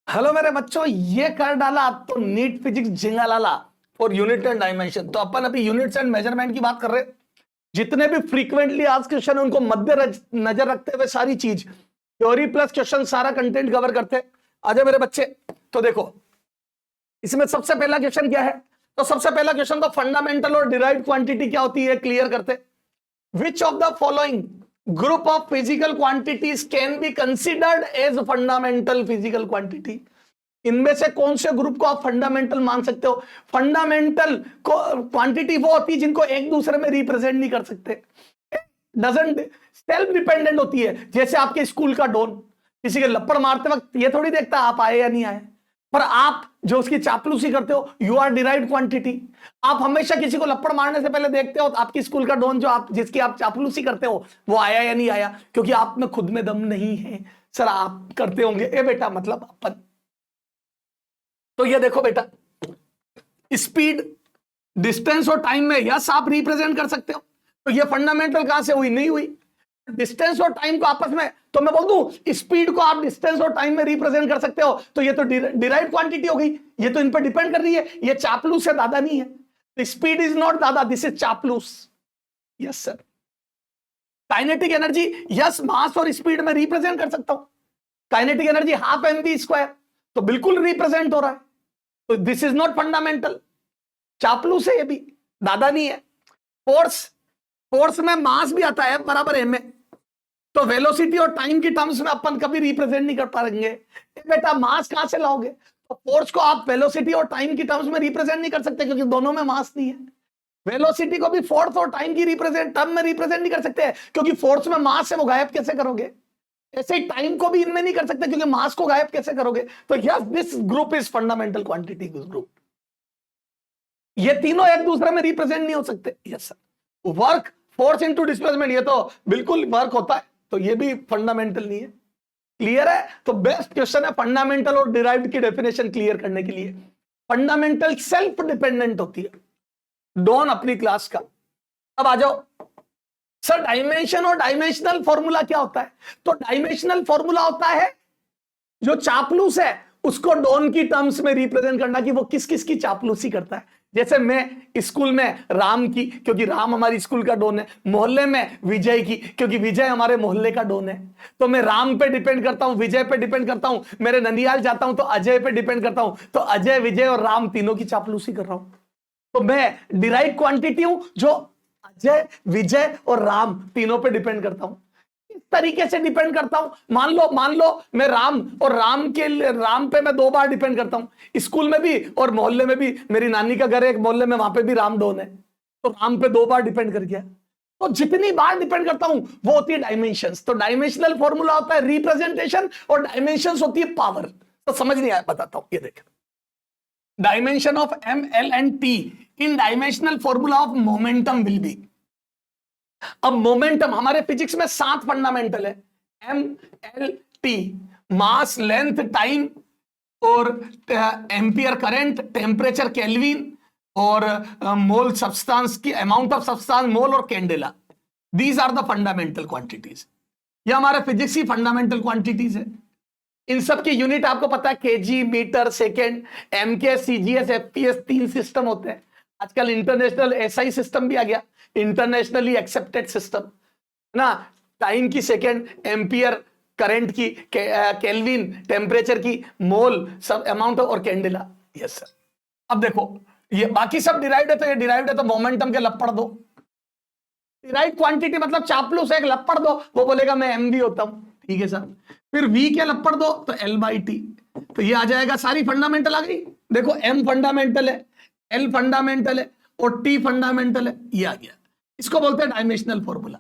Hello मेरे बच्चों, ये कर डाला तो नीट फिजिक्स झिंगालाला फॉर यूनिट एंड डायमेंशन। तो अपन अभी यूनिट्स एंड मेजरमेंट की बात कर रहे हैं। जितने भी फ्रीक्वेंटली आज क्वेश्चन उनको मध्य नजर रखते हुए सारी चीज थ्योरी प्लस क्वेश्चन सारा कंटेंट कवर करते हैं। आजा मेरे बच्चे, तो देखो इसमें सबसे पहला क्वेश्चन क्या है। तो सबसे पहला क्वेश्चन तो फंडामेंटल और डिराइव्ड क्वांटिटी क्या होती है क्लियर करते। Which of the following group of physical quantities can be considered as fundamental physical quantity. इनमें से कौन से ग्रुप को आप फंडामेंटल मान सकते हो। फंडामेंटल क्वांटिटी वो होती है जिनको एक दूसरे में रिप्रेजेंट नहीं कर सकते, डजंट सेल्फ डिपेंडेंट होती है। जैसे आपके स्कूल का डॉन किसी के लपड़ मारते वक्त ये थोड़ी देखता आप आए या नहीं आए, पर आप जो उसकी चापलूसी करते हो यू आर डिराइव्ड क्वांटिटी। आप हमेशा किसी को लपड़ मारने से पहले देखते हो आपकी स्कूल का डॉन जो आप जिसकी आप चापलूसी करते हो वो आया या नहीं आया, क्योंकि आप में खुद में दम नहीं है। सर आप करते होंगे ए बेटा, मतलब अपन। तो ये देखो बेटा, स्पीड डिस्टेंस और टाइम में यस आप रिप्रेजेंट कर सकते हो। तो ये फंडामेंटल कहां से हुई, नहीं हुई। डिस्टेंस और टाइम को आपस में, तो मैं बोल दूं स्पीड को आप डिस्टेंस और टाइम में रिप्रेजेंट कर सकते हो, तो ये तो डिराइव्ड क्वांटिटी हो गई। ये तो इन पर डिपेंड कर रही है, ये चापलूस है दादा नहीं है। तो स्पीड इज नॉट दादा, दिस इज चापलूस। Yes sir. Kinetic energy yes mass और स्पीड में रिप्रेजेंट कर सकता हूं। Kinetic energy half mv square, तो बिल्कुल रिप्रेजेंट हो रहा है। तो दिस इज नॉट फंडामेंटल, चापलूस है ये भी, दादा नहीं है। फोर्स, फोर्स में मास भी आता है बराबर एम में, तो वेलोसिटी और टाइम की टर्म्स में अपन कभी रिप्रेजेंट नहीं कर पाएंगे। बेटा मास कहां से लाओगे, तो फोर्स को आप वेलोसिटी और टाइम की टर्म्स में रिप्रेजेंट नहीं कर सकते क्योंकि दोनों में मास नहीं है। वेलोसिटी को भी फोर्स और टाइम की रिप्रेजेंट टर्म में रिप्रेजेंट नहीं कर सकते क्योंकि फोर्स में मास है, वो गायब कैसे करोगे। ऐसे ही टाइम को भी इनमें नहीं कर सकते क्योंकि मास को गायब कैसे करोगे। तो yes this group is fundamental quantity group. ये तीनों एक दूसरे में रिप्रेजेंट नहीं हो सकते। Yes sir. Work force into displacement, ये तो बिल्कुल वर्क होता है, तो ये भी फंडामेंटल नहीं है। क्लियर है। तो बेस्ट क्वेश्चन है फंडामेंटल और डिराइव्ड की डेफिनेशन क्लियर करने के लिए। फंडामेंटल सेल्फ डिपेंडेंट होती है डॉन अपनी क्लास का। अब आ जाओ सर, डायमेंशन और डायमेंशनल फॉर्मूला क्या होता है। तो डायमेंशनल फॉर्मूला होता है जो चापलूस है उसको डॉन की टर्म्स में रिप्रेजेंट करना कि वो किस किस की चापलूसी करता है। जैसे मैं स्कूल में राम की, क्योंकि राम हमारी स्कूल का डॉन है। मोहल्ले में विजय की, क्योंकि विजय हमारे मोहल्ले का डॉन है। तो मैं राम पे डिपेंड करता हूं, विजय पे डिपेंड करता हूं। मेरे ननियाल जाता हूं तो अजय पे डिपेंड करता हूं। तो अजय, विजय और राम तीनों की चापलूसी कर रहा हूं। तो मैं डिराइव्ड क्वांटिटी हूं जो अजय, विजय और राम तीनों पे डिपेंड करता हूं। इस तरीके से डिपेंड करता हूं। मान लो मैं राम और राम पे मैं 2 बार डिपेंड करता हूं, स्कूल में भी और मोहल्ले में भी। मेरी नानी का घर है एक मोहल्ले में, वहां पे भी राम डॉन है, तो राम पे 2 बार डिपेंड कर गया। तो जितनी बार डिपेंड करता हूं वो होती है डायमेंशंस। तो डायमेंशनल फॉर्मूला होता है रिप्रेजेंटेशन और डायमेंशंस होती है पावर। तो समझ नहीं आया, बताता हूं। ये देख, dimension of M L and T in dimensional formula of momentum will be. अब मोमेंटम हमारे फिजिक्स में 7 फंडामेंटल है, M L T, mass, length, time और एम्पियर करंट, टेम्परेचर केल्विन और मोल सब्सटेंस की अमाउंट ऑफ सब्सटेंस मोल और candela. These are the fundamental quantities. ये हमारे फिजिक्स की फंडामेंटल क्वांटिटीज है। इन सब की यूनिट आपको पता है KG, metre, second, MK, CGS, FPS, 3 system होते हैं। आजकल इंटरनेशनल एसआई सिस्टम भी आ गया, इंटरनेशनली एक्सेप्टेड सिस्टम ना। टाइम की सेकेंड, एम्पियर करंट की, केल्विन टेम्परेचर की, मोल सब अमाउंट और कैंडेला। Yes sir. अब देखो ये बाकी सब डिराइव्ड है, तो ये डिराइव्ड है तो मोमेंटम के लपड़ दो। डिराइव्ड क्वांटिटी मतलब चापलूस एक लपड़ दो, वो बोलेगा मैं एमवी होता हूं, ठीक है सर। फिर v के लपड़ दो तो L बाई टी, तो ये आ जाएगा। सारी फंडामेंटल आ गई। देखो m फंडामेंटल है, L फंडामेंटल है और T फंडामेंटल है, ये आ गया। इसको बोलते हैं डायमेंशनल फॉर्मूला।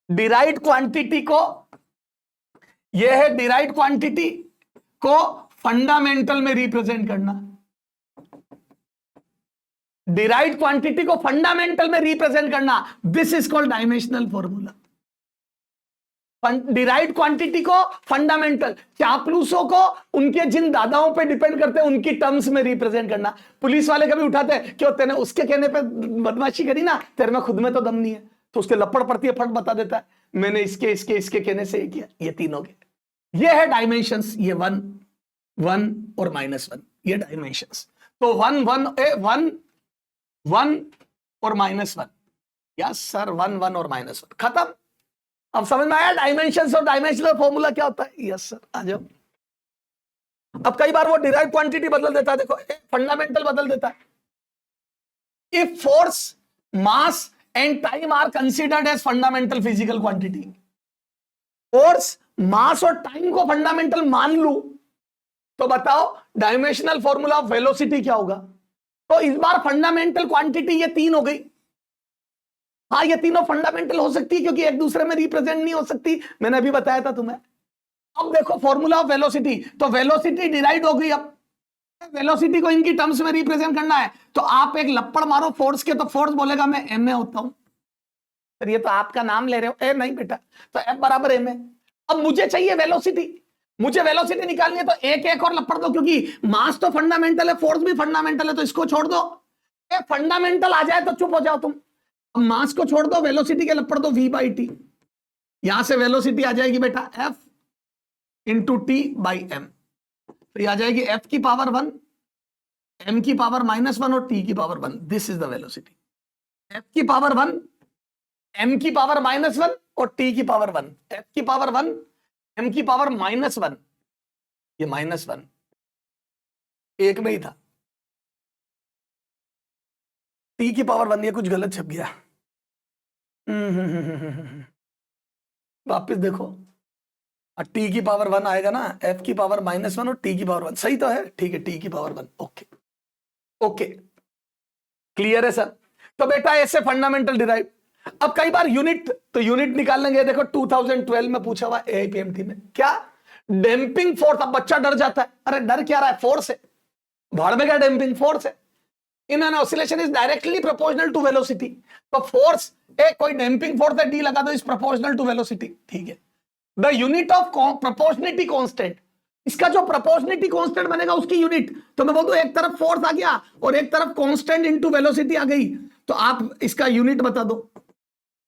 डिराइव्ड क्वांटिटी को, ये है डिराइव्ड क्वांटिटी को फंडामेंटल में रिप्रेजेंट करना। डिराइव्ड क्वांटिटी को फंडामेंटल में रिप्रेजेंट करना, this is called dimensional formula. Derived quantity को फंडामेंटल, चापलूसों को उनके जिन दादाओं पे डिपेंड करते हैं उनकी टर्म्स में रिप्रेजेंट करना। पुलिस वाले कभी उठाते हैं क्यों, तेने उसके कहने पे बदमाशी करी ना, तेरे में खुद में तो दम नहीं है, तो उसके लपड़ पड़ती है, फट बता देता है मैंने इसके इसके इसके कहने से किया। ये तीनों के, ये है डायमेंशंस। ये 1 1 और -1, ये डायमेंशंस। तो 1 1 1 1 और -1, यस सर, 1 1 और -1, खत्म। अब समझ में आया डायमेंशंस और डायमेंशनल फॉर्मूला क्या होता है? यस सर, आ जाओ। अब कई बार वो डिराइव क्वांटिटी बदल देता है, देखो फंडामेंटल बदल देता है। If force, mass and time are considered as fundamental physical quantity, force, mass और टाइम को फंडामेंटल मान लू, तो बताओ डायमेंशनल फॉर्मूला ऑफ वेलोसिटी क्या होगा? तो इस बार फंडामेंटल क्वांटिटी ये 3 हो गई। हाँ, ये तीनों फंडामेंटल हो सकती है क्योंकि एक दूसरे में रिप्रेजेंट नहीं हो सकती, मैंने अभी बताया था तुम्हें। अब देखो फॉर्मूला ऑफ वेलोसिटी, तो वेलोसिटी डिराइव हो गई। अब वेलोसिटी को इनकी टर्म्स में रिप्रेजेंट करना है, तो आप एक लपड़ मारो फोर्स के, तो फोर्स बोलेगा मैं एम ए होता हूं। सर ये तो आपका नाम ले रहे हो। ए नहीं बेटा, तो एफ बराबर एम ए। अब मुझे चाहिए वेलोसिटी, मुझे वेलोसिटी निकालनी है, तो एक एक और लपड़ दो, क्योंकि मास तो फंडामेंटल है, फोर्स भी फंडामेंटल है, तो इसको छोड़ दो। फंडामेंटल आ जाए तो चुप हो जाओ तुम। अब मास को छोड़ दो, वेलोसिटी के लपड़ दो v/t। यहां से वेलोसिटी आ जाएगी बेटा f इंटू t/m। तो ये आ जाएगी f की पावर 1, m की पावर -1 और t की power 1। This is the velocity. f की पावर 1, m की पावर -1 और t की पावर 1। f की पावर 1, m की पावर -1, ये -1 एक में ही था, t की पावर 1, ये कुछ गलत छप गया। वापिस देखो, t की पावर 1 आएगा ना, f की पावर -1 और t की पावर 1, सही तो है? ठीक है, t की पावर 1। ओके ओके, क्लियर है सर? तो बेटा ऐसे फंडामेंटल डिराइव। अब कई बार यूनिट, तो यूनिट निकाल लेंगे। देखो 2012 में पूछा हुआ AIPMT में, क्या डैम्पिंग फोर्स। अब बच्चा डर जाता है, अरे डर क्या रहा है, फोर्स है, भाड़ में क्या डैम्पिंग फोर्स है। In an oscillation is directly proportional to velocity. तो फोर्स, एक कोई डैम्पिंग फोर्स है D लगा दो, इज प्रोपोर्शनल टू वेलोसिटी, ठीक है। The unit of proportionality constant, इसका जो प्रोपोर्शनिटी कांस्टेंट बनेगा उसकी यूनिट, तो मैं बोल दूं एक तरफ फोर्स आ गया और एक तरफ कांस्टेंट इनटू वेलोसिटी आ गई, तो आप इसका यूनिट बता दो।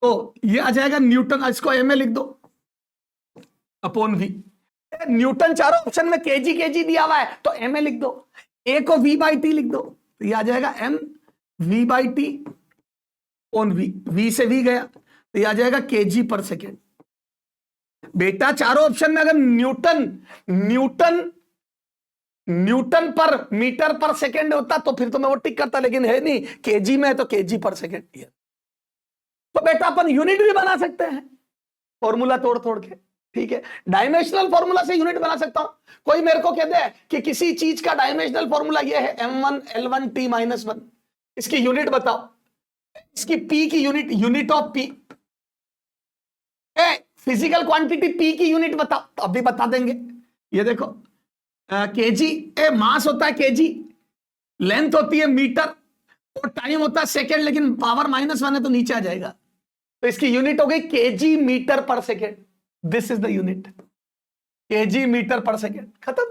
तो ये आ जाएगा न्यूटन, इसको एमए लिख दो अपॉन वी। न्यूटन चारों ऑप्शन में केजी दिया हुआ है, तो एमए लिख दो। ए को v/t लिख दो, तो ये आ जाएगा m v/t on V. V से वी गया, तो ये आ जाएगा kg पर सेकेंड। बेटा चारों ऑप्शन में अगर न्यूटन पर मीटर पर सेकेंड होता तो फिर तो मैं वो टिक करता, लेकिन है नहीं, केजी में है तो kg पर सेकेंड। तो बेटा अपन यूनिट भी बना सकते हैं फॉर्मूला तोड़ तोड़ के, ठीक है। डायमेंशनल फॉर्मूला से यूनिट बना सकता हूं। कोई मेरे को कह दे कि किसी चीज का डायमेंशनल फॉर्मूला ये है m1 L1 t-1, इसकी यूनिट बताओ, इसकी p की unit of p, physical quantity p की यूनिट बताओ, तो अभी बता देंगे। ये देखो केजी, मास होता है केजी, लेंथ होती है मीटर और टाइम होता है सेकेंड, लेकिन पावर -1 है तो नीचे आ जाएगा, तो इसकी यूनिट हो गई केजी मीटर पर second. This is the unit, KG metre पर सेकेंड, खत्म।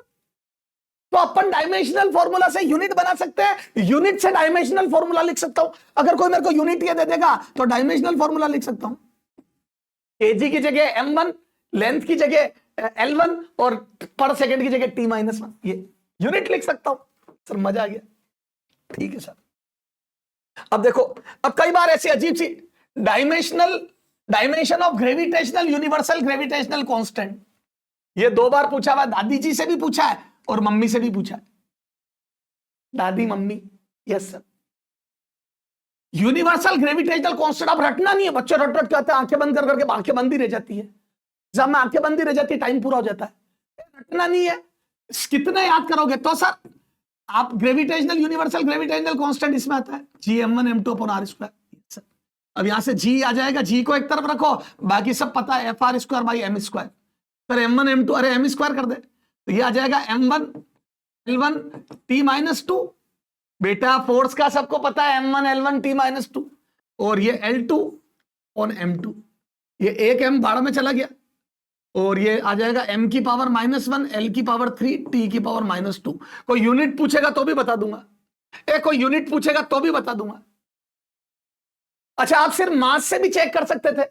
तो अपन डायमेंशनल फॉर्मूला से यूनिट बना सकते हैं, यूनिट से डायमेंशनल फॉर्मूला लिख सकता हूं। अगर कोई मेरे को यूनिट ये दे देगा तो डायमेंशनल फॉर्मूला लिख सकता हूं। केजी की जगह m1, लेंथ की जगह L1 और पर सेकेंड की जगह t-1, ये यूनिट लिख सकता हूं। सर मजा आ गया, ठीक है सर। अब देखो, अब कई बार ऐसी अजीब सी dimension of gravitational universal gravitational constant, ये 2 बार पूछा हुआ, दादी जी से भी पूछा है और मम्मी से भी पूछा है। दादी mummy, yes sir. Universal gravitational constant अब रटना नहीं है, बच्चे रट रट के आते हैं, आंखें बंद कर करके आंखें बंद ही रह जाती है, जब में आंखें बंद ही रह जाती है, टाइम पूरा हो जाता है। रटना नहीं है, कितने याद करोगे? तो सर आप ग्रेविटेशनल यूनिवर्सल ग्रेविटेशनल कांस्टेंट इसमें आता है G(m1 m2 अपॉन r²). अब यहां से G आ जाएगा, G को एक तरफ रखो, बाकी सब पता है FR²/m²। सर m1 m2, अरे m² कर दे, तो ये आ जाएगा m1 L1 t-2। बेटा फोर्स का सबको पता है m1 L1 t-2, और ये L2 ऑन m2, ये एक m भाड़ में चला गया, और ये आ जाएगा m की पावर -1, L की पावर 3, t की पावर -2। कोई यूनिट पूछेगा तो भी बता दूंगा, कोई यूनिट पूछेगा तो भी बता दूंगा। अच्छा, आप सिर्फ मास से भी चेक कर सकते थे,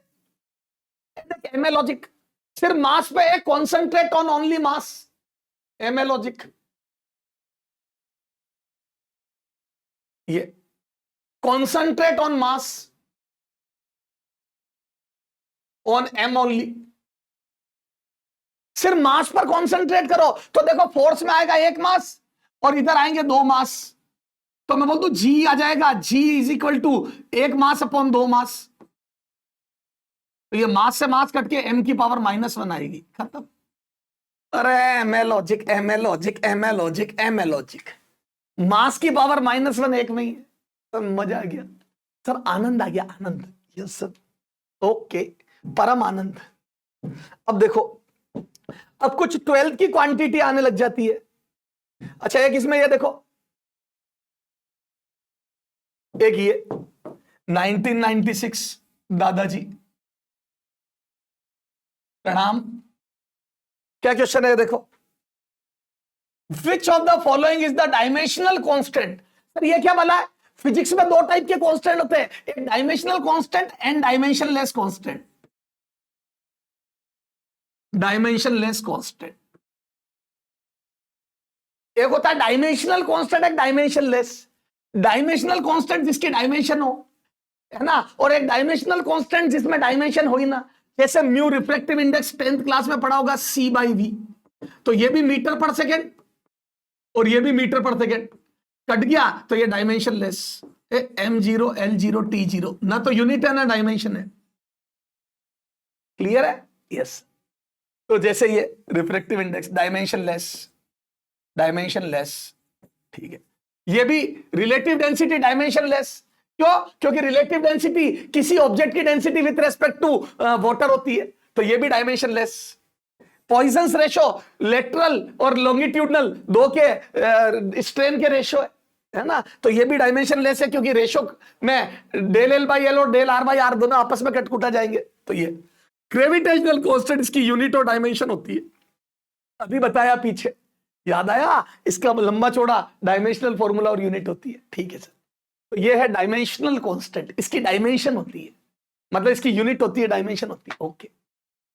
एमए लॉजिक। सिर्फ मास पे concentrate on only mass, MA logic. ये concentrate on mass on M only, सिर्फ मास पर कॉन्सेंट्रेट करो तो देखो फोर्स में आएगा एक मास और इधर आएंगे दो मास, तो मैं बोल दूं जी आ जाएगा, जी इज इक्वल टू एक मास अपॉन दो मास, तो ये मास से मास कट के एम की पावर -1 आएगी, खत्म। अरे M A logic, M A logic, M A logic, M A logic, mass की पावर -1 एक में ही है। तो मजा आ गया सर, आनंद आ गया, आनंद, यस सर, ओके, परम आनंद। अब देखो, अब कुछ 12th की क्वांटिटी आने लग जाती है। अच्छा, एक इसमें ये देखो, एक ये 1996 दादाजी, प्रणाम। क्या क्वेश्चन है देखो, विच of the following is the dimensional constant. Sir ये क्या बोला है, फिजिक्स में दो टाइप के कांस्टेंट होते हैं, एक dimensional constant and dimensionless constant. Dimensionless constant, एक होता है डायमेंशनल कांस्टेंट, एक डायमेंशनलेस। डायमेंशनल कांस्टेंट जिसकी डायमेंशन हो, है ना, और एक डायमेंशनल कांस्टेंट जिसमें डायमेंशन हो ही ना, जैसे mu reflective index 10th class में पढ़ा होगा, C/V, तो ये भी मीटर पर सेकेंड और ये भी मीटर पर सेकेंड, कट गया तो ये डायमेंशनलेस, M0 L0 T0, ना तो यूनिट है ना डायमेंशन है। क्लियर है, यस। तो जैसे ये रिफ्लेक्टिव इंडेक्स डायमेंशनलेस, डायमेंशनलेस, ठीक है। ये भी रिलेटिव डेंसिटी डायमेंशनलेस, क्यों, क्योंकि रिलेटिव डेंसिटी किसी ऑब्जेक्ट की density with respect to water होती है, तो ये भी डायमेंशनलेस। पॉइजन्स रेशो लेटरल और लॉन्गिट्यूडनल दो के स्ट्रेन के रेशो है ना, तो ये भी डायमेंशनलेस है, क्योंकि रेशो में डेल L बाई एल और डेल R बाई आर दोनों आपस में कटकुटा जाएंगे। तो ये ग्रेविटेशनल कांस्टेंट, इसकी यूनिट और डायमेंशन होती है, अभी बताया पीछे, याद आया, इसका लंबा चौड़ा डायमेंशनल फॉर्मूला और यूनिट होती है, ठीक है सर। तो ये है डायमेंशनल कांस्टेंट, इसकी डायमेंशन होती है, मतलब इसकी यूनिट होती है, डायमेंशन होती है, ओके।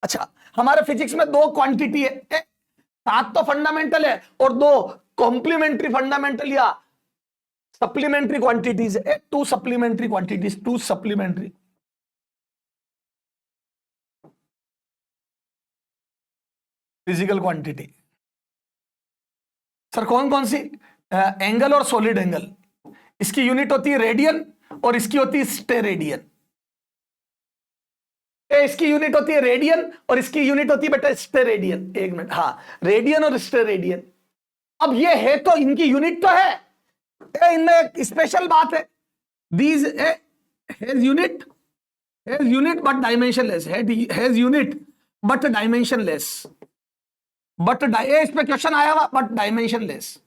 अच्छा, हमारे फिजिक्स में दो क्वांटिटी है, 7 तो फंडामेंटल है और 2 कॉम्प्लीमेंट्री फंडामेंटल या सप्लीमेंट्री क्वांटिटीज है, 2 supplementary quantities, 2 supplementary. Physical quantity sir कौन कौन सी, एंगल और सॉलिड एंगल, इसकी यूनिट होती है रेडियन और इसकी होती है स्टेरेडियन। इसकी यूनिट होती है रेडियन और इसकी यूनिट होती है बेटा स्टेरेडियन। एक मिनट, हाँ, रेडियन और स्टेरेडियन। अब ये है तो इनकी यूनिट तो है, इनमें एक स्पेशल बात है, these has unit but dimensionless, has unit but dimensionless, but इस पे क्वेश्चन आया हुआ, बट डायमेंशनलेस।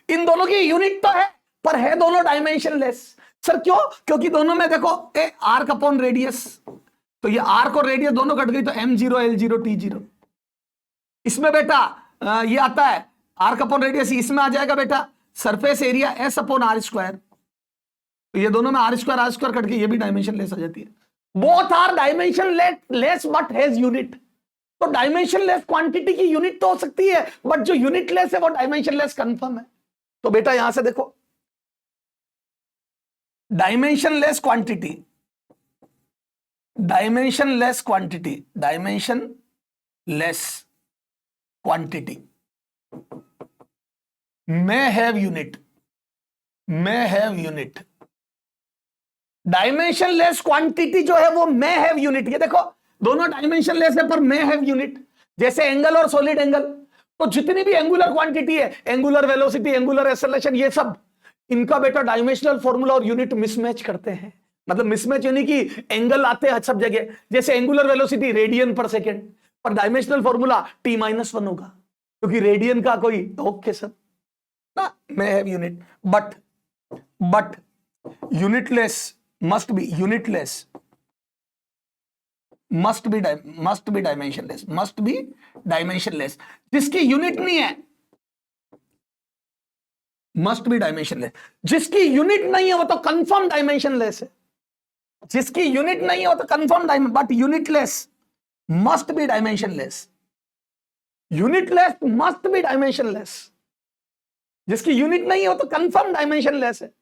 इन दोनों की यूनिट तो है पर है दोनों डायमेंशनलेस। सर क्यों, क्योंकि दोनों में देखो आर्क अपॉन रेडियस, तो ये आर्क और रेडियस दोनों कट गई, तो M0 L0 T0। इसमें बेटा ये आता है आर्क अपॉन रेडियस, इसमें आ जाएगा बेटा surface area S upon R square, तो ये दोनों में R स्क्वायर कट के ये भी डायमेंशन लेस आ जाती है। Both are dimensionless but has unit, तो डायमेंशन लेस क्वांटिटी की यूनिट तो हो सकती है, बट जो यूनिट लेस है वो डायमेंशन लेस कंफर्म है। तो बेटा यहां से देखो, dimension less quantity, dimension less quantity, dimension less quantity may have unit, may have unit. Dimension less quantity जो है वो may have यूनिट, ये देखो दोनों डायमेंशन लेस है पर may have यूनिट। जैसे एंगल और सॉलिड एंगल, तो जितनी भी एंगुलर क्वांटिटी है, एंगुलर वेलोसिटी, एंगुलर एक्सेलरेशन, ये सब इनका बेटा डायमेंशनल फॉर्मूला और यूनिट मिसमैच करते हैं। मतलब मिसमैच यानी कि एंगल आते हैं सब जगह, जैसे एंगुलर वेलोसिटी रेडियन पर सेकेंड, पर डायमेंशनल फॉर्मूला T-1 होगा, क्योंकि रेडियन का कोई, ओके सर ना, may have unit, but unitless must be, unitless must be dimensionless, must be dimensionless. जिसकी यूनिट नहीं है मस्ट बी डायमेंशनलेस, जिसकी यूनिट नहीं है वो तो कंफर्म डायमेंशनलेस है, जिसकी यूनिट नहीं है वो तो confirm but unitless must be dimensionless, unitless must be dimensionless. जिसकी यूनिट नहीं है वो तो कंफर्म डायमेंशन लेस है।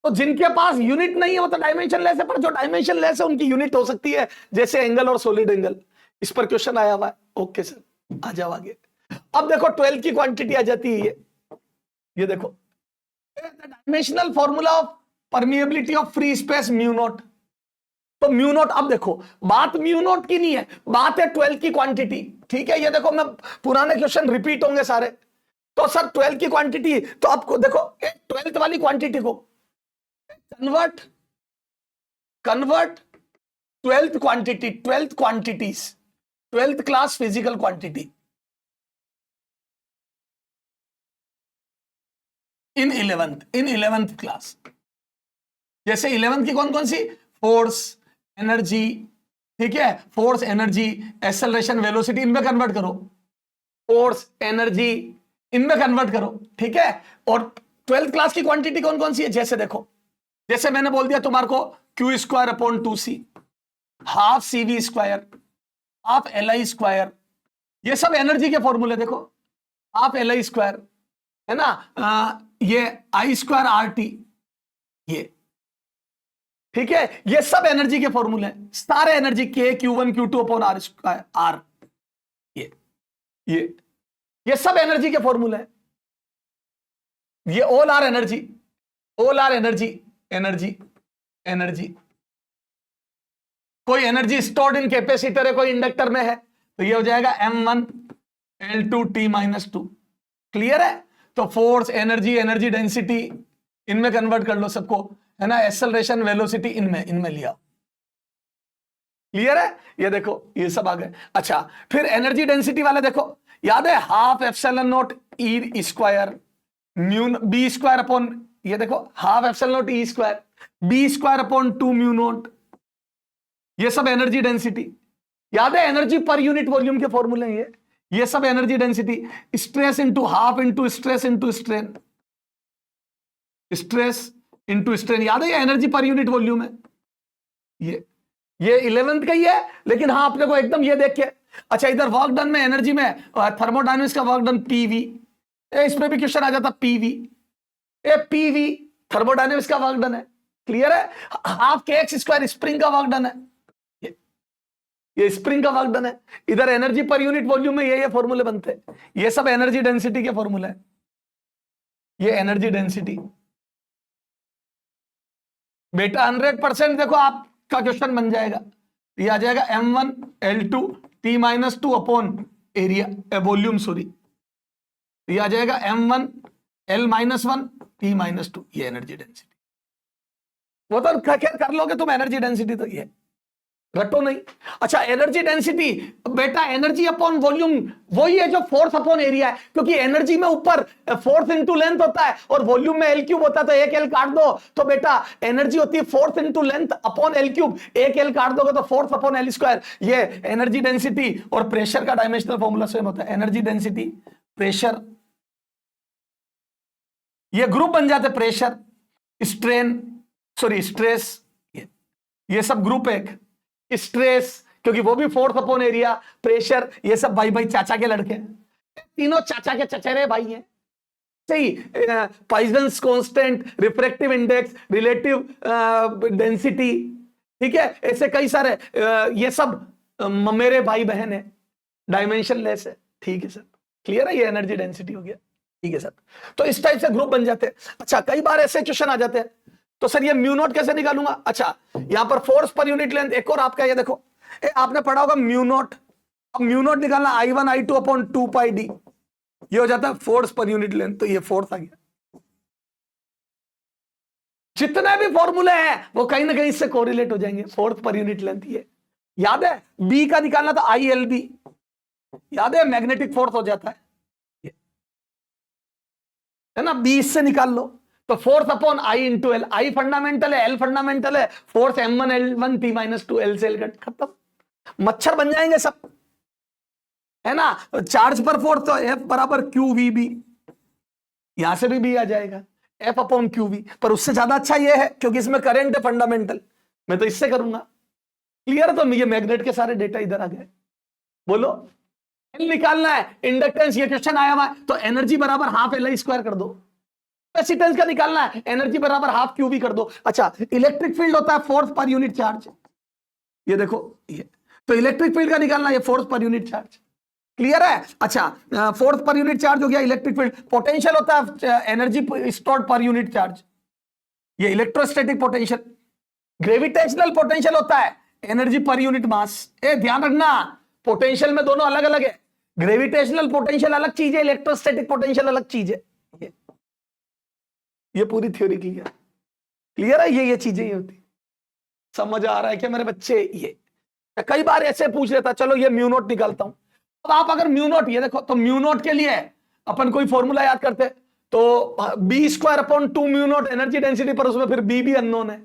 तो जिनके पास यूनिट नहीं है वो तो डायमेंशन लेस है, पर जो डायमेंशन लेस है उनकी यूनिट हो सकती है, जैसे एंगल और सॉलिड एंगल। इस पर क्वेश्चन आया हुआ है। ओके सर, आ जाओ आगे। अब देखो 12 की क्वांटिटी आ जाती है ये देखो, dimensional formula of permeability of free space mu naught. तो म्यू नॉट, अब देखो बात म्यू नॉट की नहीं है, बात है 12 की क्वांटिटी। ठीक है, ये देखो मैं पुराने क्वेश्चन रिपीट होंगे सारे। तो सर 12 की क्वांटिटी, तो आपको देखो 12th वाली क्वांटिटी को convert 12th quantity, 12th quantities, 12th class physical quantity in 11th class. जैसे 11th की कौन कौन सी, फोर्स, एनर्जी, ठीक है, फोर्स, एनर्जी, एक्सेलरेशन, वेलोसिटी, इनमें कन्वर्ट करो। फोर्स, एनर्जी, इनमें कन्वर्ट करो, ठीक है। और 12th क्लास की क्वांटिटी कौन कौन सी है, जैसे देखो, जैसे मैंने बोल दिया तुम्हारे को Q square upon 2c, half CV square, half LI square, ये सब एनर्जी के फॉर्मूले। देखो हाफ LI स्क्वायर है ना, ये I स्क्वायर RT, ये ठीक है, ये सब एनर्जी के फॉर्मूले हैं, सारे energy K Q1 Q2 upon R square R, ये सब एनर्जी के फॉर्मूले हैं। ये all are energy, all are energy, energy, energy. कोई एनर्जी स्टोर्ड इन कैपेसिटर है, कोई इंडक्टर में है, तो ये हो जाएगा M1 L2 T-2। क्लियर है। तो फोर्स, एनर्जी, एनर्जी डेंसिटी, इनमें कन्वर्ट कर लो सबको, है ना, एक्सेलरेशन, वेलोसिटी, इनमें लिया। क्लियर है। ये देखो ये सब आ गए। अच्छा, फिर एनर्जी डेंसिटी वाले देखो, याद है half epsilon not E square mu B square upon, ये देखो half epsilon not E square B square upon 2 mu naught, ये सब एनर्जी डेंसिटी। याद है एनर्जी पर यूनिट वॉल्यूम के फॉर्मूले हैं ये सब energy density. Stress into half into stress into strain, stress into strain, याद है ये एनर्जी पर यूनिट वॉल्यूम है। ये 11th का ही है, लेकिन हाँ अपने को एकदम ये देख के, अच्छा इधर वर्क डन में, एनर्जी में थर्मोडायनेमिक्स का वर्क डन PV, इस पे भी क्वेश्चन आ जाता PV, PV थर्मोडायनेमिक्स का वर्क डन है। क्लियर है। हाफ KX स्क्वायर स्प्रिंग का वर्क डन है, ये स्प्रिंग का वर्क डन है। इधर एनर्जी पर यूनिट वॉल्यूम में ये फॉर्मूले बनते हैं, ये सब एनर्जी डेंसिटी के फॉर्मूले हैं। ये एनर्जी डेंसिटी बेटा 100% देखो आपका क्वेश्चन बन जाएगा, ये आ जाएगा M1 L2 T-2 upon area volume, sorry, ये आ जाएगा M1 L-1 T-2, ये एनर्जी डेंसिटी। वो तो खैर कर लोगे तुम, एनर्जी डेंसिटी तो ये रटो नहीं। अच्छा एनर्जी डेंसिटी बेटा एनर्जी अपॉन वॉल्यूम वही है जो फोर्स अपॉन एरिया है, क्योंकि एनर्जी में ऊपर फोर्स इनटू लेंथ होता है और वॉल्यूम में L क्यूब होता है, तो एक L काट दो तो बेटा एनर्जी होती है force into length upon L cube, एक L काट दोगे तो फोर्स अपॉन L स्क्वायर। ये एनर्जी डेंसिटी और प्रेशर का डायमेंशनल फॉर्मूला सेम होता है, एनर्जी डेंसिटी, प्रेशर, ये ग्रुप बन जाते, प्रेशर, स्ट्रेन, सॉरी स्ट्रेस, ये सब ग्रुप एक, स्ट्रेस क्योंकि वो भी फोर्स अपॉन एरिया, प्रेशर, ये सब भाई भाई चाचा के लड़के, तीनों चाचा के चचेरे भाई हैं। सही, Poisson's constant, refractive index, relative density, ठीक है, ऐसे कई सारे, ये सब मेरे भाई बहन है, डायमेंशन लेस है। ठीक है सर, क्लियर है, ये एनर्जी डेंसिटी हो गया। ठीक है सर, तो इस टाइप से ग्रुप बन जाते हैं। अच्छा कई बार ऐसे क्वेश्चन आ जाते हैं, तो सर ये म्यू नॉट कैसे निकालूंगा। अच्छा यहां पर फोर्स पर यूनिट लेंथ, एक और आपका ये देखो, आपने पढ़ा होगा म्यू नॉट, अब म्यू नॉट निकालना I1 I2 अपॉन 2 पाई d, ये हो जाता है फोर्स पर यूनिट लेंथ, तो ये फोर्स आ गया। जितने भी फॉर्मूले हैं वो कहीं ना कहीं इससे कोरिलेट हो जाएंगे, फोर्स पर यूनिट लेंथ। ये याद है B का निकालना था ILB, याद है मैग्नेटिक फोर्स हो जाता है ना, B इससे निकाल लो तो force upon I into L, I fundamental है, L फंडामेंटल है, force M1 L1 T-2, L से L कट, खत्म, मच्छर बन जाएंगे सब, है ना। चार्ज पर फोर्स तो F बराबर QVB, यहां से भी B आ जाएगा F अपॉन QV, पर उससे ज्यादा अच्छा ये है क्योंकि इसमें करंट है फंडामेंटल, मैं तो इससे करूंगा। क्लियर, तो ये मैग्नेट के सारे डेटा इधर आ गए। बोलो निकालना है इंडक्टेंस, ये क्वेश्चन आया हुआ है, तो एनर्जी बराबर हाफ LI स्क्वायर कर दो, कैपेसिटेंस का निकालना है, एनर्जी बराबर हाफ क्यू भी कर दो। अच्छा, इलेक्ट्रिक फील्ड होता है फोर्स पर यूनिट चार्ज, ये देखो ये, तो इलेक्ट्रिक फील्ड का निकालना है, ये फोर्स पर यूनिट चार्ज। क्लियर है? अच्छा, फोर्स पर यूनिट चार्ज हो गया इलेक्ट्रिक फील्ड। पोटेंशियल होता है energy stored per unit charge, ये इलेक्ट्रोस्टैटिक पोटेंशियल। ग्रेविटेशनल पोटेंशियल होता है एनर्जी पर यूनिट मास। ए ध्यान रखना, पोटेंशियल में दोनों अलग अलग है, ग्रेविटेशनल पोटेंशियल अलग चीज है, इलेक्ट्रोस्टैटिक पोटेंशियल अलग चीज है। ये पूरी थ्योरी क्लियर क्लियर है? ये चीजें ही होती। समझ आ रहा है क्या मेरे बच्चे? ये कई बार ऐसे पूछ लेता, चलो ये म्यू नोट निकालता हूं। अब आप अगर म्यू नोट, ये देखो, तो म्यू नोट के लिए अपन कोई फॉर्मूला याद करते, तो b²/2 mu naught energy density पर, उसमें फिर b भी अननोन है,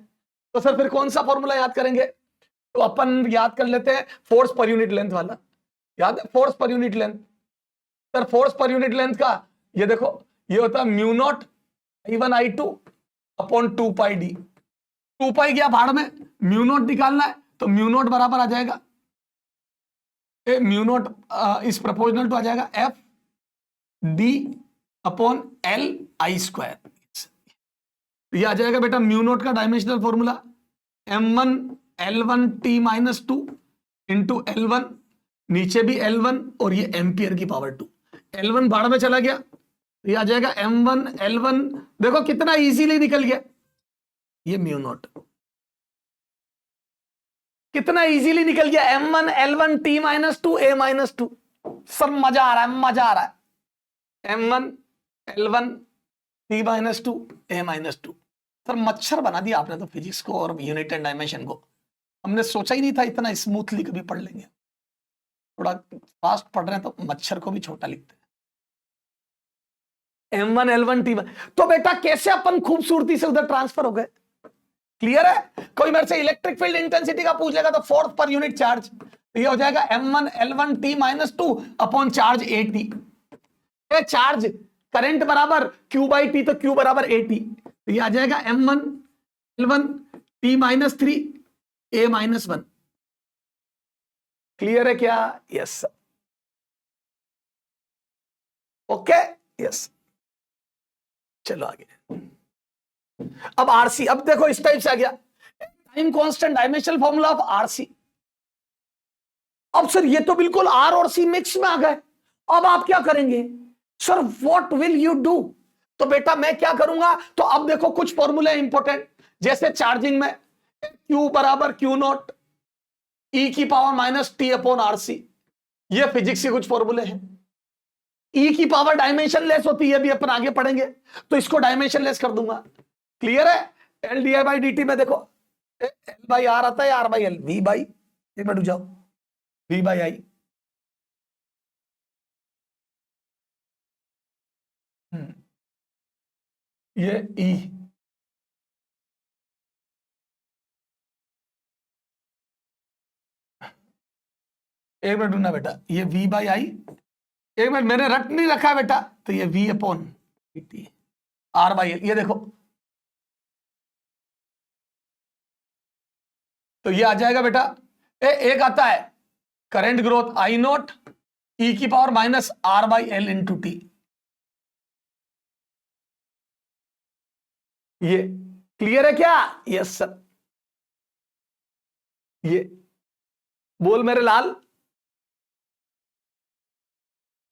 तो सर फिर कौन सा फॉर्मूला याद करेंगे? तो अपन याद कर लेते हैं फोर्स पर यूनिट लेंथ वाला। याद है फोर्स पर यूनिट लेंथ? सर फोर्स पर यूनिट लेंथ का ये देखो, ये होता है mu naught I1 I2 upon 2πd। 2π गया भाड़ में, म्यू नोट निकालना है, तो म्यू नोट बराबर आ जाएगा, mu naught is proportional to आ जाएगा FD अपॉन LI²। ये आ जाएगा बेटा म्यू नोट का dimensional formula, M1 L1T-2 into L1, नीचे भी L1 और ये एम्पियर की पावर 2। L1 भाड़ में चला गया, ये आ जाएगा M1 L1, देखो कितना इजीली निकल गया, ये म्यू नोट कितना इजीली निकल गया, M1 L1T-2 A-2। सब मजा आ रहा है, मजा आ रहा है। M1 L1T-2 A-2। सर मच्छर बना दिया आपने तो फिजिक्स को और यूनिट एंड डायमेंशन को। हमने सोचा ही नहीं था इतना स्मूथली कभी पढ़ लेंगे। थोड़ा फास्ट पढ़ रहे हैं तो मच्छर को भी छोटा लिखते हैं। M1 L1T1, तो बेटा कैसे अपन खूबसूरती से उधर ट्रांसफर हो गए। क्लियर है? कोई मेरे से इलेक्ट्रिक फील्ड इंटेंसिटी का पूछ लेगा तो फोर्स पर यूनिट चार्ज, तो ये हो जाएगा M1 L1T-2 upon charge AT। Charge current बराबर Q/T, तो Q बराबर AT, तो ये आ जाएगा M1 L1T-3 A-1। क्लियर है क्या? Yes okay, yes. चलो आगे। अब आरसी, अब देखो इस टाइप से आ गया, time constant dimensional formula of RC. अब सर ये तो बिल्कुल आर और सी मिक्स में आ गए, अब आप क्या करेंगे? Sir what will you do? तो बेटा मैं क्या करूंगा, तो अब देखो कुछ फॉर्मूले इंपॉर्टेंट, जैसे चार्जिंग में Q बराबर Q0 e⁻⁻t अपॉन RC, ये फिजिक्स के कुछ फॉर्मूले हैं। E की पावर डायमेंशन लेस होती है, भी अपन आगे पढ़ेंगे, तो इसको डायमेंशन लेस कर दूंगा। क्लियर है? L di/dt में देखो L/R आता है, R/L, V बाई, एक मिनट जाओ, V/I। ये E, एक मिनट ढूंढना बेटा, ये V/I, एक मिनट मैंने रट नहीं रखा बेटा, तो ये V अपॉन R/L, ये देखो, तो ये आ जाएगा बेटा, एक आता है current growth I0 e⁻⁻R/L into T। ये क्लियर है क्या? Yes sir. ये बोल मेरे लाल,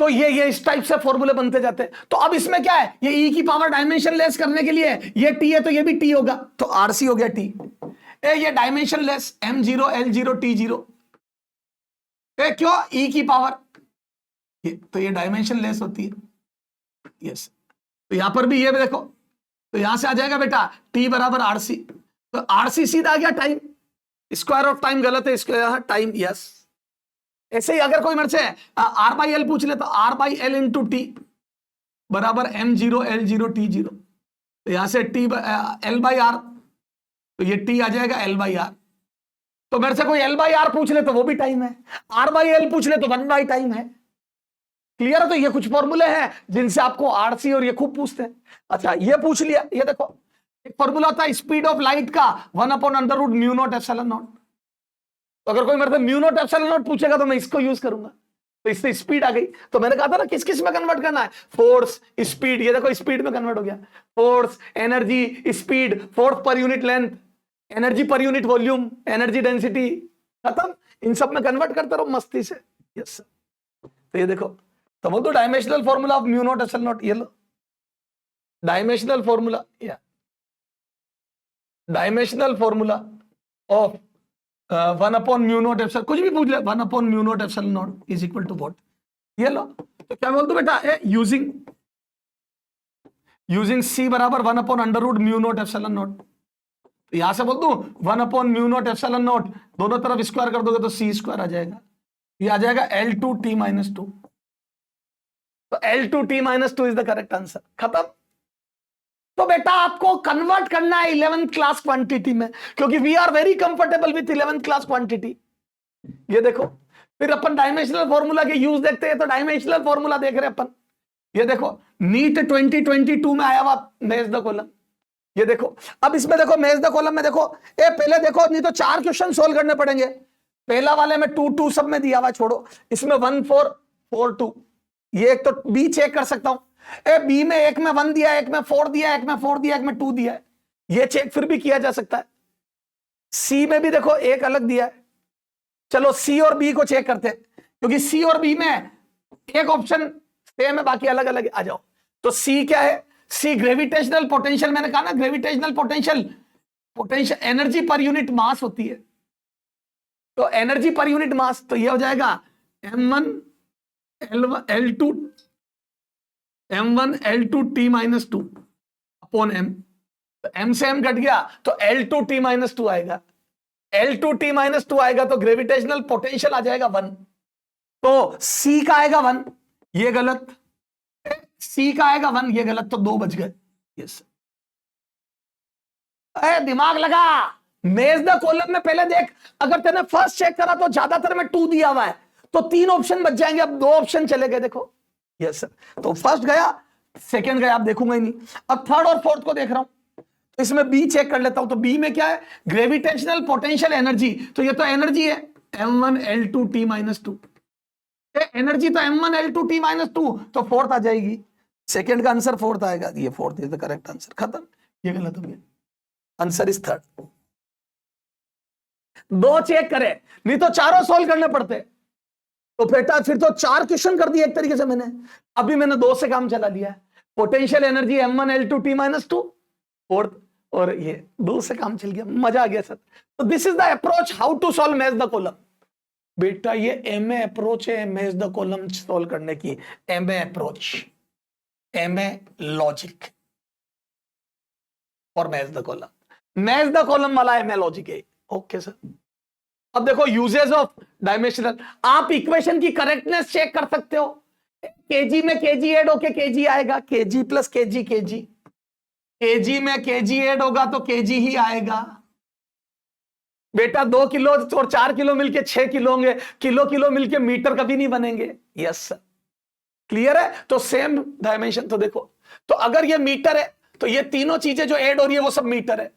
तो ये इस टाइप से फॉर्मूले बनते जाते हैं। तो अब इसमें क्या है, ये E की पावर डायमेंशन लेस करने के लिए ये T है, तो ये भी T होगा, तो RC हो गया T। ये dimension less M0 L0 T0, क्यों? E की पावर, तो ये डायमेंशन लेस होती है। यस, तो यहां पर भी ये देखो, तो यहां से आ जाएगा बेटा T बराबर RC, तो RC सीधा आ गया टाइम, स्क्वायर ऑफ टाइम गलत है, इसके यहां टाइम। यस, ऐसे ही अगर कोई मेरे से R/L पूछ ले, तो R/L इंटू T बराबर M0 L0 T0, तो यहां से T L/R, तो ये T आ जाएगा L/R। तो मेरे से कोई L/R पूछ ले तो वो भी टाइम है, R/L पूछ ले तो 1 टाइम है। क्लियर है? तो ये कुछ फॉर्मूले हैं जिनसे आपको RC और ये खूब पूछते हैं। अच्छा, ये पूछ लिया, ये देखो एक फॉर्मूला होता है स्पीड ऑफ लाइट का 1/√μ0 ε0। तो अगर कोई मेरे से μ0 ε0 पूछेगा तो मैं इसको यूज करूंगा, तो इससे स्पीड आ गई। तो मैंने कहा था ना किस किस में कन्वर्ट करना है, फोर्स स्पीड, ये देखो स्पीड में कन्वर्ट हो गया, फोर्स एनर्जी स्पीड, फोर्स पर यूनिट लेंथ, एनर्जी पर यूनिट वॉल्यूम, एनर्जी डेंसिटी, खत्म। इन सब में कन्वर्ट करते रहो मस्ती से। Yes sir. तो ये देखो, तो बोल दो dimensional formula of mu naught epsilon naught, ये लो डायमेंशनल फॉर्मूला, या dimensional formula of 1/μ naught epsilon, कुछ भी पूछ ले, 1/μ naught epsilon naught is equal to what, ये लो। तो क्या बोल दो बेटा, यूजिंग सी बराबर 1/√μ नॉट एप्सिलॉन नॉट। तो यहां से बोल दू 1/μ नॉट एप्सिलॉन नॉट, दोनों तरफ स्क्वायर कर दोगे तो सी स्क्वायर आ जाएगा, ये आ जाएगा L2T-2। तो L2T-2 is the correct answer, खत्म। तो बेटा आपको कन्वर्ट करना है 11th क्लास क्वांटिटी में, क्योंकि we are very comfortable with 11th class quantity. ये देखो, फिर अपन डायमेंशनल फॉर्मूला के यूज देखते हैं, तो डायमेंशनल फॉर्मूला देख रहे हैं अपन। ये देखो नीट 2022 में आया हुआ मैच द कॉलम, ये देखो। अब इसमें देखो मैच द कॉलम में देखो, ए पहले देखो, नहीं तो 4 क्वेश्चन सोल्व करने पड़ेंगे। पहला वाले में 2 2 सब में दिया हुआ, छोड़ो, इसमें 1 4 4 2, ये एक तो बी चेक कर सकता हूं, ए बी में एक में 1 दिया, एक में 4 दिया, एक में 4 दिया, एक में 2 दिया है, ये चेक फिर भी किया जा सकता है। सी में भी देखो एक अलग दिया है, चलो सी और बी को चेक करते हैं, क्योंकि सी और बी में एक ऑप्शन सेम है, बाकी अलग अलग है। आ जाओ, तो सी क्या है, सी ग्रेविटेशनल पोटेंशियल, मैंने कहा ना ग्रेविटेशनल पोटेंशियल एनर्जी पर यूनिट मास होती है, तो एनर्जी पर यूनिट मास, तो ये हो जाएगा m1 L2T-2 अपॉन m, तो m से m घट गया तो L2T-2 आएगा, L2T-2 आएगा तो ग्रेविटेशनल पोटेंशियल आ जाएगा 1, तो C का आएगा 1, ये गलत, C का आएगा 1, ये गलत, तो 2 बच गए। यस, दिमाग लगा, मेज द कॉलम में पहले देख, अगर तेने फर्स्ट चेक करा तो ज्यादातर में 2 दिया हुआ है, तो 3 ऑप्शन बच जाएंगे, अब 2 ऑप्शन चले गए, देखो। यस सर, तो फर्स्ट गया, सेकंड गया, आप देखूंगा ही नहीं। अब थर्ड और फोर्थ को देख रहा हूं, तो इसमें बी चेक कर लेता हूं, तो बी में क्या है, ग्रेविटेशनल पोटेंशियल एनर्जी, तो ये तो एनर्जी है m1 L2T-2, एनर्जी तो m1 L2T-2, तो फोर्थ आ जाएगी, सेकंड का आंसर फोर्थ आएगा, ये fourth is the correct answer, खत्म, ये गलत हो गया, आंसर इज थर्ड। 2 चेक करे, नहीं तो चारों सोल्व करने पड़ते, तो बेटा फिर तो 4 क्वेश्चन कर दिए एक तरीके से मैंने, अभी मैंने 2 से काम चला लिया है, potential energy m1 L2T-2 fourth, और ये 2 से काम चल गया, मजा आ गया सर। तो this is the approach how to solve match the column. बेटा ये एमए अप्रोच है मैच द कॉलम सॉल्व करने की, एमए अप्रोच, एमए लॉजिक और match the column, match the column वाला एमए लॉजिक है। ओके सर, अब देखो यूजेस ऑफ डायमेंशनल, आप इक्वेशन की करेक्टनेस चेक कर सकते हो, केजी में केजी ऐड होके केजी आएगा, KG plus KG KG, KG में केजी ऐड होगा तो केजी ही आएगा। बेटा 2 किलो और 4 किलो मिलके 6 किलो होंगे, किलो किलो मिलके मीटर कभी नहीं बनेंगे। यस सर, क्लियर है, तो सेम डायमेंशन, तो देखो, तो अगर ये मीटर है तो ये तीनों चीजें जो ऐड हो रही है वो सब मीटर है,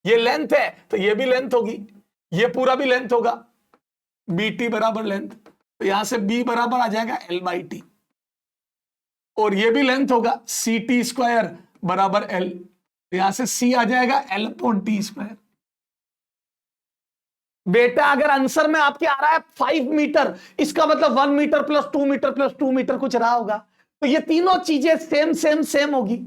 ये लेंथ है तो ये भी लेंथ होगी, ये पूरा भी लेंथ होगा, BT बराबर लेंथ, तो यहां से B बराबर आ जाएगा L/T, और ये भी लेंथ होगा, CT² बराबर L, तो यहां से C आ जाएगा L/T²। बेटा अगर आंसर में आपके आ रहा है 5 मीटर, इसका मतलब 1 metre plus 2 metre plus 2 metre कुछ रहा होगा, तो ये तीनों चीजें सेम सेम सेम होगी।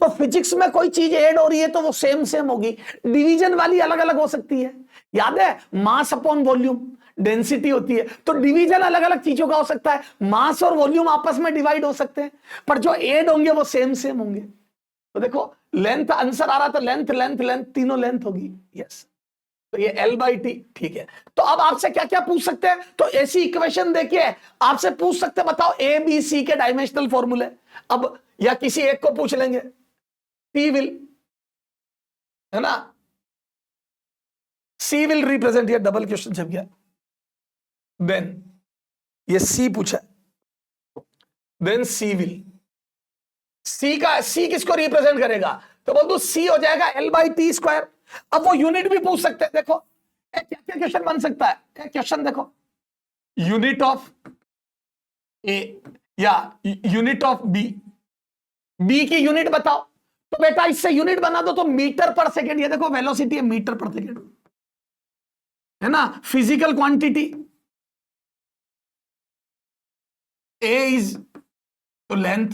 तो फिजिक्स में कोई चीज ऐड हो रही है तो वो सेम सेम होगी, डिवीजन वाली अलग अलग हो सकती है, याद है, मास अपॉन वॉल्यूम डेंसिटी होती है, तो डिवीजन अलग अलग चीजों का हो सकता है, मास और वॉल्यूम आपस में डिवाइड हो सकते हैं, पर जो ऐड होंगे वो सेम सेम होंगे। तो देखो लेंथ आंसर आ रहा था, लेंथ लेंथ लेंथ तीनों लेंथ होगी। यस, तो ये L/T, ठीक है। तो अब आपसे क्या क्या पूछ सकते हैं, तो ऐसी इक्वेशन देखिए आपसे पूछ सकते हैं, बताओ ABC के डायमेंशनल फॉर्मूले, अब या किसी एक को पूछ लेंगे, T विल, है ना, C विल रिप्रेजेंट, ये डबल क्वेश्चन छप गया, देन ये C पूछा, देन C विल, C किसको रिप्रेजेंट करेगा, तो बोल दो C हो जाएगा L/T²। अब वो यूनिट भी पूछ सकते हैं, देखो क्या क्या क्वेश्चन बन सकता है, क्वेश्चन देखो, यूनिट ऑफ ए, या यूनिट ऑफ बी, बी की यूनिट बताओ। तो बेटा इससे यूनिट बना दो तो मीटर पर सेकेंड, ये देखो वेलोसिटी है मीटर पर सेकेंड, है ना। फिजिकल क्वांटिटी ए इज, तो लेंथ,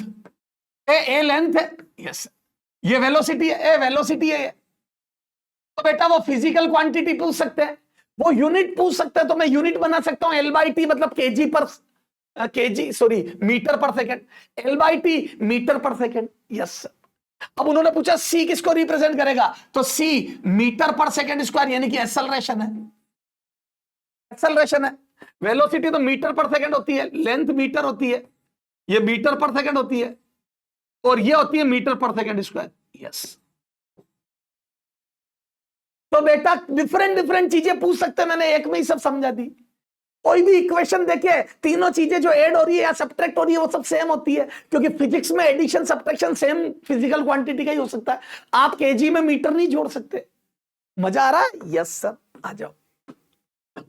ए लेंथ है, यस। ये वेलोसिटी है, ए वेलोसिटी है। तो बेटा वो फिजिकल क्वांटिटी पूछ सकते हैं, वो यूनिट पूछ सकते हैं, तो मैं यूनिट बना सकता हूं एल बाई टी, मतलब केजी पर केजी, सॉरी मीटर पर second, L by T metre पर सेकेंड, यस। अब उन्होंने पूछा सी किसको रिप्रेजेंट करेगा, तो सी मीटर पर सेकेंड स्क्वायर, यानी कि एक्सेलरेशन है, एक्सेलरेशन है। वेलोसिटी तो मीटर पर सेकेंड होती है, लेंथ मीटर होती है, ये मीटर पर सेकेंड होती है, और ये होती है मीटर पर सेकेंड स्क्वायर, यस। तो बेटा डिफरेंट डिफरेंट चीजें पूछ सकते हैं, मैंने एक में ही सब समझा दी। कोई भी इक्वेशन देखे, तीनों चीजें जो ऐड हो रही है या सब्ट्रैक्ट हो रही है वो सब सेम होती है, क्योंकि फिजिक्स में addition subtraction same physical quantity का ही हो सकता है। आप केजी में मीटर नहीं जोड़ सकते। मजा आ रहा है? यस सर, आ जाओ।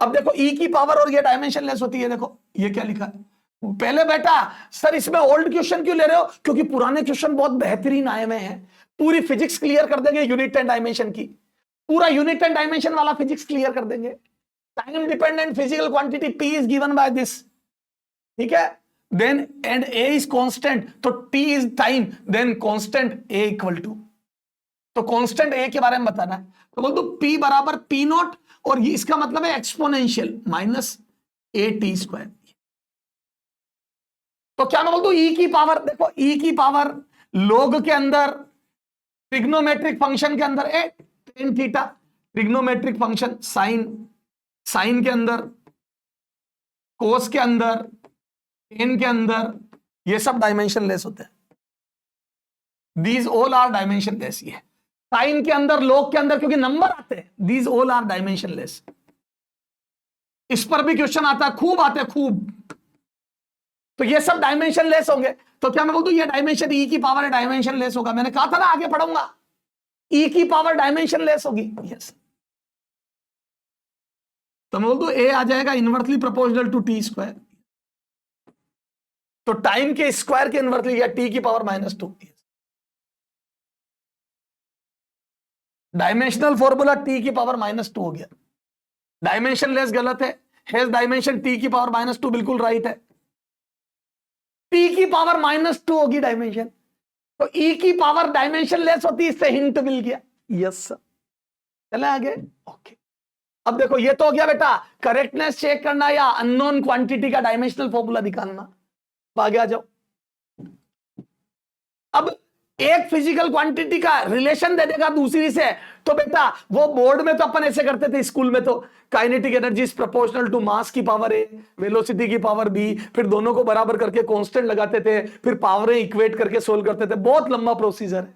अब देखो ई की पावर और ये डायमेंशन लेस होती है, देखो ये क्या लिखा है पहले। बेटा सर इसमें ओल्ड क्वेश्चन क्यों ले रहे हो, क्योंकि पुराने क्वेश्चन बहुत बेहतरीन आए हुए हैं, पूरी फिजिक्स क्लियर कर देंगे यूनिट एंड डायमेंशन की, पूरा यूनिट एंड डायमेंशन वाला फिजिक्स क्लियर कर देंगे। Time dependent physical quantity P is given by this, ठीक है, then and A is constant, तो T is time, then constant A equal to, तो कांस्टेंट A के बारे में बताना है, तो बोल दो P बराबर P नॉट, और ये इसका मतलब है एक्सपोनेंशियल माइनस AT स्क्वायर। तो क्या मैं बोल दूं E की पावर, देखो E की पावर लोग के अंदर, ट्रिग्नोमेट्रिक फंक्शन के अंदर a tan theta, trigonometric function sine, sine के अंदर, कोस के अंदर, टेन के अंदर, ये सब डायमेंशन लेस होते हैं, these all are dimensionless. ये साइन के अंदर, लोग के अंदर, क्योंकि नंबर आते हैं, these all are dimensionless. इस पर भी क्वेश्चन आता है, खूब आते हैं खूब, तो ये सब डायमेंशन लेस होंगे। तो क्या मैं बोल दूं ये डायमेंशन ई की पावर डायमेंशन लेस होगा, मैंने कहा था ना आगे पढ़ूंगा, ई की पावर डायमेंशन लेस होगी, यस। तो मैं बोल दूं ए आ जाएगा inversely proportional to T square, तो टाइम के स्क्वायर के इनवर्सली, या टी की पावर -2। डायमेंशनल फॉर्मूला टी की पावर -2 हो गया, डायमेंशन लेस गलत है, हैज डायमेंशन टी की पावर -2 बिल्कुल राइट है, टी की पावर -2 होगी डायमेंशन, तो ई की पावर डायमेंशन लेस होती है, इससे हिंट मिल गया, यस सर। चले आगे, ओके। अब देखो ये तो हो गया बेटा करेक्टनेस चेक करना या अननोन क्वांटिटी का डायमेंशनल फॉर्मूला निकालना। अब आगे आ जाओ। अब एक फिजिकल क्वांटिटी का रिलेशन दे देगा दूसरी से, तो बेटा वो बोर्ड में तो अपन ऐसे करते थे, स्कूल में तो kinetic energy is proportional to mass की पावर ए, वेलोसिटी की पावर बी, फिर दोनों को बराबर करके कांस्टेंट लगाते थे, फिर पावरें इक्वेट करके सोल्व करते थे, बहुत लंबा प्रोसीजर है।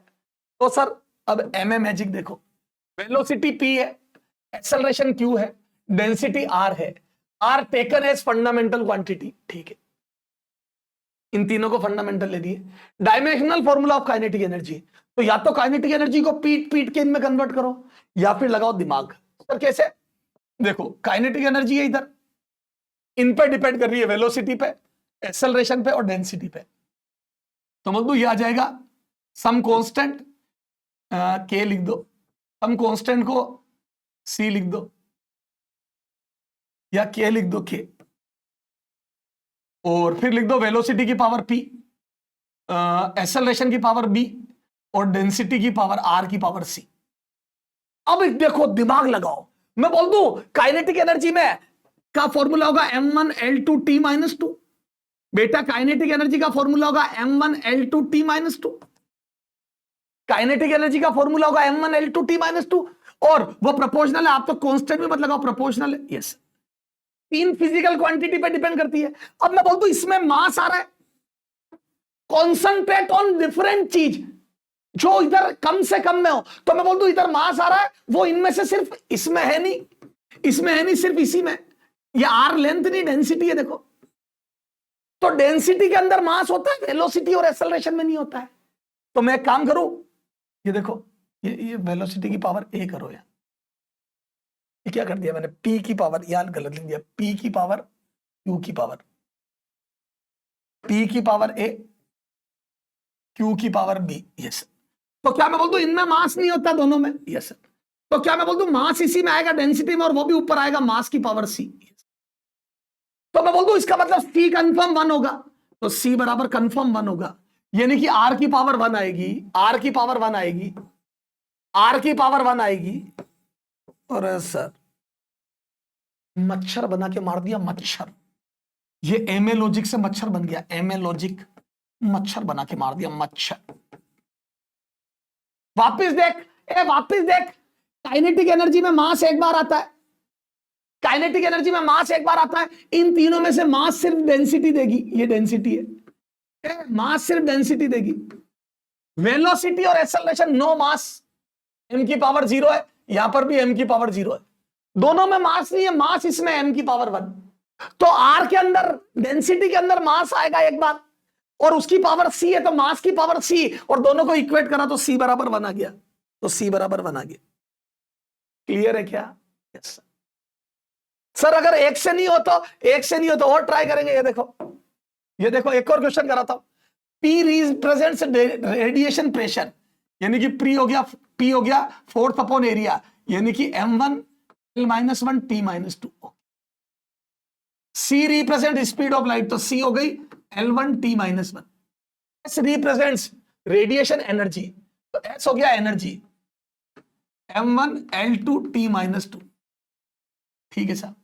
तो सर अब एम मैजिक देखो, वेलोसिटी पी है, एक्सेलरेशन क्यू है, डेंसिटी आर है, R taken as fundamental quantity, ठीक है, इन तीनों को फंडामेंटल ले दिए। Dimensional formula of kinetic energy, तो या तो काइनेटिक एनर्जी को पीट पीट के इनमें कन्वर्ट करो, या फिर लगाओ दिमाग। सर कैसे? देखो काइनेटिक एनर्जी है इधर, इन पे डिपेंड कर रही है, वेलोसिटी पे, एक्सेलरेशन पे और डेंसिटी पे। तो मतलब ये आ जाएगा सम कांस्टेंट के लिख दो, सम कांस्टेंट को सी लिख दो, या के लिख दो के, और फिर लिख दो वेलोसिटी की पावर पी, एक्सेलरेशन की पावर बी, और डेंसिटी की पावर आर की पावर सी। अब देखो दिमाग लगाओ, मैं बोल दूं काइनेटिक एनर्जी में का फॉर्मूला होगा m1l2t-2, बेटा काइनेटिक एनर्जी का फॉर्मूला होगा m1l2t-2, काइनेटिक एनर्जी का फॉर्मूला होगा m1l2t-2, और वो प्रोपोर्शनल है, आप तो कांस्टेंट में मत लगाओ, प्रोपोर्शनल है, यस। तीन फिजिकल क्वांटिटी पे डिपेंड करती है। अब मैं बोल दूं इसमें मास आ रहा है, कॉन्सेंट्रेट ऑन डिफरेंट चीज जो इधर कम से कम में हो, तो मैं बोल दूं इधर मास आ रहा है, वो इनमें से सिर्फ इसमें है नहीं, इसमें है नहीं, सिर्फ इसी में। ये आर लेंथ नहीं डेंसिटी है, देखो। तो डेंसिटी के अंदर मास होता है, वेलोसिटी और एक्सेलरेशन में नहीं होता है। तो मैं एक काम करूं, ये देखो, ये वेलोसिटी की पावर ए करो यार, ये क्या कर दिया मैंने, पी की पावर, यार गलत लिख दिया, पी की पावर क्यू की पावर, P की पावर A, Q की पावर B। यस। तो क्या मैं बोल दूं इनमें मास नहीं होता दोनों में? Yes sir. तो क्या मैं बोल दूं मास इसी में आएगा डेंसिटी में, और वो भी ऊपर आएगा मास की पावर C। तो मैं बोल दूं इसका मतलब C कंफर्म 1 होगा, तो C बराबर कंफर्म 1 होगा, यानी कि R की पावर 1 आएगी, R की पावर 1 आएगी, R की पावर 1 आएगी। और सर मच्छर बना के मार दिया, मच्छर। ये एमए लॉजिक से मच्छर बन गया, एमए लॉजिक मच्छर बना के मार दिया, मच्छर। वापिस देख, वापिस देख, काइनेटिक एनर्जी में मास एक बार आता है, काइनेटिक एनर्जी में मास एक बार आता है। इन तीनों में से मास सिर्फ डेंसिटी देगी, ये डेंसिटी है, मास सिर्फ डेंसिटी देगी। वेलोसिटी और एक्सेलरेशन नो मास, m की पावर 0 है, यहां पर भी m की पावर 0 है, दोनों में मास नहीं है, मास इसमें m की पावर 1। तो r के अंदर डेंसिटी के अंदर मास आएगा एक बार, और उसकी पावर c है, तो मास की पावर c, और दोनों को इक्वेट करा तो c बराबर 1 आ गया, तो c बराबर 1 आ गया। क्लियर है क्या? Yes sir. अगर एक से नहीं हो तो और ट्राई करेंगे। ये देखो एक और क्वेश्चन कराता हूं। P रिप्रेजेंट्स रेडिएशन प्रेशर, यानी कि P हो गया फोर्थ अपॉन एरिया, यानी कि m1 L-1 T-2। C represent speed of light, तो C हो गई L1 T-1। S represents radiation energy, तो S हो गया एनर्जी, m1 L2 T-2। ठीक है साहब।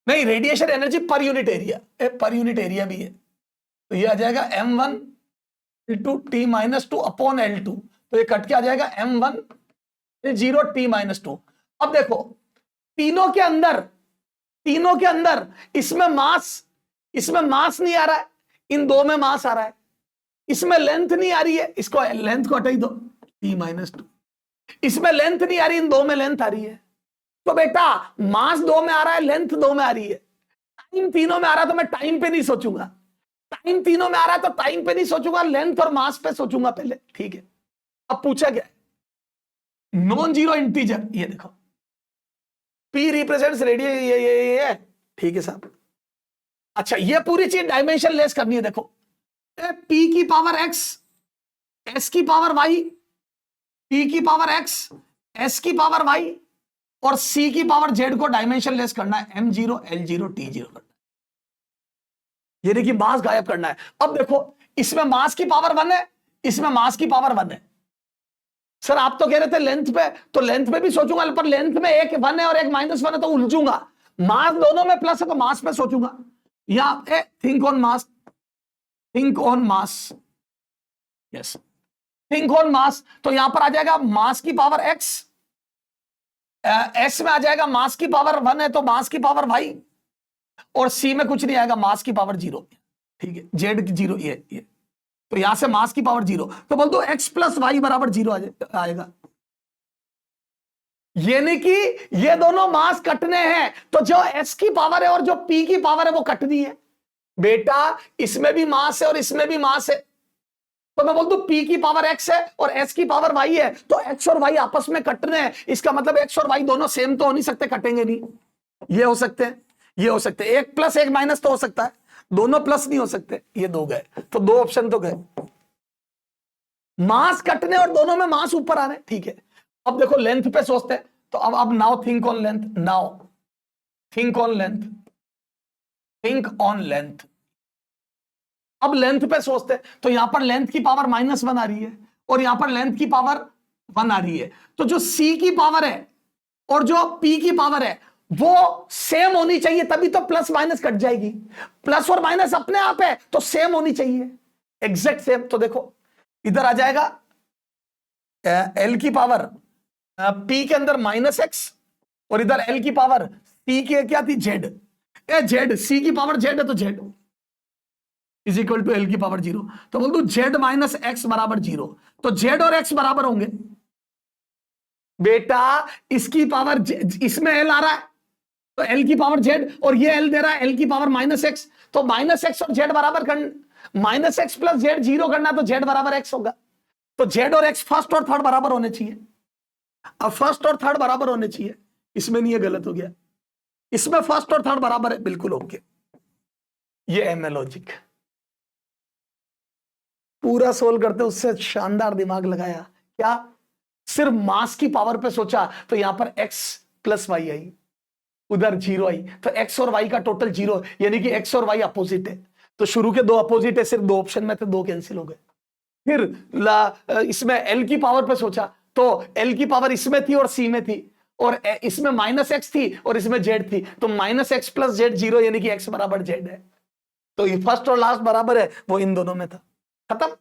नहीं, रेडिएशन एनर्जी पर unit area, per unit area भी है, तो ये आ जाएगा m1 L2 T-2 upon L2, तो ये कट के आ जाएगा m1 L0 T-2। अब देखो तीनों के अंदर इसमें मास नहीं आ रहा है, इन दो में मास आ रहा है, इसमें लेंथ नहीं आ रही है, इसको लेंथ को हटा ही दो, T-2। इसमें लेंथ नहीं आ रही, इन दो में लेंथ आ रही है। तो बेटा मास दो में आ रहा है, लेंथ दो में आ रही है, टाइम तीनों में आ रहा है, तो मैं टाइम पे नहीं सोचूंगा, टाइम तीनों में आ रहा है तो टाइम पे नहीं सोचूंगा, लेंथ और मास पे सोचूंगा पहले। ठीक है। अब पूछा क्या है, नॉन जीरो इंटीजर, ये देखो P रिप्रेजेंट्स रेडियस, ये ठीक है साहब। अच्छा, ये पूरी चीज डायमेंशन लेस करनी है। देखो P की पावर x, S की पावर y, P की पावर x, S की पावर y, और C की पावर z को डायमेंशन लेस करना है, m0 L0 T0 करना है, यानी कि मास गायब करना है। अब देखो इसमें मास की पावर 1 है, इसमें मास की पावर 1 है। सर आप तो कह रहे थे लेंथ पे, तो लेंथ पे भी सोचूंगा, पर लेंथ में एक 1 है और एक -1 है, तो उलझूंगा। मास दोनों में प्लस है तो मास पे सोचूंगा। या think on mass, yes, think on मास। तो यहां पर आ जाएगा मास की पावर x, S में आ जाएगा मास की पावर 1 है तो मास की पावर y, और C में कुछ नहीं आएगा, मास की पावर 0। ठीक है, Z 0, ये तो यहां से मास की पावर 0, तो बोल दो x प्लस वाई बराबर 0 आएगा, यानी कि ये दोनों मास कटने हैं, तो जो s की पावर है और जो p की पावर है वो कटनी है। बेटा इसमें भी मास है और इसमें भी मास है, तो मैं बोल दूं p की पावर x है और s की पावर y है, तो x और y आपस में कटने हैं। इसका मतलब x और y दोनों सेम तो हो नहीं सकते, कटेंगे नहीं। ये हो सकते हैं, ये हो सकते हैं, एक प्लस एक माइनस तो हो सकता है, दोनों प्लस नहीं हो सकते। ये दो गए, तो दो ऑप्शन तो गए, मास कटने और दोनों में मास ऊपर आने। ठीक है। अब देखो लेंथ पे सोचते हैं, तो अब नाउ थिंक ऑन लेंथ, अब लेंथ पे सोचते हैं, तो यहां पर लेंथ की पावर -1 आ रही है और यहां पर लेंथ की पावर 1 आ रही है, तो जो C की पावर है और जो P की पावर है वो सेम होनी चाहिए, तभी तो प्लस माइनस कट जाएगी। प्लस और माइनस अपने आप है तो सेम होनी चाहिए, एग्जैक्ट सेम। तो देखो इधर आ जाएगा L की पावर P के अंदर -x, और इधर L की पावर C की क्या थी, Z। C की पावर Z है तो Z is equal to L की पावर 0, तो बोल दू Z - x बराबर 0, तो Z और x बराबर होंगे। बेटा इसकी पावर इसमें L आ रहा है तो L की पावर Z, और ये L दे रहा है L की पावर -x, तो -x और Z बराबर -x प्लस Z 0 करना, तो Z बराबर x होगा। तो Z और x फर्स्ट और थर्ड बराबर होने चाहिए। अब फर्स्ट और थर्ड बराबर होने चाहिए, इसमें नहीं है, गलत हो गया, इसमें फर्स्ट और थर्ड बराबर है, बिल्कुल ओके। ये एम है लॉजिक। पूरा सोल्व करते उससे शानदार दिमाग लगाया, क्या सिर्फ मास की पावर पे सोचा तो यहां पर x प्लस वाई आई, उधर जीरो आई, तो x और y का टोटल जीरो, यानी कि x और y अपोजिट है। तो शुरू के दो अपोजिट है, सिर्फ दो ऑप्शन में थे, दो कैंसिल हो गए। फिर इसमें l की पावर पे सोचा तो l की पावर इसमें थी और c में थी, और इसमें माइनस एक्स थी और इसमें z थी, तो minus x plus Z zero, यानी कि x बराबर z है। तो ये फर्स्ट और लास्ट बराबर है, वो इन दोनों में था। खत्म।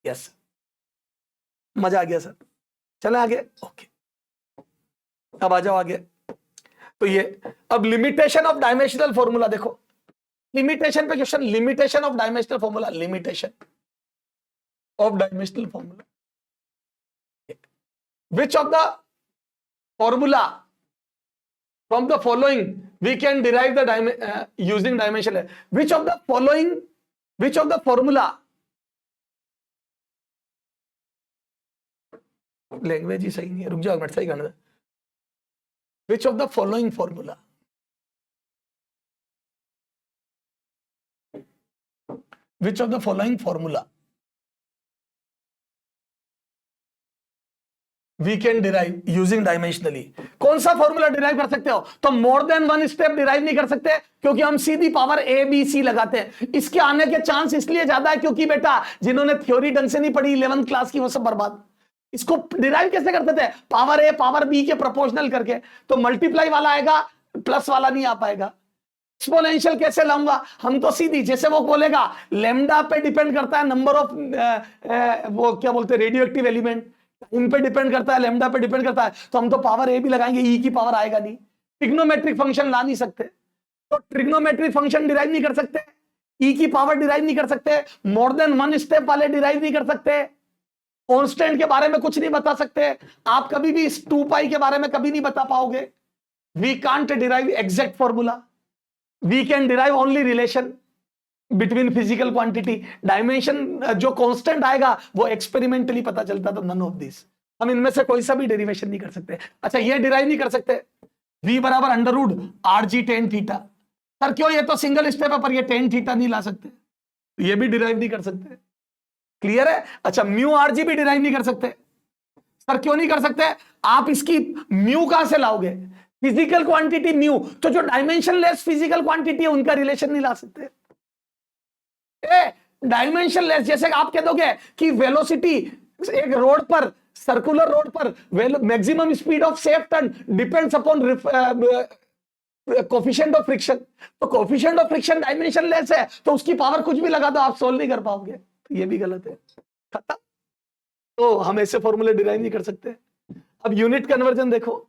यस, मजा आ गया सर। चले आगे। ओके, अब आ जाओ आगे। तो ये अब लिमिटेशन ऑफ डायमेंशनल फॉर्मूला देखो, लिमिटेशन पे question, limitation of dimensional formula, limitation of dimensional formula, which of the formula from the following we can derive the using dimension, which of the following, which of the formula, language ही सही नहीं है, रुक जाओ minute, सही करना। Which of the following formula, which of the following formula we can derive using dimensionally. कौन सा फॉर्मूला डिराइव कर सकते हो? तो more than one step derive नहीं कर सकते, क्योंकि हम सीधी पावर ए बी सी लगाते हैं। इसके आने के चांस इसलिए ज्यादा है क्योंकि बेटा जिन्होंने थ्योरी ढंग से नहीं पढ़ी 11th क्लास की, वो सब बर्बाद। इसको डिराइव कैसे करते थे? पावर ए पावर बी के प्रोपोर्शनल करके। तो मल्टीप्लाई वाला आएगा, प्लस वाला नहीं आ पाएगा। एक्सपोनेंशियल कैसे लाऊंगा? हम तो सीधी, जैसे वो बोलेगा लेमडा पे डिपेंड करता है नंबर ऑफ वो क्या बोलते हैं, रेडियो एक्टिव एलिमेंट, टाइम पे डिपेंड करता है, लेमडा पे डिपेंड करता है, तो हम तो पावर ए भी लगाएंगे, ई की पावर आएगा नहीं। ट्रिग्नोमेट्रिक फंक्शन ला नहीं सकते, तो ट्रिग्नोमेट्रिक फंक्शन डिराइव नहीं कर सकते, ई की पावर डिराइव नहीं कर सकते, मोर देन वन स्टेप वाले डिराइव नहीं कर सकते, कांस्टेंट के बारे में कुछ नहीं बता सकते। आप कभी भी इस 2 पाई के बारे में कभी नहीं बता पाओगे। We can't derive exact formula, we can derive only relation between physical quantity. Dimension जो कांस्टेंट आएगा वो एक्सपेरिमेंटली पता चलता, तो नन ऑफ दिस, हम इनमें से कोई सा भी डेरिवेशन नहीं कर सकते। अच्छा, ये डिराइव नहीं कर सकते, v बराबर under root R g tan theta. Sir क्यों? ये तो सिंगल स्टेप है, पर ये टेन थीटा नहीं ला सकते, ये भी डिराइव नहीं कर सकते। क्लियर है? अच्छा, म्यू आर जी भी डिराइव नहीं कर सकते। सर क्यों नहीं कर सकते? आप इसकी म्यू कहां से लाओगे? फिजिकल क्वांटिटी म्यू, तो जो डायमेंशनलेस फिजिकल क्वांटिटी है उनका रिलेशन नहीं ला सकते। डायमेंशनलेस, जैसे आप कह दोगे कि वेलोसिटी एक रोड पर, सर्कुलर रोड पर maximum speed of safe turn depends upon coefficient of friction, तो कोफिशिएंट ऑफ फ्रिक्शन डायमेंशनलेस है, तो उसकी पावर कुछ भी लगा दो आप सोल्व नहीं कर पाओगे, तो ये भी गलत है। खत्म। तो हम ऐसे फॉर्मूले डिराइव नहीं कर सकते। अब यूनिट कन्वर्जन देखो,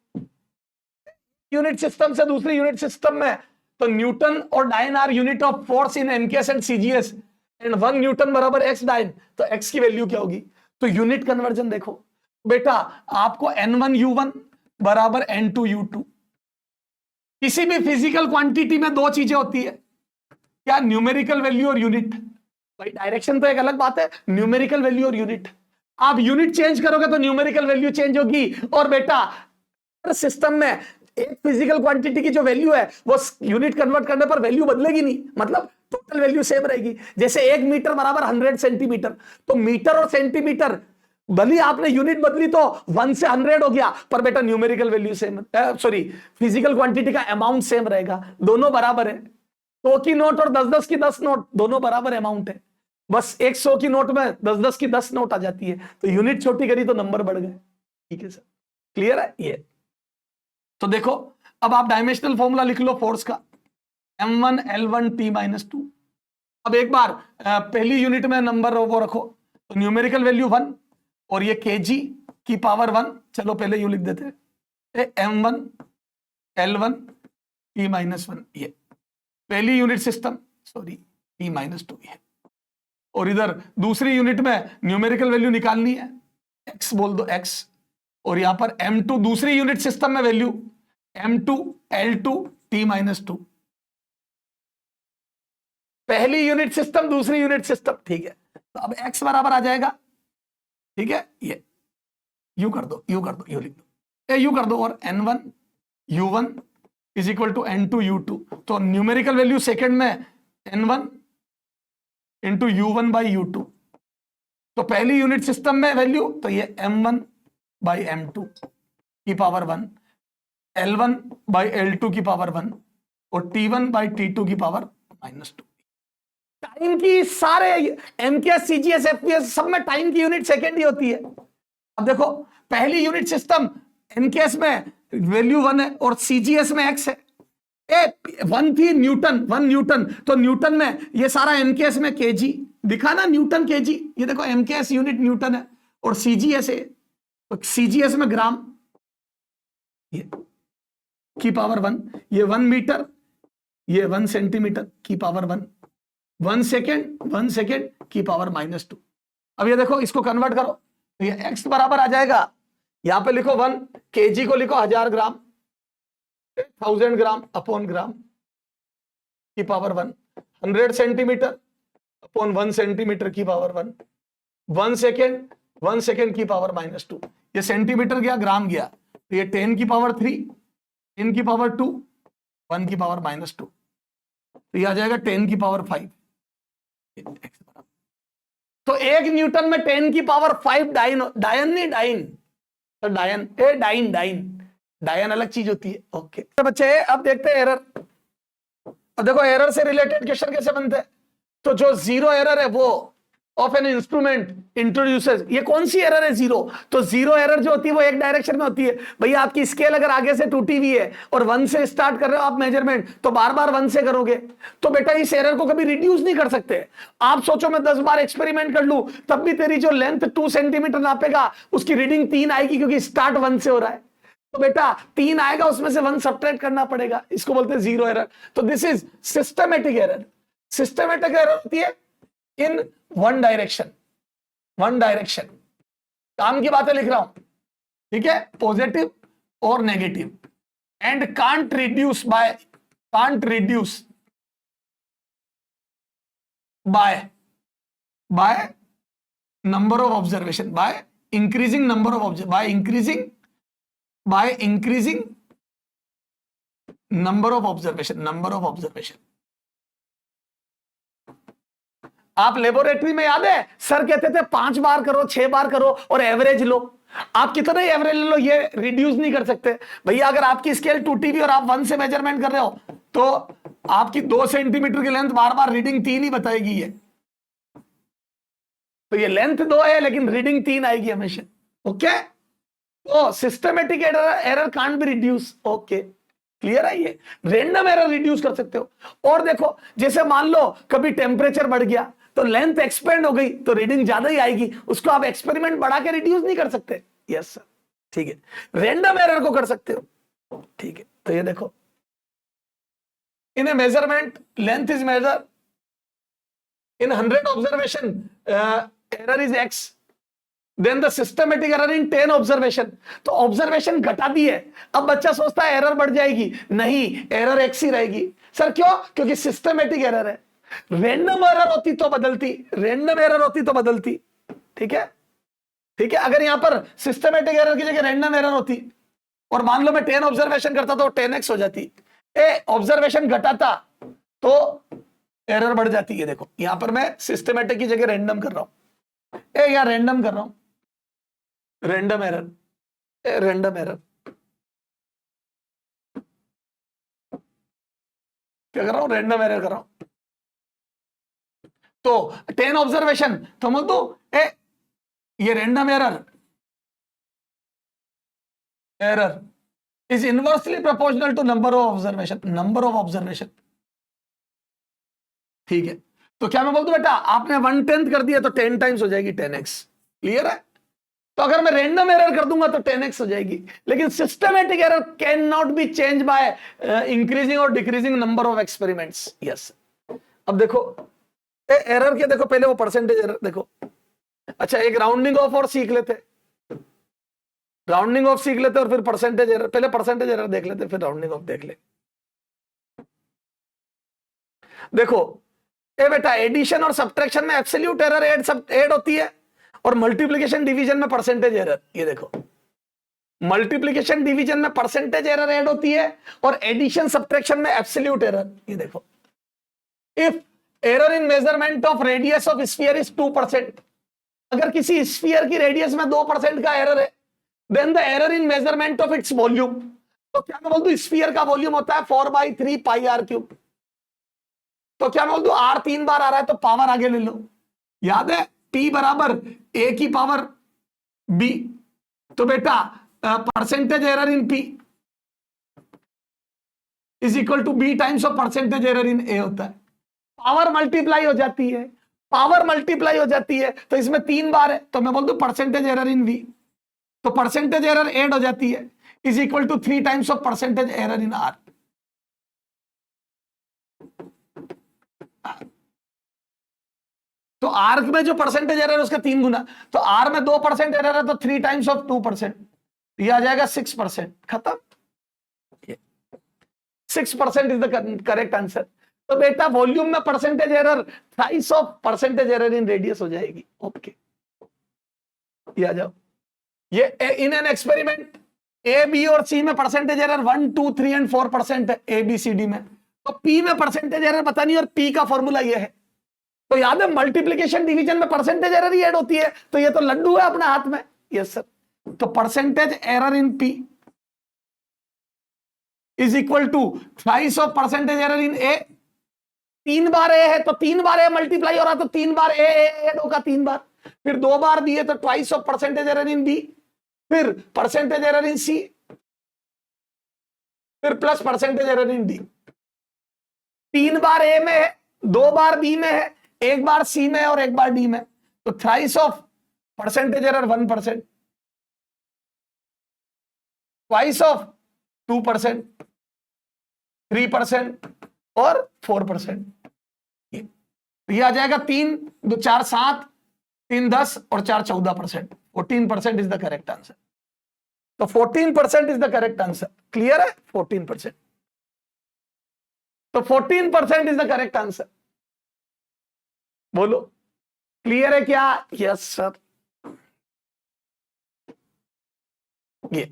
यूनिट सिस्टम से दूसरी यूनिट सिस्टम में, तो न्यूटन और dyne are unit of force in MKS and CGS, and 1 newton बराबर x डायन, तो x की वैल्यू क्या होगी? तो यूनिट कन्वर्जन देखो बेटा, आपको n1u1 बराबर n2u2। किसी भी फिजिकल क्वांटिटी में दो चीजें होती है, क्या? न्यूमेरिकल वैल्यू और यूनिट। भाई डायरेक्शन तो एक अलग बात है, न्यूमेरिकल वैल्यू और यूनिट। आप यूनिट चेंज करोगे तो न्यूमेरिकल वैल्यू चेंज होगी। और बेटा सिस्टम में एक फिजिकल क्वांटिटी की जो वैल्यू है वो यूनिट कन्वर्ट करने पर वैल्यू बदलेगी नहीं, मतलब टोटल वैल्यू सेम रहेगी। जैसे 1 मीटर बराबर 100 सेंटीमीटर, तो मीटर और सेंटीमीटर भले आपने यूनिट बदली तो 1 से 100 हो गया, पर बेटा numerical value same, sorry physical quantity का अमाउंट सेम रहेगा, दोनों बराबर है। 100 की नोट और 10-10 की 10 नोट दोनों बराबर अमाउंट है, बस 100 की नोट में 10-10 की 10 नोट आ जाती है, तो यूनिट छोटी करी तो नंबर बढ़ गए। ठीक है सर, क्लियर है ये? तो देखो अब आप डायमेंशनल फॉर्मूला लिख लो फोर्स का, m1 l1 t-2। अब एक बार पहली यूनिट में नंबर वो रखो, तो न्यूमेरिकल वैल्यू 1 और ये kg की पावर 1। चलो पहले यू लिख देते हैं, m1 l1 t-1, ये पहली यूनिट सिस्टम, सॉरी t-2 ये। और इधर दूसरी यूनिट में न्यूमेरिकल वैल्यू निकालनी है, x बोल दो x, और यहां पर m2 दूसरी यूनिट सिस्टम में वैल्यू m2 l2 t-2। पहली यूनिट सिस्टम दूसरी यूनिट सिस्टम, ठीक है। तो अब x बराबर आ जाएगा, ठीक है, ये यू कर दो, यू कर दो, यू लिख दो, यू कर दो, और n1 u1 is equal to n2 u2। तो न्यूमेरिकल वैल्यू सेकंड में n1 इंटू U1/U2। तो पहली यूनिट सिस्टम में वैल्यू तो ये M1/M2 की पावर 1, L1/L2 की पावर 1 और T1/T2 की पावर -2। टाइम की सारे MKS, CGS, FPS सब में टाइम की यूनिट सेकेंड ही होती है। अब देखो पहली यूनिट सिस्टम MKS में वैल्यू 1 है और CGS में x है। 1 थी न्यूटन, 1 न्यूटन, तो न्यूटन में ये सारा MKS में kg दिखा ना, न्यूटन kg। ये देखो MKS यूनिट न्यूटन है और CGS है, तो CGS में ग्राम, ये की पावर 1, ये 1 मीटर, ये 1 सेंटीमीटर की पावर 1, 1 सेकेंड की पावर -2। अब ये देखो इसको कन्वर्ट करो तो ये x बराबर आ जाएगा, यहां पे लिखो 1, kg को लिखो 1000 ग्राम, 1000 ग्राम अपॉन ग्राम की पावर 1, 100 सेंटीमीटर अपॉन 1 सेंटीमीटर की पावर 1, 1 सेकेंड की पावर -2। ये सेंटीमीटर गया, ग्राम गया, तो ये 10 की पावर 3, 10 की पावर 2, 1 की पावर -2, तो ये आ जाएगा 10 की पावर 5। तो 1 न्यूटन में 10 की पावर 5 डाइन, डायन नहीं डाइन, तो डायन, डायन अलग चीज होती है। ओके तो बच्चे अब देखते हैं एरर। अब देखो एरर से रिलेटेड क्वेश्चन कैसे बनते हैं। तो जो जीरो एरर है वो ऑफ एन इंस्ट्रूमेंट इंट्रोड्यूसेस, ये कौन सी एरर है जीरो, तो जीरो एरर जो होती है वो एक डायरेक्शन में होती है। भैया आपकी स्केल अगर आगे से टूटी हुई है और 1 से स्टार्ट कर रहे हो आप मेजरमेंट, तो बार बार 1 से करोगे तो बेटा इस एरर को कभी रिड्यूस नहीं कर सकते। आप सोचो मैं 10 बार एक्सपेरिमेंट कर लूं तब भी तेरी जो लेंथ 2 सेंटीमीटर नापेगा उसकी रीडिंग 3 आएगी, क्योंकि स्टार्ट 1 से हो रहा है। तो बेटा 3 आएगा, उसमें से 1 सब्ट्रैक्ट करना पड़ेगा, इसको बोलते हैं जीरो एरर। तो this is systematic error. Systematic error होती है इन वन डायरेक्शन, काम की बातें लिख रहा हूं, ठीक है, पॉजिटिव और negative, and can't reduce by number of observation, by increasing number of observation, by increasing number of observation. आप लेबोरेटरी में याद है सर कहते थे 5 बार करो, 6 बार करो और एवरेज लो। आप कितना ही एवरेज लो, ये रिड्यूस नहीं कर सकते भैया। अगर आपकी स्केल टूटी हुई और आप 1 से मेजरमेंट कर रहे हो तो आपकी 2 सेंटीमीटर की लेंथ बार बार रीडिंग 3 ही बताएगी ये, तो ये लेंथ 2 है लेकिन रीडिंग 3 आएगी हमेशा। ओके, तो systematic error can't be reduce. Okay clear है, ये रैंडम एरर रिड्यूस कर सकते हो। और देखो जैसे मान लो कभी टेम्परेचर बढ़ गया तो लेंथ एक्सपेंड हो गई तो रीडिंग ज्यादा ही आएगी, उसको आप एक्सपेरिमेंट बढ़ा के रिड्यूस नहीं कर सकते। यस सर, ठीक है, रैंडम एरर को कर सकते हो, ठीक है। तो ये देखो in a measurement length is measure in 100 observation, error is x, then the systematic error in 10 observation. तो ऑब्जर्वेशन घटा दी है, अब बच्चा सोचता है एरर बढ़ जाएगी, नहीं एरर x ही रहेगी। सर क्यों, क्योंकि सिस्टमेटिक एरर है। रैंडम एरर होती तो बदलती, ठीक है, अगर यहां पर सिस्टमेटिक एरर की जगह रैंडम एरर होती और मान लो मैं 10 ऑब्जर्वेशन करता तो 10x हो जाती, ऑब्जर्वेशन घटाता तो एरर बढ़ जाती है। देखो यहां पर मैं सिस्टमेटिक की जगह रैंडम कर रहा हूं, यहां रैंडम कर रहा हूं, रैंडम एरर, क्या कर रहा हूं, रैंडम एरर कर रहा हूं। तो 10 ऑब्जर्वेशन तो बोल दो ये random error is inversely proportional to number of observation, ठीक है। तो क्या मैं बोल दूं बेटा आपने 1/10 कर दिया तो 10 टाइम्स हो जाएगी 10x, क्लियर है। तो अगर मैं रैंडम एरर कर दूंगा तो 10x हो जाएगी, लेकिन systematic error can not be change by increasing or decreasing number of experiments. Yes, अब देखो एरर के देखो पहले वो परसेंटेज एरर देखो। अच्छा एक राउंडिंग ऑफ और सीख लेते, और फिर परसेंटेज एरर, पहले परसेंटेज एरर देख लेते फिर राउंडिंग ऑफ देख ले। देखो बेटा एडिशन और सब्ट्रैक्शन में एब्सोल्यूट एरर ऐड होती है और मल्टीप्लिकेशन डिवीजन में परसेंटेज एरर। ये देखो मल्टीप्लिकेशन डिवीजन में परसेंटेज एरर ऐड होती है और एडिशन सब्ट्रैक्शन में एब्सोल्यूट एरर। ये देखो if error in measurement of radius of sphere is 2%। अगर किसी स्फीयर की रेडियस में 2% का एरर है, then the error in measurement of its volume, तो क्या मैं बोल दूं स्फीयर का वॉल्यूम होता है 4/3 पाई आर क्यूब। तो क्या मैं बोल दूं आर 3 बार आ रहा है तो पावर आगे ले लो, याद है P बराबर A की पावर B। तो बेटा percentage error in P is equal to B times of percentage error in A होता है। पावर मल्टीप्लाई हो जाती है, पावर मल्टीप्लाई हो जाती है, तो इसमें 3 बार है तो मैं बोल दूं परसेंटेज एरर इन V, तो परसेंटेज एरर ऐड हो जाती है is equal to 3 times of percentage error in R। तो आर्क में जो परसेंटेज एरर है उसका 3 गुना, तो आर में 2% एरर है तो 3 टाइम्स ऑफ 2%, ये आ जाएगा 6%। खत्म, 6% इज द करेक्ट आंसर। तो बेटा वॉल्यूम में percentage error thrice of percentage error in radius हो जाएगी। ओके, ये आ जाओ। ये in an experiment A B और सी में परसेंटेज एरर 1, 2, 3 एंड 4% है ए बी सी डी में, तो पी में परसेंटेज एरर पता नहीं और पी का फॉर्मूला ये है। तो याद है मल्टीप्लीकेशन डिवीजन में परसेंटेज एरर ही ऐड होती है, तो ये तो लड्डू है अपने हाथ में। यस सर, तो percentage error in P is equal to thrice of percentage error in A. 3 बार ए है तो 3 बार ए मल्टीप्लाई हो रहा, तो 3 बार ए ऐड होगा 3 बार, फिर 2 बार बी है तो twice of percentage error in B, फिर परसेंटेज एरर इन सी, फिर plus percentage error in D. 3 बार ए में है, 2 बार बी में है, 1 बार सी में और 1 बार डी में, तो thrice of percentage error 1%, twice of 2%, 3% और 4%। ये आ जाएगा 3, 2, 4, 7, 3, 10 और 4, 14%। 14% इज द करेक्ट आंसर। तो 14% is the correct answer. Clear है? 14%। तो 14% इज द करेक्ट आंसर। बोलो क्लियर है क्या? Yes sir. ये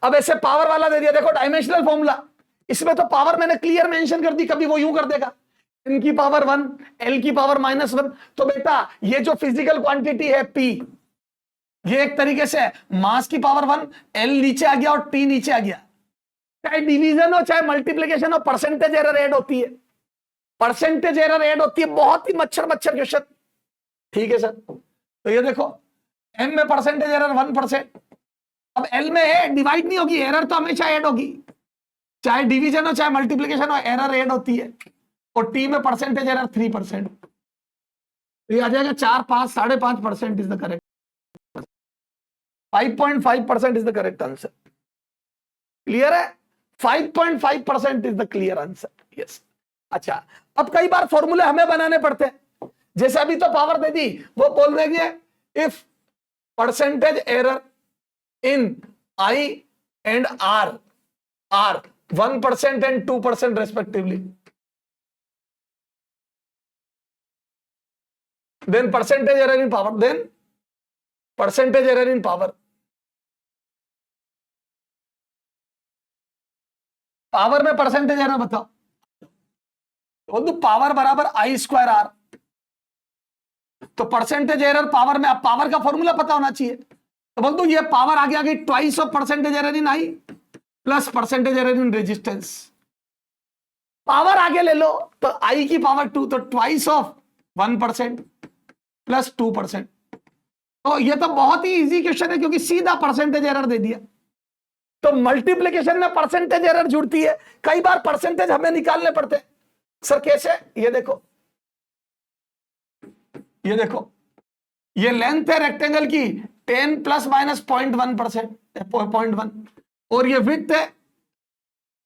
अब ऐसे पावर वाला दे दिया, देखो डायमेंशनल फॉर्मूला, इसमें तो पावर मैंने क्लियर मेंशन कर दी, कभी वो यूं कर देगा n की पावर 1, l की पावर -1। तो बेटा ये जो फिजिकल क्वांटिटी है P, ये एक तरीके से मास की पावर 1, l नीचे आ गया और T नीचे आ गया। चाहे डिवीजन हो चाहे मल्टीप्लीकेशन हो, परसेंटेज एरर ऐड होती है, परसेंटेज एरर ऐड होती है। बहुत ही मच्छर क्वेश्चन, ठीक है सर। तो ये देखो m में परसेंटेज एरर 1%, अब l में है डिवाइड नहीं होगी, एरर तो हमेशा ऐड होगी, चाहे डिवीजन हो चाहे मल्टीप्लीकेशन हो, एरर ऐड होती है। और टी में परसेंटेज एरर 3%, तो ये आ जाएगा 4, 5, 5.5% is the correct, 5.5% is the correct answer. Clear है? 5.5% is the clear answer. Yes. अच्छा, अब कई बार फॉर्मूले हमें बनाने पड़ते हैं, जैसे अभी तो पावर दे दी, वो बोल देंगे if percentage error in I and R are 1% and 2% respectively, then percentage error in power, then percentage error in power, power में परसेंटेज एरर बताओ। बोल दो पावर बराबर I²R, तो परसेंटेज एरर पावर में, अब पावर का फॉर्मूला पता होना चाहिए, तो बोल दो ये पावर आगे आ गई twice of percentage error in I plus percentage error in resistance. Power आगे ले लो तो I की पावर 2, तो ट्वाइस ऑफ 1% प्लस 2%। तो ये तो बहुत ही इजी क्वेश्चन है, क्योंकि सीधा परसेंटेज एरर दे दिया। तो मल्टीप्लिकेशन में परसेंटेज एरर जुड़ती है, कई बार परसेंटेज हमें निकालने पड़ते हैं। सर कैसे? ये देखो, ये देखो, ये लेंथ है रेक्टेंगल की 10 प्लस माइनस 0.1%, 0.1, और ये विड्थ है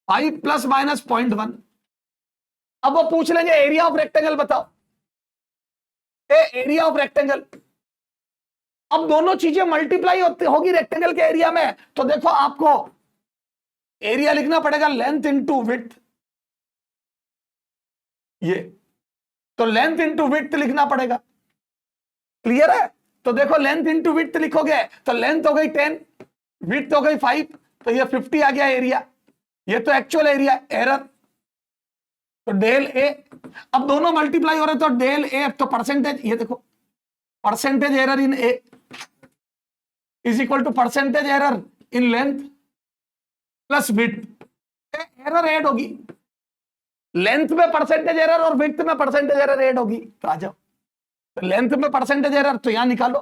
5 प्लस माइनस 0.1। अब वो पूछ लेंगे एरिया ऑफ रेक्टेंगल बताओ, एरिया ऑफ रेक्टेंगल। अब दोनों चीजें मल्टीप्लाई होगी रेक्टेंगल के एरिया में, तो देखो आपको एरिया लिखना पड़ेगा लेंथ इंटू विड्थ, ये तो लेंथ इंटू विड्थ लिखना पड़ेगा। क्लियर है? तो देखो लेंथ इंटू विड्थ लिखोगे तो लेंथ हो गई 10, विड्थ हो गई 5, तो ये 50 आ गया एरिया। ये तो एक्चुअल एरिया, एरर तो डेल ए, अब दोनों मल्टीप्लाई हो रहे तो डेल ए, तो परसेंटेज, ये देखो percentage error in A is equal to percentage error in length plus width. Error add होगी, लेंथ में परसेंटेज एरर और विड्थ में परसेंटेज एरर ऐड होगी। तो आ जाओ, तो लेंथ में परसेंटेज एरर तो यहां निकालो,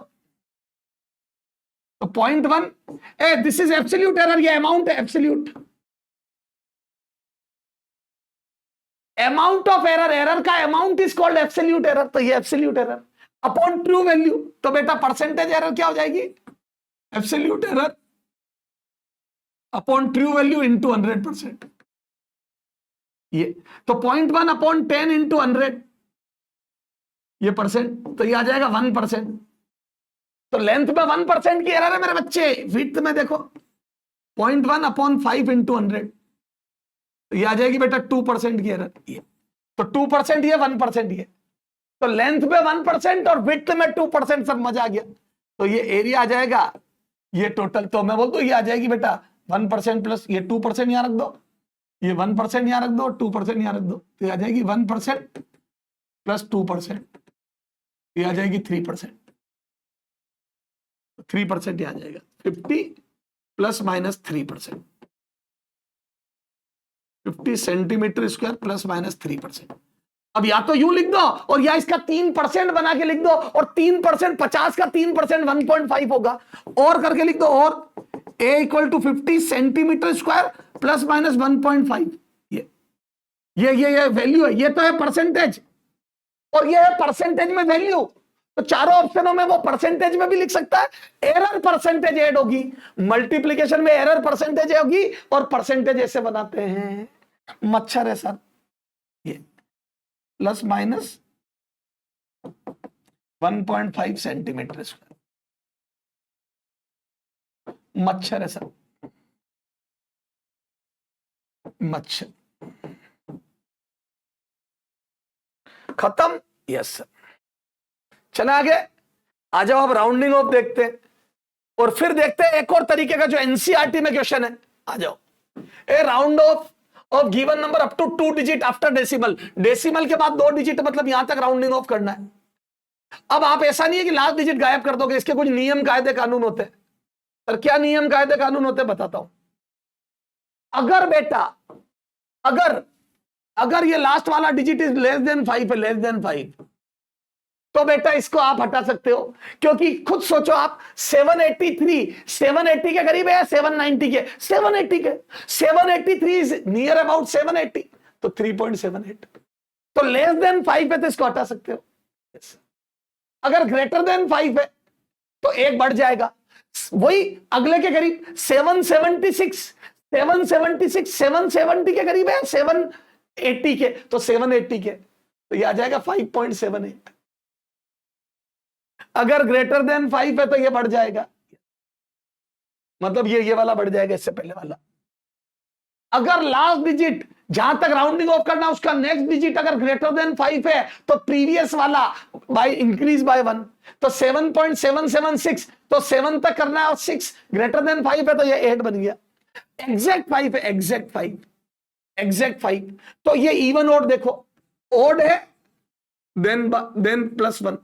तो 0.1, दिस इज एब्सोल्यूट एरर, ये अमाउंट है absolute, amount of error, error का amount is called absolute error, तो ये absolute error upon true value, तो बेटा परसेंटेज एरर क्या हो जाएगी, absolute error upon true value into 100%। ये तो 0.1 अपॉन 10 इंटू 100, ये परसेंट, तो ये आ जाएगा 1%। तो लेंथ में 1% की एरर है मेरे बच्चे, विड्थ में देखो 0.1 अपॉन 5 इंटू 100, तो ये आ जाएगी बेटा 2% की एरर। ये तो 2% ये 1% ये, तो लेंथ में 1% और विड्थ में 2%, सब मजा आ गया। तो ये एरिया आ जाएगा, ये टोटल, तो मैं बोल दूं ये आ जाएगी बेटा 1% प्लस ये 2% यहां रख दो, ये 1% यहां रख दो, 2% यहां रख दो, तो ये आ जाएगी 1% प्लस 2%, ये आ जाएगी 3%, 3% ये आ जाएगा 50 plus minus 3%, 50 centimetre square plus minus 3%। अब या तो यूं लिख दो और या इसका 3% बना के लिख दो, और 3% 50 का 3% 1.5 होगा, और करके लिख दो, और a equal to 50 centimetre square plus minus 1.5। ये वैल्यू है, ये तो है परसेंटेज, और ये है परसेंटेज में वैल्यू। तो चारों ऑप्शनों में वो परसेंटेज में भी लिख सकता है, एरर परसेंटेज ऐड होगी, मल्टीप्लिकेशन में एरर परसेंटेज होगी, और परसेंटेज ऐसे बनाते हैं, मच्छर है सर, ये प्लस माइनस 1.5 सेंटीमीटर स्क्वायर, मच्छर है सर, मच्छर, खत्म। यस सर, चला आगे, आ जाओ अब राउंडिंग ऑफ देखते हैं, और फिर देखते हैं एक और तरीके का जो एनसीईआरटी में क्वेश्चन है। आ जाओ, a round off given number up to 2 digit after decimal, decimal के बाद 2 डिजिट, मतलब यहां तक राउंडिंग ऑफ करना है। अब आप ऐसा नहीं है कि लास्ट डिजिट गायब कर दोगे, इसके कुछ नियम कायदे कानून होते हैं। सर क्या नियम कायदे कानून होते हैं बताता हूं। अगर बेटा, अगर ये लास्ट वाला डिजिट इज लेस देन 5 है, लेस देन 5, तो बेटा इसको आप हटा सकते हो, क्योंकि खुद सोचो आप, 780 के करीब है, 790 के, 783 इज नियर अबाउट 780, तो 3.78, तो लेस देन 5 है तो इसको हटा सकते हो। अगर ग्रेटर देन 5 है तो एक बढ़ जाएगा, वही अगले के करीब 770 के करीब है, 780 के, तो 780 के, तो ये आ जाएगा 5.78। अगर ग्रेटर देन 5 है तो ये बढ़ जाएगा, मतलब ये वाला बढ़ जाएगा इससे पहले वाला। अगर लास्ट डिजिट जहां तक राउंडिंग ऑफ करना उसका नेक्स्ट डिजिट अगर ग्रेटर देन 5 है तो प्रीवियस वाला बाय इंक्रीज बाय 1, तो 7.776, तो 7 तक करना है, और 6 ग्रेटर देन 5 है तो ये 8 बन गया। एग्जैक्ट 5 है, एग्जैक्ट 5, तो ये इवन ओड देखो, ओड है देन प्लस 1,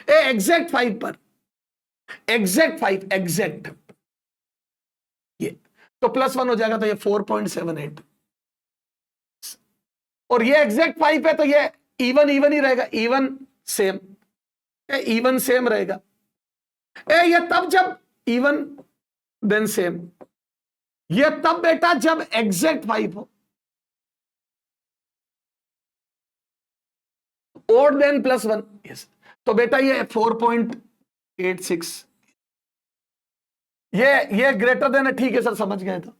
एग्जैक्ट 5 पर, एग्जैक्ट ये, तो प्लस 1 हो जाएगा, तो ये 4.78, और ये एग्जैक्ट 5 है तो ये इवन ही रहेगा, इवन सेम रहेगा। ये तब जब इवन देन सेम, ये तब बेटा जब एग्जैक्ट 5 हो, ओड देन प्लस 1। यस, तो बेटा ये 4.86, ये ग्रेटर देन है, ठीक है सर समझ गए। तो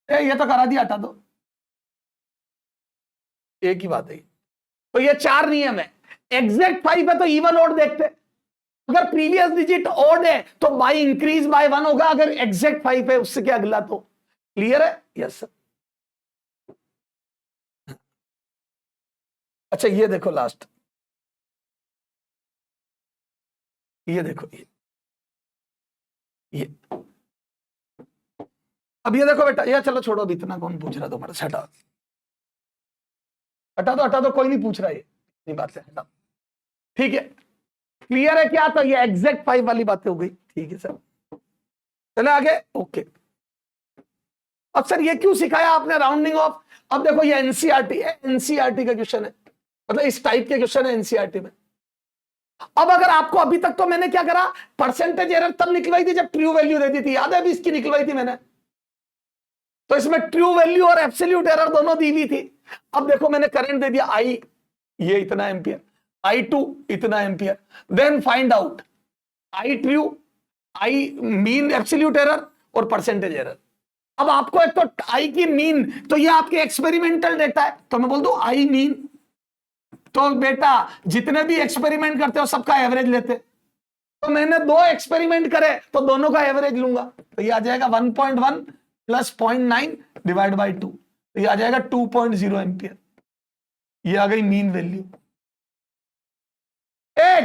ये तो करा दिया, हटा दो, एक ही बात है। तो ये 4 नियम है, एग्जैक्ट 5 है तो इवन ओड देखते, अगर प्रीवियस डिजिट ओड है तो बाय इंक्रीज बाय 1 होगा, अगर एग्जैक्ट 5 है उससे क्या अगला, तो क्लियर है। Yes sir. अच्छा ये देखो लास्ट, ये देखो, ये अब ये देखो बेटा, ये चलो छोड़ो, अब इतना कौन पूछ रहा तुम्हारा, हटाओ। हटा दो, कोई नहीं पूछ रहा, ये बात से हटा। ठीक है, क्लियर है क्या? तो ये एग्जैक्ट 5 वाली बातें हो गई। ठीक है सर, चले आगे। ओके, अब सर ये क्यों सिखाया आपने राउंडिंग ऑफ? अब देखो ये एनसीईआरटी है, एनसीईआरटी का क्वेश्चन है, मतलब इस टाइप के क्वेश्चन है एनसीईआरटी में। अब अगर आपको, अभी तक तो मैंने क्या करा, परसेंटेज एरर तब निकलवाई थी जब ट्रू वैल्यू दे दी थी, याद है? अभी इसकी निकलवाई थी मैंने, तो इसमें ट्रू वैल्यू और एब्सोल्यूट एरर दोनों दी हुई थी। अब देखो मैंने करंट दे दिया आई, ये इतना एम्पियर, I2 इतना ampere, then find out I true, I mean absolute error और परसेंटेज एरर। अब आपको एक तो आई की मीन, तो ये आपके एक्सपेरिमेंटल डेटा है, तो मैं बोल दूं आई मीन, तो बेटा जितने भी एक्सपेरिमेंट करते हो सबका एवरेज लेते, तो मैंने 2 एक्सपेरिमेंट करे तो दोनों का एवरेज लूंगा, तो ये आ जाएगा 1.1 प्लस 0.9 डिवाइड बाई 2, तो ये आ जाएगा 2.0 एम्पियर। ये आ गई मीन वैल्यू।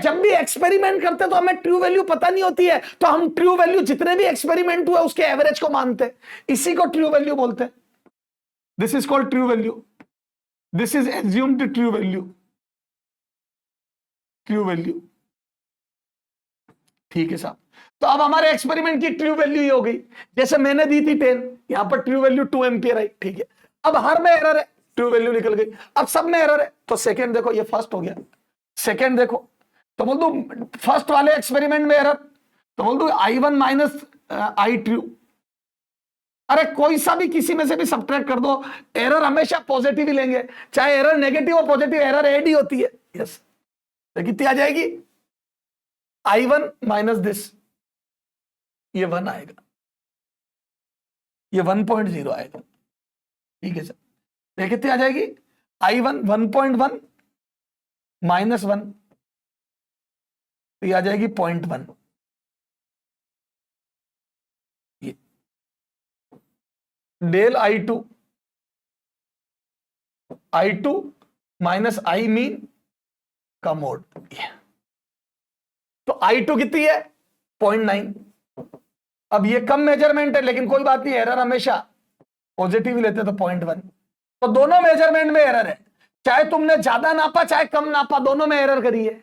जब भी एक्सपेरिमेंट करते तो हमें ट्रू वैल्यू पता नहीं होती है, तो हम ट्रू वैल्यू जितने भी एक्सपेरिमेंट हुए उसके एवरेज को मानते, इसी को ट्रू वैल्यू बोलते हैं। This is called true value, this is assumed true value, true value. ठीक है साहब, तो अब हमारे एक्सपेरिमेंट की ट्रू वैल्यू ये हो गई, जैसे मैंने दी थी 10, यहां पर ट्रू वैल्यू 2 एम्पियर आई। ठीक है, अब हर में एरर है, ट्रू वैल्यू निकल गई। अब सब में एरर है, तो सेकंड देखो, ये फर्स्ट हो गया, सेकंड देखो, तो बोल दो फर्स्ट वाले एक्सपेरिमेंट में एरर, तो बोल दो I1 माइनस आई ट्रू। अरे कोई सा भी किसी में से भी सब्ट्रैक्ट कर दो, एरर हमेशा पॉजिटिव ही लेंगे, चाहे एरर नेगेटिव हो पॉजिटिव, एरर एड ही होती है। यस, तो कितनी आ जाएगी? I1 माइनस दिस, ये 1 आएगा, ये 1.0 आएगा। ठीक है सर, ये कितनी आ जाएगी? I1 1.1 माइनस 1, तो ये आ जाएगी 0.1। ये del I2 minus I mean का मोड, तो I2 कितनी है? 0.9। अब ये कम मेजरमेंट है लेकिन कोई बात नहीं, एरर हमेशा पॉजिटिव ही लेते, तो 0.1। तो दोनों मेजरमेंट में एरर है, चाहे तुमने ज्यादा नापा चाहे कम नापा, दोनों में एरर करी है।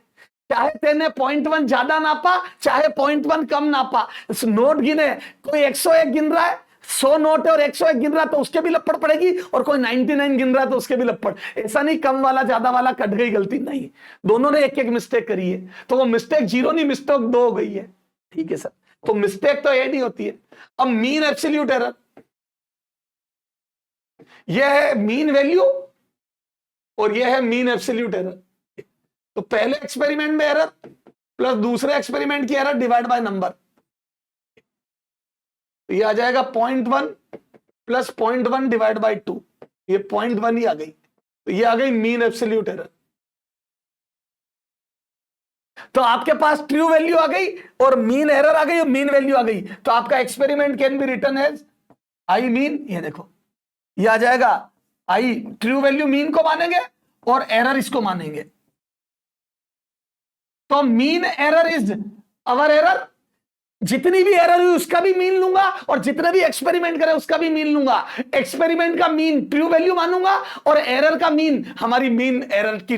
चाहे तेने 0.1 ज्यादा नापा चाहे 0.1 कम नापा, नोट गिने, कोई 101 गिन रहा है, 100 नोट है और 101 गिन रहा है, तो उसके भी लपड़ पड़ेगी, और कोई 99 गिन रहा है तो उसके भी लपड़। ऐसा नहीं कम वाला ज्यादा वाला कट गई गलती, नहीं, दोनों ने एक एक मिस्टेक करी है, तो वो मिस्टेक 0 नहीं, मिस्टेक 2 हो गई है। ठीक है सर, तो मिस्टेक तो ऐड ही होती है। अब मीन एब्सोल्यूट एरर, यह है मीन वैल्यू और यह है मीन एब्सोल्यूट एरर। तो पहले एक्सपेरिमेंट में एरर प्लस दूसरे एक्सपेरिमेंट की एरर डिवाइड बाय नंबर, तो ये आ जाएगा 0.1 प्लस 0.1 डिवाइड बाय 2, ये 0.1 ही आ गई, तो ये आ गई मीन एब्सोल्यूट एरर। तो आपके पास ट्रू वैल्यू आ गई और मीन एरर आ गई और मीन वैल्यू आ गई, तो आपका experiment can be written as I mean. ये देखो, ये आ जाएगा आई, ट्रू वैल्यू मीन को मानेंगे और एरर इसको मानेंगे, तो mean error is our error, जितनी भी एरर हुई उसका भी मीन लूंगा और जितने भी एक्सपेरिमेंट करे उसका भी मीन लूंगा। एक्सपेरिमेंट का मीन ट्रू वैल्यू मानूंगा और एरर का मीन हमारी मीन एरर की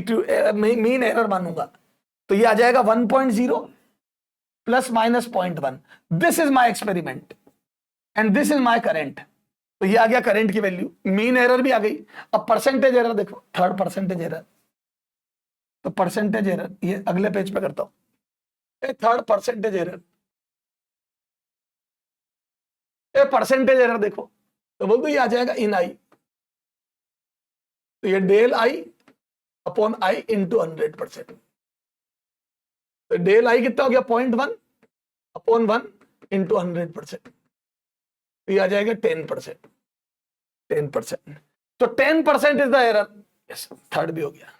मीन एरर मानूंगा, तो ये आ जाएगा 1.0 plus minus 0.1। This is my experiment and this is my current, तो ये आ गया करंट की वैल्यू, मीन एरर भी आ गई। अब परसेंटेज एरर देखो, थर्ड परसेंटेज एरर, तो परसेंटेज एरर ये अगले पेज पे करता हूं, third percentage error, percentage error देखो, तो बोल दो ये आ जाएगा इन आई, तो ये del I upon I into 100%, तो डेल आई कितना हो गया? 0.1 अपॉन 1 इंटू 100%, तो ये आ जाएगा 10%, 10%, तो 10% is the error. Yes, third भी हो गया।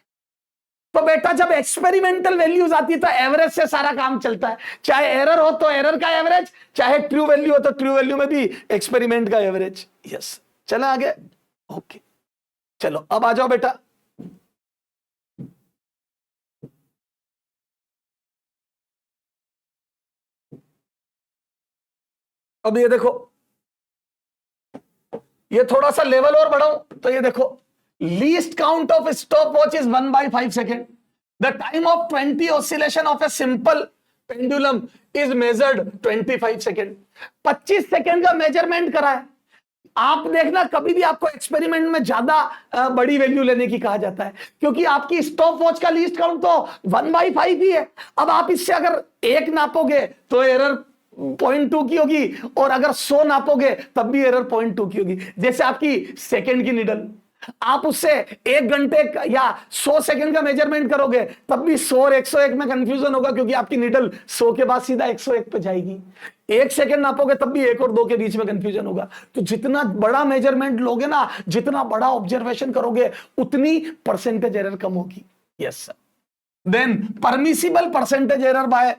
तो बेटा जब एक्सपेरिमेंटल वैल्यूज आती है तो एवरेज से सारा काम चलता है, चाहे एरर हो तो एरर का एवरेज, चाहे ट्रू वैल्यू हो तो ट्रू वैल्यू में भी एक्सपेरिमेंट का एवरेज। यस, चला आगे। ओके, चलो अब आ जाओ बेटा, अब ये देखो, ये थोड़ा सा लेवल और बढ़ाऊं, तो ये देखो least count of a stopwatch is 1/5 second. The time of 20 oscillation of a simple pendulum is measured 25 second. 25 second का मेजरमेंट करा है। आप देखना कभी भी आपको एक्सपेरिमेंट में ज्यादा बड़ी वैल्यू लेने की कहा जाता है, क्योंकि आपकी स्टॉप वॉच का लीस्ट काउंट तो 1/5 ही है। अब आप इससे अगर 1 नापोगे तो एरर 0.2 की होगी, और अगर 100 नापोगे तब भी एरर 0.2 की होगी। जैसे आपकी सेकंड की निडल, आप उससे 1 घंटे या 100 सेकंड का मेजरमेंट करोगे तब भी 100 और 101 में कंफ्यूजन होगा, क्योंकि आपकी निडल 100 के बाद सीधा 101 पे जाएगी। 1 सेकंड नापोगे तब भी 1 और 2 के बीच में कंफ्यूजन होगा। तो जितना बड़ा मेजरमेंट लोगे ना, जितना बड़ा ऑब्जर्वेशन करोगे, उतनी परसेंटेज एरर कम होगी। Yes sir. Then permissible percentage error by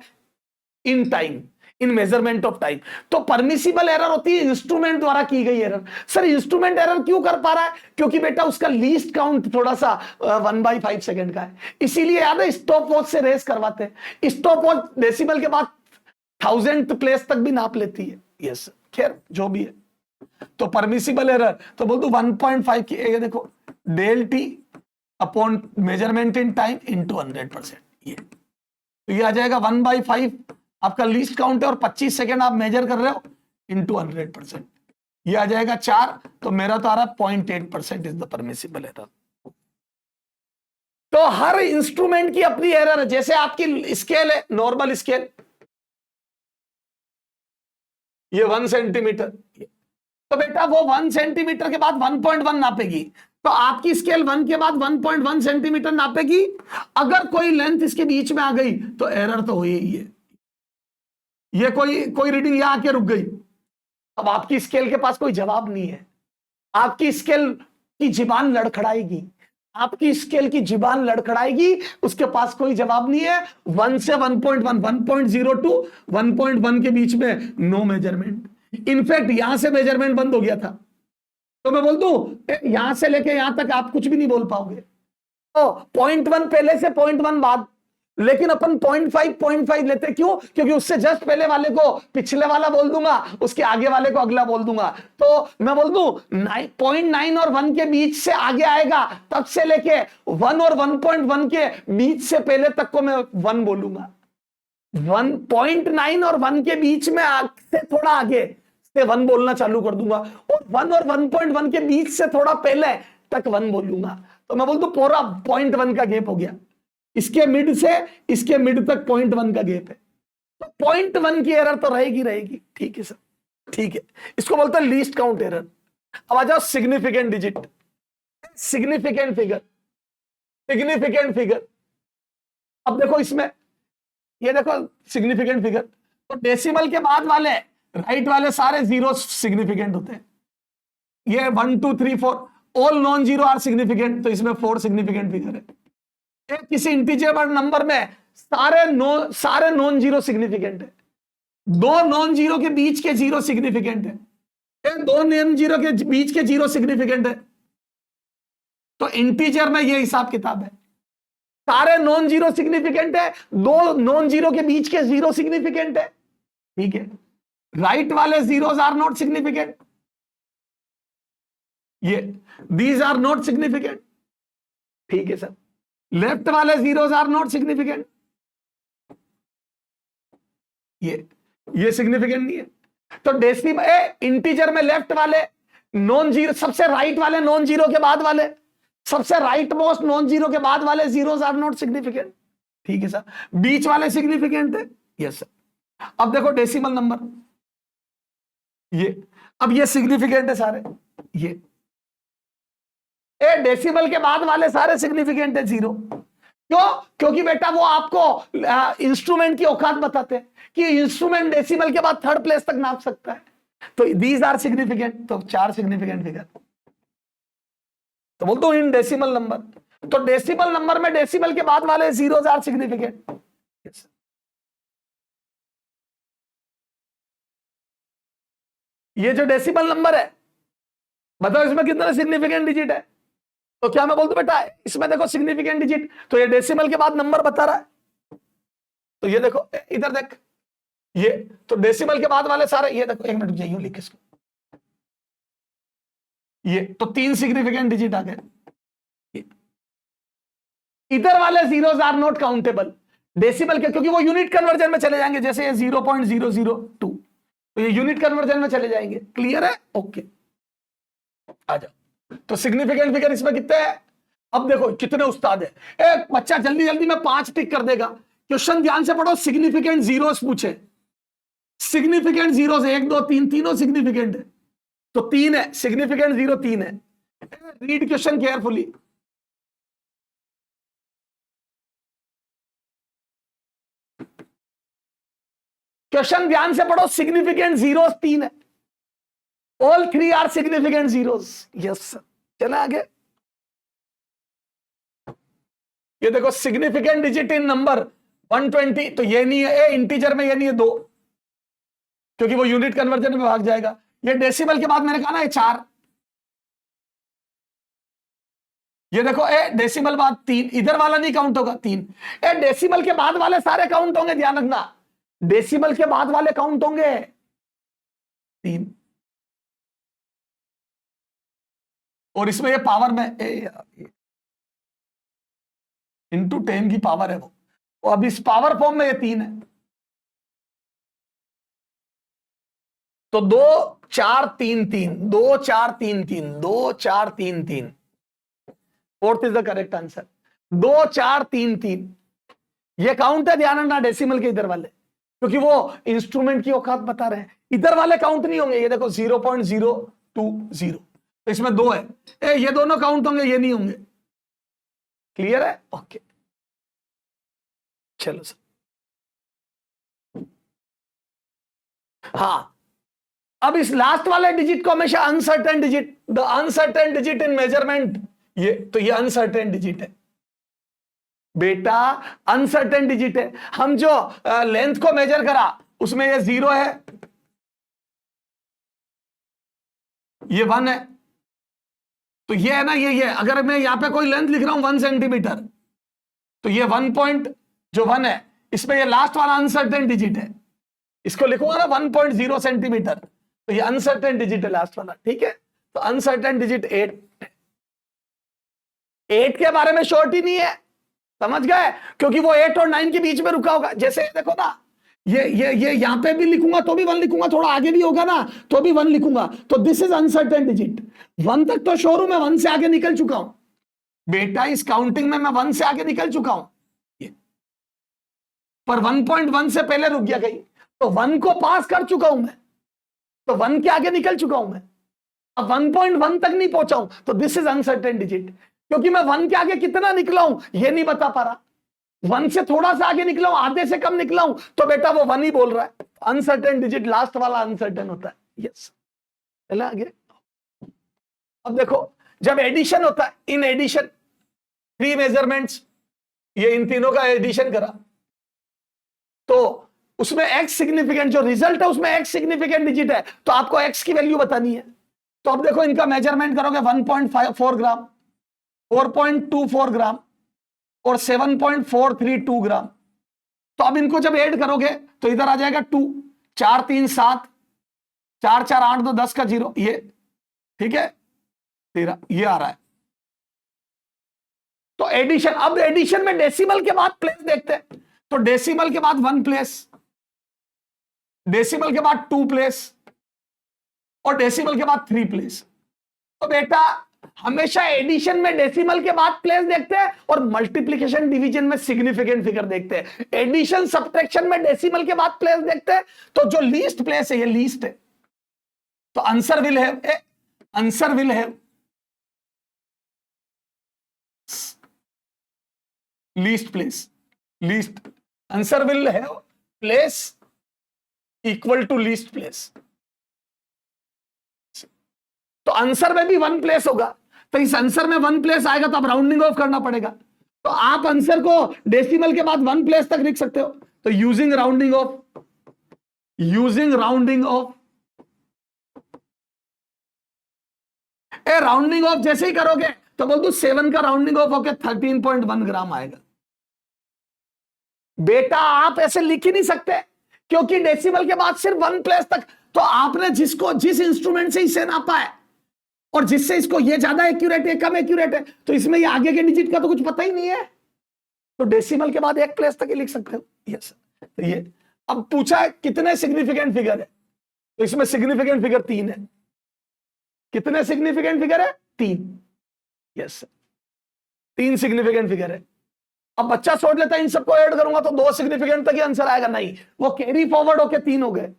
in time, in measurement of time. तो परमिसिबल एरर होती है इंस्ट्रूमेंट द्वारा की गई एरर। सर इंस्ट्रूमेंट एरर क्यों कर पा रहा है? क्योंकि बेटा उसका लीस्ट काउंट थोड़ा सा 1/5 सेकंड का है, इसीलिए याद है स्टॉप वॉच से रेस करवाते हैं। स्टॉप वॉच डेसिमल के बाद 1000th प्लेस तक भी नाप लेती है। यस खैर जो भी है। तो परमिसिबल एरर तो बोल दो 1.5 की, ये देखो del T upon measurement in time into 100%। ये तो ये आ जाएगा 1/5 आपका लीस्ट काउंट है, और 25 सेकेंड आप मेजर कर रहे हो, इंटू 100%। ये आ जाएगा 4, तो मेरा तो आ रहा है 0.8% इज द परमिसिबल एरर। तो हर इंस्ट्रूमेंट की अपनी एरर है। जैसे आपकी स्केल है, नॉर्मल स्केल, ये 1 सेंटीमीटर, तो बेटा वो 1 सेंटीमीटर के बाद 1.1 नापेगी, तो आपकी स्केल 1 के बाद 1.1 सेंटीमीटर नापेगी। अगर कोई लेंथ इसके बीच में आ गई तो एरर तो हुई ही है। ये कोई रीडिंग यहां आके रुक गई, अब आपकी स्केल के पास कोई जवाब नहीं है। आपकी स्केल की जुबान लड़खड़ाएगी, आपकी स्केल की जुबान लड़खड़ाएगी, उसके पास कोई जवाब नहीं है। 1 से 1.1, 1.0 टू 1.1 के बीच में नो मेजरमेंट। इनफैक्ट यहां से मेजरमेंट बंद हो गया था, तो मैं बोल दूं यहां से लेके यहां तक आप कुछ भी नहीं बोल पाओगे। तो 0.1 पहले से 0.1 बाद, लेकिन अपन 0.5 लेते, क्यों? क्योंकि उससे जस्ट पहले वाले को पिछले वाला बोल दूंगा, उसके आगे वाले को अगला बोल दूंगा। तो मैं बोल दूं 0.9 और 1 के बीच से आगे आएगा, तब से लेके 1 और 1.1 के बीच से पहले तक को मैं 1 बोलूंगा। 1.9 और 1 के बीच में से थोड़ा आगे से 1 बोलना चालू कर दूंगा, और 1 और 1.1 के बीच से थोड़ा पहले तक 1 बोलूंगा। तो मैं बोल दूं पूरा 0.1 का गैप हो गया, इसके मिड से इसके मिड तक 0.1 का गैप है, तो 0.1 की एरर तो रहेगी। ठीक है सर, ठीक है, इसको बोलते हैं लीस्ट काउंट एरर। अब आ जाओ सिग्निफिकेंट डिजिट, सिग्निफिकेंट फिगर। अब देखो इसमें, ये देखो सिग्निफिकेंट फिगर, तो डेसिमल के बाद वाले राइट वाले सारे जीरो सिग्निफिकेंट होते हैं। ये 1 2 3 4 all non zero are significant, तो इसमें 4 सिग्निफिकेंट फिगर है। किसी इंटीजर नंबर में सारे नॉन जीरो सिग्निफिकेंट है, 2 नॉन जीरो के बीच के जीरो सिग्निफिकेंट है, 2 नॉन जीरो के बीच के जीरो सिग्निफिकेंट है। तो इंटीजर में ये हिसाब किताब है, सारे नॉन जीरो सिग्निफिकेंट है, 2 नॉन जीरो के बीच के जीरो सिग्निफिकेंट है। ठीक है, राइट वाले जीरोस आर नॉट सिग्निफिकेंट, ये दीज आर नॉट सिग्निफिकेंट। ठीक है सर, लेफ्ट वाले जीरोस आर नॉट सिग्निफिकेंट, ये सिग्निफिकेंट नहीं है। तो डेसिमल इंटीजर में लेफ्ट वाले नॉन जीरो, सबसे राइट वाले नॉन जीरो के बाद वाले, सबसे राइट मोस्ट नॉन जीरो के बाद वाले जीरोस आर नॉट सिग्निफिकेंट। ठीक है सर, बीच वाले सिग्निफिकेंट है। Yes sir. अब देखो डेसिमल नंबर, अब ये सिग्निफिकेंट है सारे, ये डेसिमल के बाद वाले सारे सिग्निफिकेंट है जीरो। क्यों? क्योंकि बेटा वो आपको इंस्ट्रूमेंट की औकात बताते हैं कि इंस्ट्रूमेंट डेसिमल के बाद 3rd प्लेस तक नाप सकता है, तो दीज आर सिग्निफिकेंट, तो 4 सिग्निफिकेंट फिगर। तो बोलते हो इन डेसिमल नंबर, तो डेसिमल नंबर में डेसिमल के बाद वाले जीरोस आर सिग्निफिकेंट। ये जो डेसिमल नंबर है, बताओ इसमें कितने सिग्निफिकेंट डिजिट है? तो क्या मैं बोलता बेटा इसमें देखो सिग्निफिकेंट डिजिट, तो ये डेसिमल के बाद नंबर बता रहा है, तो ये देखो इधर देख, ये तो डेसिमल के बाद वाले सारे, ये देखो 1 मिनट यही लिख इसको, ये तो 3 सिग्निफिकेंट डिजिट आ गए। इधर वाले zeros are not countable decimal के, क्योंकि वो यूनिट कन्वर्जन में चले जाएंगे। जैसे ये 0.002 तो ये यूनिट कन्वर्जन में चले जाएंगे। क्लियर है? ओके, आ जाओ। तो सिग्निफिकेंट फिगर इसमें कितने हैं? अब देखो कितने उस्ताद है। एक बच्चा जल्दी जल्दी में 5 टिक कर देगा। क्वेश्चन ध्यान से पढ़ो। सिग्निफिकेंट जीरोस पूछे, सिग्निफिकेंट जीरोस 1 2 3 तीनों सिग्निफिकेंट है, तो 3 है। सिग्निफिकेंट जीरो 3 है। Read question carefully. क्वेश्चन ध्यान से पढ़ो। सिग्निफिकेंट जीरोस 3 है। All 3 are significant zeros. Yes sir. चले आगे। ये देखो सिग्निफिकेंट डिजिट इन नंबर 120, तो ये नहीं है। इंटीजर में ये नहीं है 2, क्योंकि वो यूनिट कन्वर्जन में भाग जाएगा। ये डेसिमल के बाद मैंने कहा ना ये 4। ये देखो डेसिमल बाद 3, इधर वाला नहीं काउंट होगा 3। डेसिमल के बाद वाले सारे काउंट होंगे, ध्यान रखना। डेसिमल के बाद वाले काउंट होंगे 3। और इसमें ये पावर में इंटू 10 की पावर है वो, और अब इस पावर फॉर्म में ये 3 है। तो 2 4 3 3, 2 4 3 3, 2 4 3 3। Fourth is the correct answer. 2 4 3 3 ये काउंट है, ध्यान रखना डेसिमल के इधर वाले, क्योंकि वो इंस्ट्रूमेंट की औकात बता रहे हैं। इधर वाले काउंट नहीं होंगे। ये देखो 0.020, तो इसमें 2 है। ये दोनों काउंट होंगे, ये नहीं होंगे। क्लियर है? ओके, चलो सर। हाँ, अब इस लास्ट वाले डिजिट को हमेशा uncertain digit, the uncertain digit in measurement, तो ये अनसर्टेन डिजिट है बेटा, अनसर्टेन डिजिट है। हम जो लेंथ को मेजर करा उसमें ये 0 है, ये 1 है। तो ये है ना, ये अगर मैं यहां पे कोई लेंथ लिख रहा हूं 1 सेंटीमीटर, तो ये 1 है, इसमें ये लास्ट वाला अनसर्टेन डिजिट है। इसको लिखूंगा ना 1.0 सेंटीमीटर, तो ये अनसर्टेन डिजिट है लास्ट वाला। ठीक है? तो अनसर्टेन डिजिट 8 के बारे में श्योरिटी नहीं है, समझ गए? क्योंकि वो 8 और 9 के बीच में रुका होगा। जैसे देखो ना, ये यहां पे भी लिखूंगा तो भी 1 लिखूंगा, थोड़ा आगे भी होगा ना तो भी 1 लिखूंगा। तो दिस इज अनसर्टेन डिजिट। 1 तक तो श्योर हूं मैं, 1 से आगे निकल चुका हूं बेटा। इस काउंटिंग में मैं 1 से आगे निकल चुका हूं, पर 1.1 से पहले रुक गया कहीं, तो 1 को पास कर चुका हूं मैं, तो 1 के आगे निकल चुका हूं मैं। अब 1.1 तक नहीं पहुंचा हूं, तो दिस इज अनसर्टेन डिजिट। क्योंकि मैं 1 के आगे कितना निकला हूं ये नहीं बता पा रहा। 1 से थोड़ा सा आगे निकला हूं, आधे से कम निकला हूं, तो बेटा वो 1 ही बोल रहा है। अनसर्टेन डिजिट लास्ट वाला अनसर्टेन होता है। यस, चला आगे। अब देखो, जब एडिशन होता है, इन एडिशन 3 मेजरमेंट्स, ये इन तीनों का एडिशन करा, तो उसमें x सिग्निफिकेंट जो रिजल्ट है उसमें x सिग्निफिकेंट डिजिट है, तो आपको x की वैल्यू बतानी है। तो अब देखो इनका मेजरमेंट करोगे 1.54 ग्राम, 4.24 ग्राम और 7.432 ग्राम। तो अब इनको जब ऐड करोगे तो इधर आ जाएगा 2 4 3 7 4 4 8 2 10 का 0, ये ठीक है 13, ये आ रहा है। तो एडिशन, अब एडिशन में डेसिमल के बाद प्लेस देखते हैं। तो डेसिमल के बाद 1 प्लेस, डेसिमल के बाद 2 प्लेस और डेसिमल के बाद 3 प्लेस। तो बेटा हमेशा एडिशन में डेसिमल के बाद प्लेस देखते हैं और मल्टीप्लिकेशन डिवीजन में सिग्निफिकेंट फिगर देखते हैं। एडिशन सब्ट्रैक्शन में डेसिमल के बाद प्लेस देखते हैं, तो जो लीस्ट प्लेस है ये लीस्ट है, तो answer will have least place, least answer will have place equal to least place. तो आंसर में भी 1 प्लेस होगा, तो इस आंसर में 1 प्लेस आएगा तो अब राउंडिंग ऑफ करना पड़ेगा। तो आप आंसर को डेसिमल के बाद 1 प्लेस तक लिख सकते हो। तो using rounding off rounding off जैसे ही करोगे तो बोल दो 7 का राउंडिंग ऑफ होकर 13.1 ग्राम आएगा। बेटा आप ऐसे लिख ही नहीं सकते, क्योंकि डेसिमल के बाद सिर्फ 1 प्लेस तक। तो आपने जिस इंस्ट्रूमेंट से इसे नापा है और जिससे इसको ये ज्यादा एक्यूरेट है कम एक्यूरेट है, तो इसमें ये आगे के डिजिट का तो कुछ पता ही नहीं है। तो डेसिमल के बाद एक प्लेस तक ही लिख सकते हो। यस, तो ये अब पूछा है कितने सिग्निफिकेंट फिगर है, तो इसमें सिग्निफिकेंट फिगर 3 है। कितने सिग्निफिकेंट फिगर है? 3। यस, 3 सिग्निफिकेंट फिगर है। अब बच्चा सोच लेता है इन सबको ऐड करूंगा तो 2 सिग्निफिकेंट तक ही आंसर आएगा, नहीं, वो कैरी फॉरवर्ड होके 3 हो गए।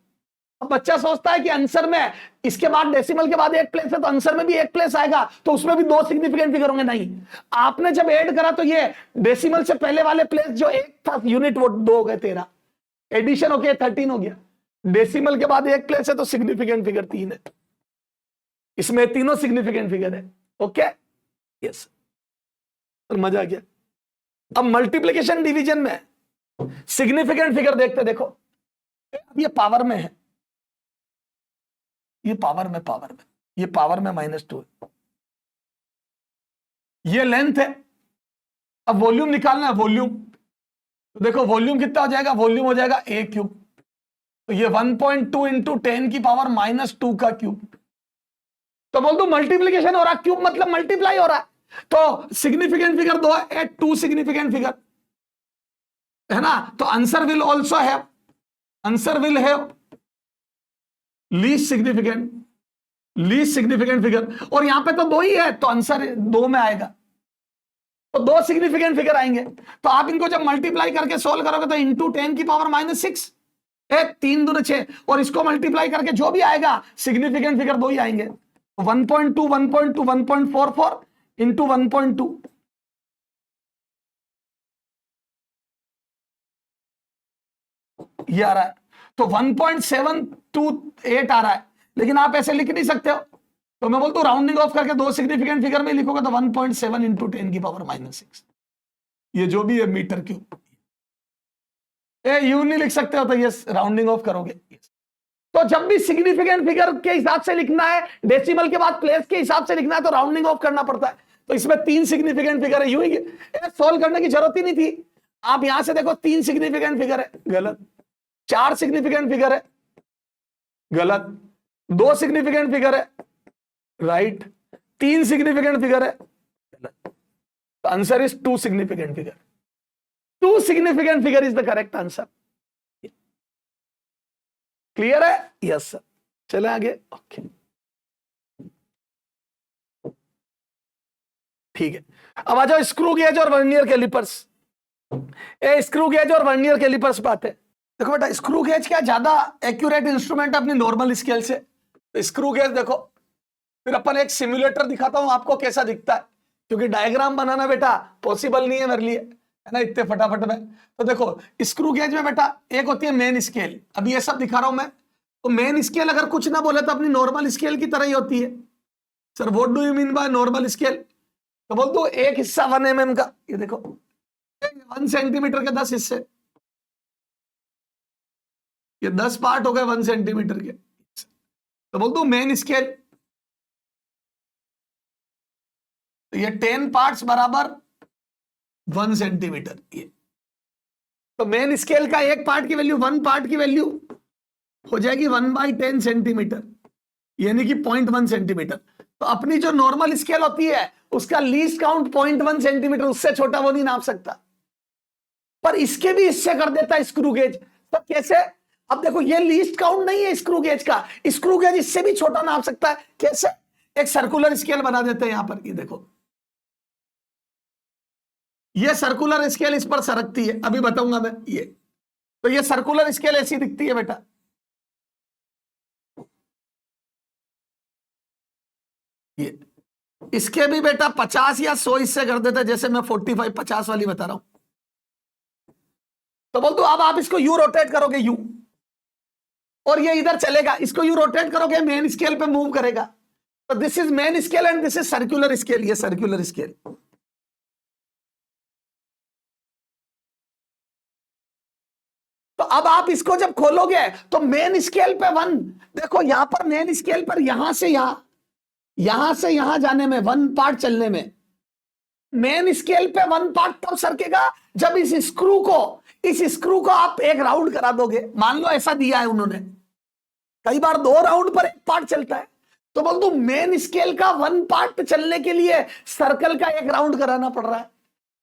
अब बच्चा सोचता है कि आंसर में इसके बाद डेसिमल के बाद एक प्लेस है तो आंसर में भी एक प्लेस आएगा, तो उसमें भी 2 सिग्निफिकेंट फिगर होंगे, नहीं, आपने जब ऐड करा तो ये डेसिमल से पहले वाले प्लेस जो एक था यूनिट वो 2 हो गए, 13 एडिशन होके 13 हो गया। डेसिमल के बाद एक प्लेस है तो सिग्निफिकेंट फिगर 3 है, इसमें तीनों सिग्निफिकेंट फिगर है। ओके, यस, तो मजा आ गया। अब मल्टीप्लिकेशन डिवीजन में सिग्निफिकेंट फिगर देखते, देखो अब ये पावर में है, ये पावर में ये पावर में -2 है, ये लेंथ है। अब वॉल्यूम निकालना है, वॉल्यूम, तो देखो वॉल्यूम कितना हो जाएगा, वॉल्यूम हो जाएगा a³, तो ये 1.2 इंटू 10 की पावर -2 का क्यूब। तो बोल दो मल्टीप्लीकेशन हो रहा, क्यूब मतलब मल्टीप्लाई हो रहा है, तो सिग्निफिकेंट फिगर 2 है, एड 2 सिग्निफिकेंट फिगर, है ना। तो answer will also have, answer will have least significant figure, और यहां पे तो 2 ही है तो आंसर 2 में आएगा, तो 2 सिग्निफिकेंट फिगर आएंगे। तो आप इनको जब मल्टीप्लाई करके सोल्व करोगे तो इंटू 10 की पावर -6, 3 दूने 6, और इसको मल्टीप्लाई करके जो भी आएगा सिग्निफिकेंट फिगर 2 ही आएंगे। 1.2 1.2 1.44 इंटू 1.2, ये आ रहा है, तो 1.728 आ रहा है, लेकिन आप ऐसे लिख नहीं सकते हो, तो मैं बोलता हूं राउंडिंग ऑफ करके 2 सिग्निफिकेंट फिगर में लिखोगे तो 1.7 इंटू 10 की पावर -6, ये जो भी है मीटर क्यूब। यू नहीं लिख सकते हो तो ये राउंडिंग ऑफ करोगे। तो जब भी सिग्निफिकेंट फिगर के हिसाब से लिखना है, डेसिमल के बाद प्लेस के हिसाब से लिखना है, तो राउंडिंग ऑफ करना पड़ता है। तो इसमें 3 सिग्निफिकेंट फिगर है, यूं ही सोल्व करने की जरूरत ही नहीं थी। आप यहां से देखो 3 सिग्निफिकेंट फिगर है, गलत। 4 सिग्निफिकेंट फिगर है, गलत। 2 सिग्निफिकेंट फिगर है, राइट। 3 सिग्निफिकेंट फिगर है, गलत। Answer is 2 significant figure. 2 significant figure is the correct answer. Clear है? Yes sir. चले आगे। ओके, ठीक है। अब आ जाओ स्क्रू गेज और वर्नियर कैलिपर्स। स्क्रू गेज और वर्नियर कैलिपर्स बात है। देखो बेटा, स्क्रू गेज क्या ज्यादा एक्यूरेट इंस्ट्रूमेंट है अपनी नॉर्मल स्केल से। तो स्क्रू गेज देखो, फिर अपन एक सिमुलेटर दिखाता हूं आपको कैसा दिखता है, क्योंकि डायग्राम बनाना बेटा पॉसिबल नहीं है मेरे लिए, है ना, इतने फटाफट में। तो देखो स्क्रू गेज में बेटा एक होती है मेन स्केल, अभी ये सब दिखा रहा हूं मैं। तो मेन स्केल अगर कुछ ना बोले तो अपनी नॉर्मल स्केल की तरह ही होती है। Sir what do you mean by normal scale? तो बोल दो एक हिस्सा 1 mm का, ये देखो 1 सेंटीमीटर के 10 हिस्से, ये 10 पार्ट हो गए 1 सेंटीमीटर के। तो बोल दो मेन स्केल, तो ये 10 पार्ट्स बराबर 1 सेंटीमीटर। ये तो मेन स्केल का एक पार्ट की वैल्यू, 1 पार्ट की वैल्यू हो जाएगी 1/10 सेंटीमीटर, यानी कि 0.1 सेंटीमीटर। तो अपनी जो नॉर्मल स्केल होती है उसका लीस्ट काउंट 0.1 सेंटीमीटर, उससे छोटा वो नहीं नाप सकता, पर इसके भी इससे कर देता है स्क्रू गेज। तो कैसे? अब देखो ये लीस्ट काउंट नहीं है स्क्रू गेज का, स्क्रू गेज इससे भी छोटा नाप सकता है। कैसे? एक सर्कुलर स्केल बना देते हैं यहां पर, ये देखो ये सर्कुलर स्केल इस पर सरकती है, अभी बताऊंगा मैं। ये तो ये सर्कुलर स्केल ऐसी दिखती है बेटा, ये इसके भी बेटा 50 या 100 हिस्से कर देते हैं, जैसे मैं 45 50 वाली बता रहा हूं। तो बोल दो अब आप इसको यू रोटेट करोगे, यू, और ये इधर चलेगा, इसको यू रोटेट करोगे मेन स्केल पे मूव करेगा। तो this is main scale and this is circular scale, ये सर्कुलर स्केल। तो अब आप इसको जब खोलोगे तो मेन स्केल पे 1, देखो यहां पर मेन स्केल पर यहां से यहां जाने में 1 पार्ट चलने में, मेन स्केल पे 1 पार्ट तब सरकेगा जब इस स्क्रू को आप एक राउंड करा दोगे। मान लो ऐसा दिया है उन्होंने, कई बार 2 राउंड पर 1 पार्ट चलता है, तो बोल दो मेन स्केल का 1 पार्ट चलने के लिए सर्कल का 1 राउंड कराना पड़ रहा है।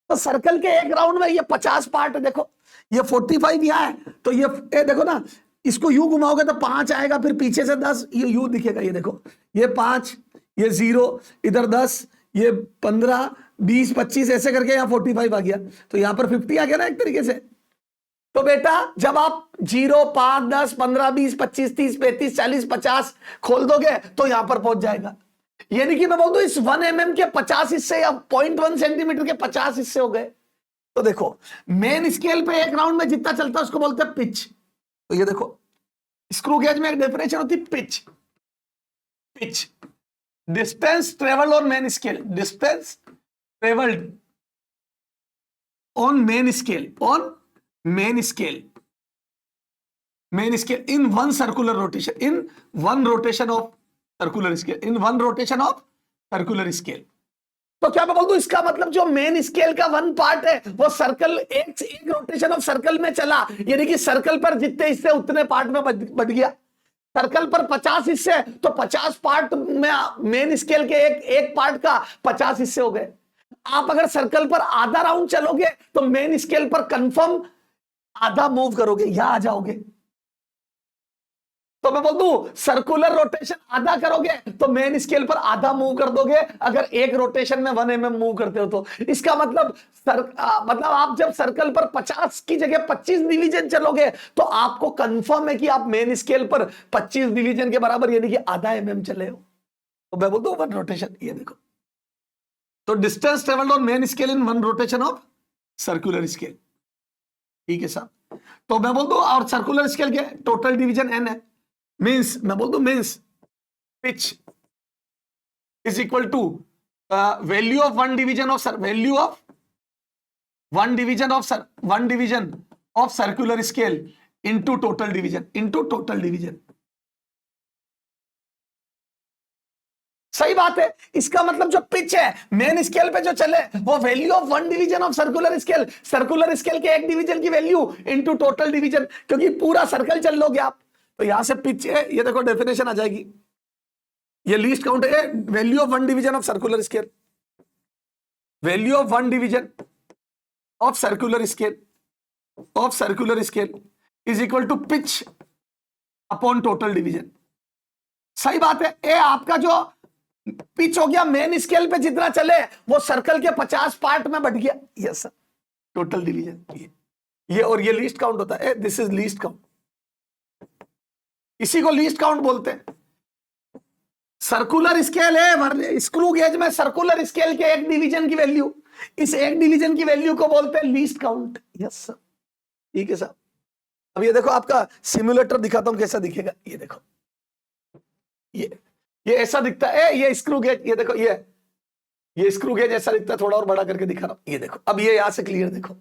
तो सर्कल के एक राउंड में ये 50 पार्ट है, देखो ये 45 यहाँ है, तो ये देखो ना, इसको यू घुमाओगे तो 5 आएगा, फिर पीछे से 10, ये यू दिखेगा, ये देखो ये 5, ये 0, इधर 10, ये 15, 20, 25 ऐसे करके यहाँ 45 आ गया, तो यहाँ पर 50 आ गया ना एक तरीके से। तो बेटा जब आप 0, 5, 10, 15, 20, 25, 30, 35, 40, 50 खोल दोगे तो यहां पर पहुंच जाएगा। यानी कि मैं बोल दूं इस 1 mm के 50 हिस्से या 0.1 सेंटीमीटर के 50 हिस्से हो गए। तो देखो मेन स्केल पे एक राउंड में जितना चलता है उसको बोलते हैं पिच। तो ये देखो स्क्रू गेज में एक डेफिनेशन होती है pitch. Pitch distance travelled on main scale, distance travelled on main scale, on main scale, main scale in one circular rotation, in one rotation of circular scale, in one rotation of circular scale. तो क्या मैं बोल दूं इसका मतलब जो main scale का one part है वो सर्कल एक रोटेशन ऑफ सर्कल में चला, यानी कि सर्कल पर जितने हिस्से उतने पार्ट में बढ़ गया। सर्कल पर 50 हिस्से तो 50 पार्ट में मेन स्केल के एक पार्ट का 50 हिस्से हो गए। आप अगर सर्कल पर आधा राउंड चलोगे तो मेन स्केल पर कंफर्म आधा मूव करोगे, यहां आ जाओगे। तो मैं बोल दूं सर्कुलर रोटेशन आधा करोगे तो मेन स्केल पर आधा मूव कर दोगे, अगर एक रोटेशन में 1 mm मूव करते हो तो। इसका मतलब मतलब आप जब सर्कल पर 50 की जगह 25 डिवीजन चलोगे तो आपको कंफर्म है कि आप मेन स्केल पर 25 डिवीजन के बराबर यानी कि आधा mm चले हो। तो मैं बोलता हूं वन रोटेशन, ये देखो। तो distance travelled on main scale in one rotation of circular scale, ठीक है साहब। तो मैं बोल दूं और सर्कुलर स्केल के टोटल डिवीजन n है, मींस मैं बोल दूं means pitch is equal to value of one division of value of one division of circular scale into total division, सही बात है। इसका मतलब जो पिच है मेन स्केल पे जो चले वो value of one division of circular scale के एक डिवीजन की वैल्यू इनटू टोटल डिवीजन, क्योंकि पूरा सर्कल चल लोगे आप। तो यहां से पिच है, ये देखो डेफिनेशन आ जाएगी, ये लीस्ट काउंट है, value of one division of circular scale, value of one division of circular scale is equal to pitch upon total division. सही बात है। ये आपका जो पिच हो गया मेन स्केल पे जितना चले वो सर्कल के 50 पार्ट में बढ़ गया, यस सर, टोटल डिवीजन ये और ये लीस्ट काउंट होता है, दिस इज लीस्ट काउंट, इसी को लीस्ट काउंट बोलते हैं। सर्कुलर स्केल है, स्क्रू गेज में सर्कुलर स्केल के एक डिवीजन की वैल्यू, इस एक डिवीजन की वैल्यू को बोलते हैं लीस्ट काउंट, यस सर, ठीक है साहब। अब ये देखो आपका सिमुलेटर दिखाता हूं कैसा दिखेगा, ये देखो ये ऐसा दिखता है, ये स्क्रू गेज, ये देखो ये स्क्रू गेज ऐसा दिखता है, थोड़ा और बड़ा करके दिखा रहा हूं, ये देखो। अब ये यहां से क्लियर देखो,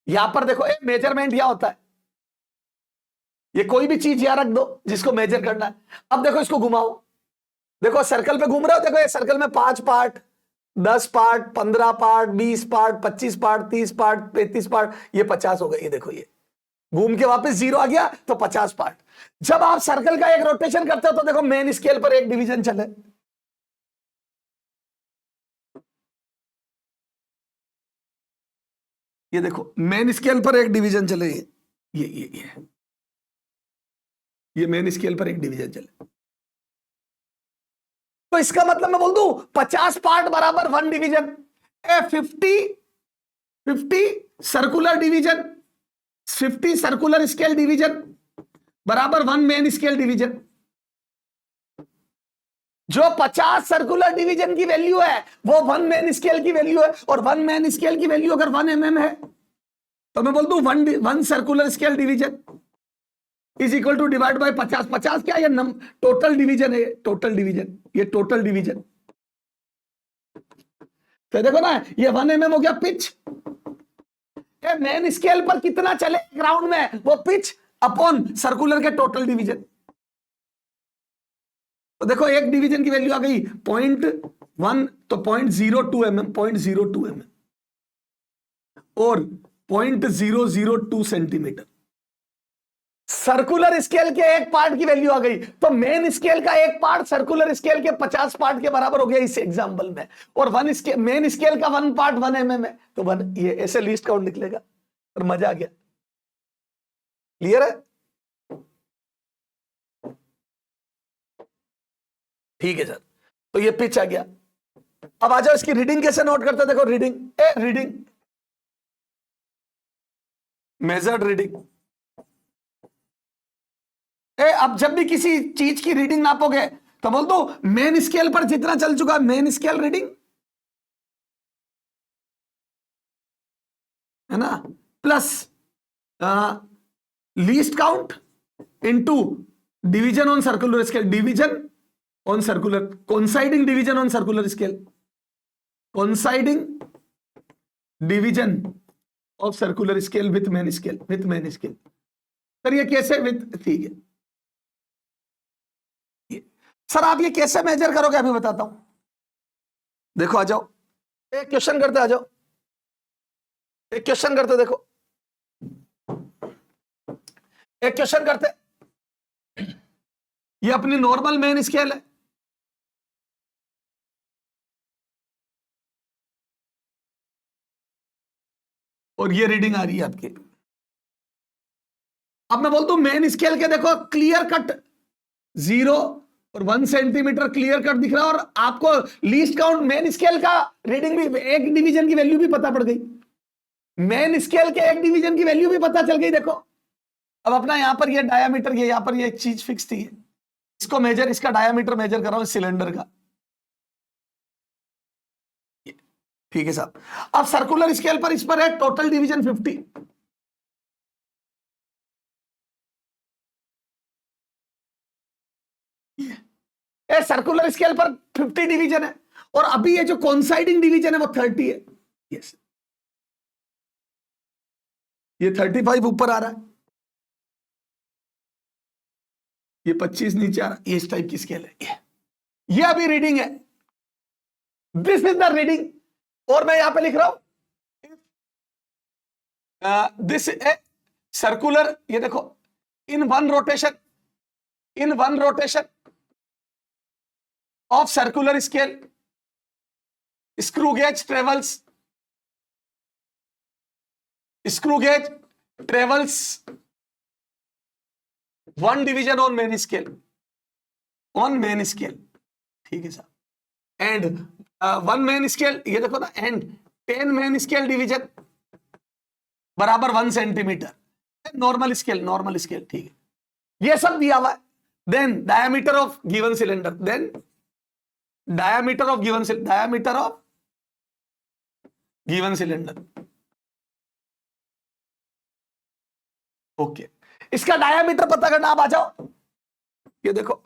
यहां पर देखो मेजरमेंट यहां होता है, ये कोई भी चीज यहां रख दो जिसको मेजर करना है। अब देखो इसको घुमाओ, देखो सर्कल पे घूम रहे हो, देखो ये सर्कल में 5 part, 10 part, 15 part, 20 part, 25 part, 30 part, 35 part, ये 50 हो गए। ये देखो ये घूम के वापस 0 आ गया तो 50 पार्ट। जब आप सर्कल का एक रोटेशन करते हो तो देखो मेन स्केल पर एक डिवीजन चले, ये देखो मेन स्केल पर एक डिवीजन चले, ये मेन स्केल पर एक डिवीजन चले। तो इसका मतलब मैं बोल दूं 50 पार्ट बराबर 1 division, 50 circular division, 50 circular scale division बराबर 1 मेन स्केल डिवीजन। जो 50 सर्कुलर डिवीजन की वैल्यू है वो 1 मेन स्केल की वैल्यू है, और 1 मेन स्केल की वैल्यू अगर 1 mm है तो मैं बोल दूं 1 circular scale division is equal to divide by 50। 50 क्या है, टोटल डिवीजन है, टोटल डिवीजन, ये टोटल डिवीजन। तो देखो ना ये 1 mm हो गया पिच, मेन स्केल पर कितना चले ग्राउंड में वो पिच अपॉन सर्कुलर के टोटल डिवीजन। तो देखो एक डिवीजन की वैल्यू आ गई 0.1 तो 0.02 mm, 0.02 mm और 0.002 सेंटीमीटर। सर्कुलर स्केल के एक पार्ट की वैल्यू आ गई, तो मेन स्केल का एक पार्ट सर्कुलर स्केल के 50 पार्ट के बराबर हो गया इस एग्जांपल में, और वन स्केल मेन स्केल का 1 पार्ट 1 mm है, तो वन ये ऐसे लीस्ट काउंट निकलेगा और मजा आ गया। क्लियर है? ठीक है सर, तो ये पिच आ गया। अब आ जाओ इसकी रीडिंग कैसे नोट करते हैं। देखो रीडिंग मेजर्ड रीडिंग। अब जब भी किसी चीज की रीडिंग नापोगे तो बोल दो मेन स्केल पर जितना चल चुका है मेन स्केल रीडिंग, है ना, plus least count into division on circular scale, division on circular, coinciding division on circular scale, coinciding division of circular scale with main scale, sir ये कैसे विथ, ठीक है सर आप ये कैसे मेजर करोगे अभी बताता हूं। देखो आ जाओ, एक क्वेश्चन करते, आ जाओ एक क्वेश्चन करते, देखो एक क्वेश्चन करते, ये अपनी नॉर्मल मेन स्केल है, और ये रीडिंग आ रही है आपकी। अब मैं बोलता हूं मेन स्केल के देखो क्लियर कट 0 और 1 सेंटीमीटर क्लियर कट दिख रहा है, और आपको लीस्ट काउंट मेन स्केल का रीडिंग भी, एक डिवीजन की वैल्यू भी पता पड़ गई, मेन स्केल के एक डिवीजन की वैल्यू भी पता चल गई। देखो अब अपना यहां पर ये डायामीटर, ये यहां पर ये एक चीज फिक्स थी, इसको मेजर, इसका डायामीटर मेजर कर रहा हूं सिलेंडर का, ठीक है साहब। अब सर्कुलर स्केल पर इस पर है टोटल डिवीजन 50, सर्कुलर स्केल पर 50 डिवीजन है, और अभी ये जो कोइंसाइडिंग डिवीजन है वो 30 है, यस ये 35 ऊपर आ रहा है, ये 25 नीचे आ रहा है, ये इस टाइप की स्केल है, ये अभी रीडिंग है, दिस इज द रीडिंग। और मैं यहां पे लिख रहा हूं दिस ए सर्कुलर, ये देखो इन one rotation of circular scale, screw gauge travels 1 division on main scale, ठीक है साहब, एंड 1 मेन स्केल, ये देखो ना, एंड 10 मेन स्केल डिवीजन बराबर 1 सेंटीमीटर, नॉर्मल स्केल, ठीक है, ये सब दिया हुआ है। Then diameter of given cylinder, then diameter of given cylinder, okay, इसका डायमीटर पता करना। आप आ जाओ, ये देखो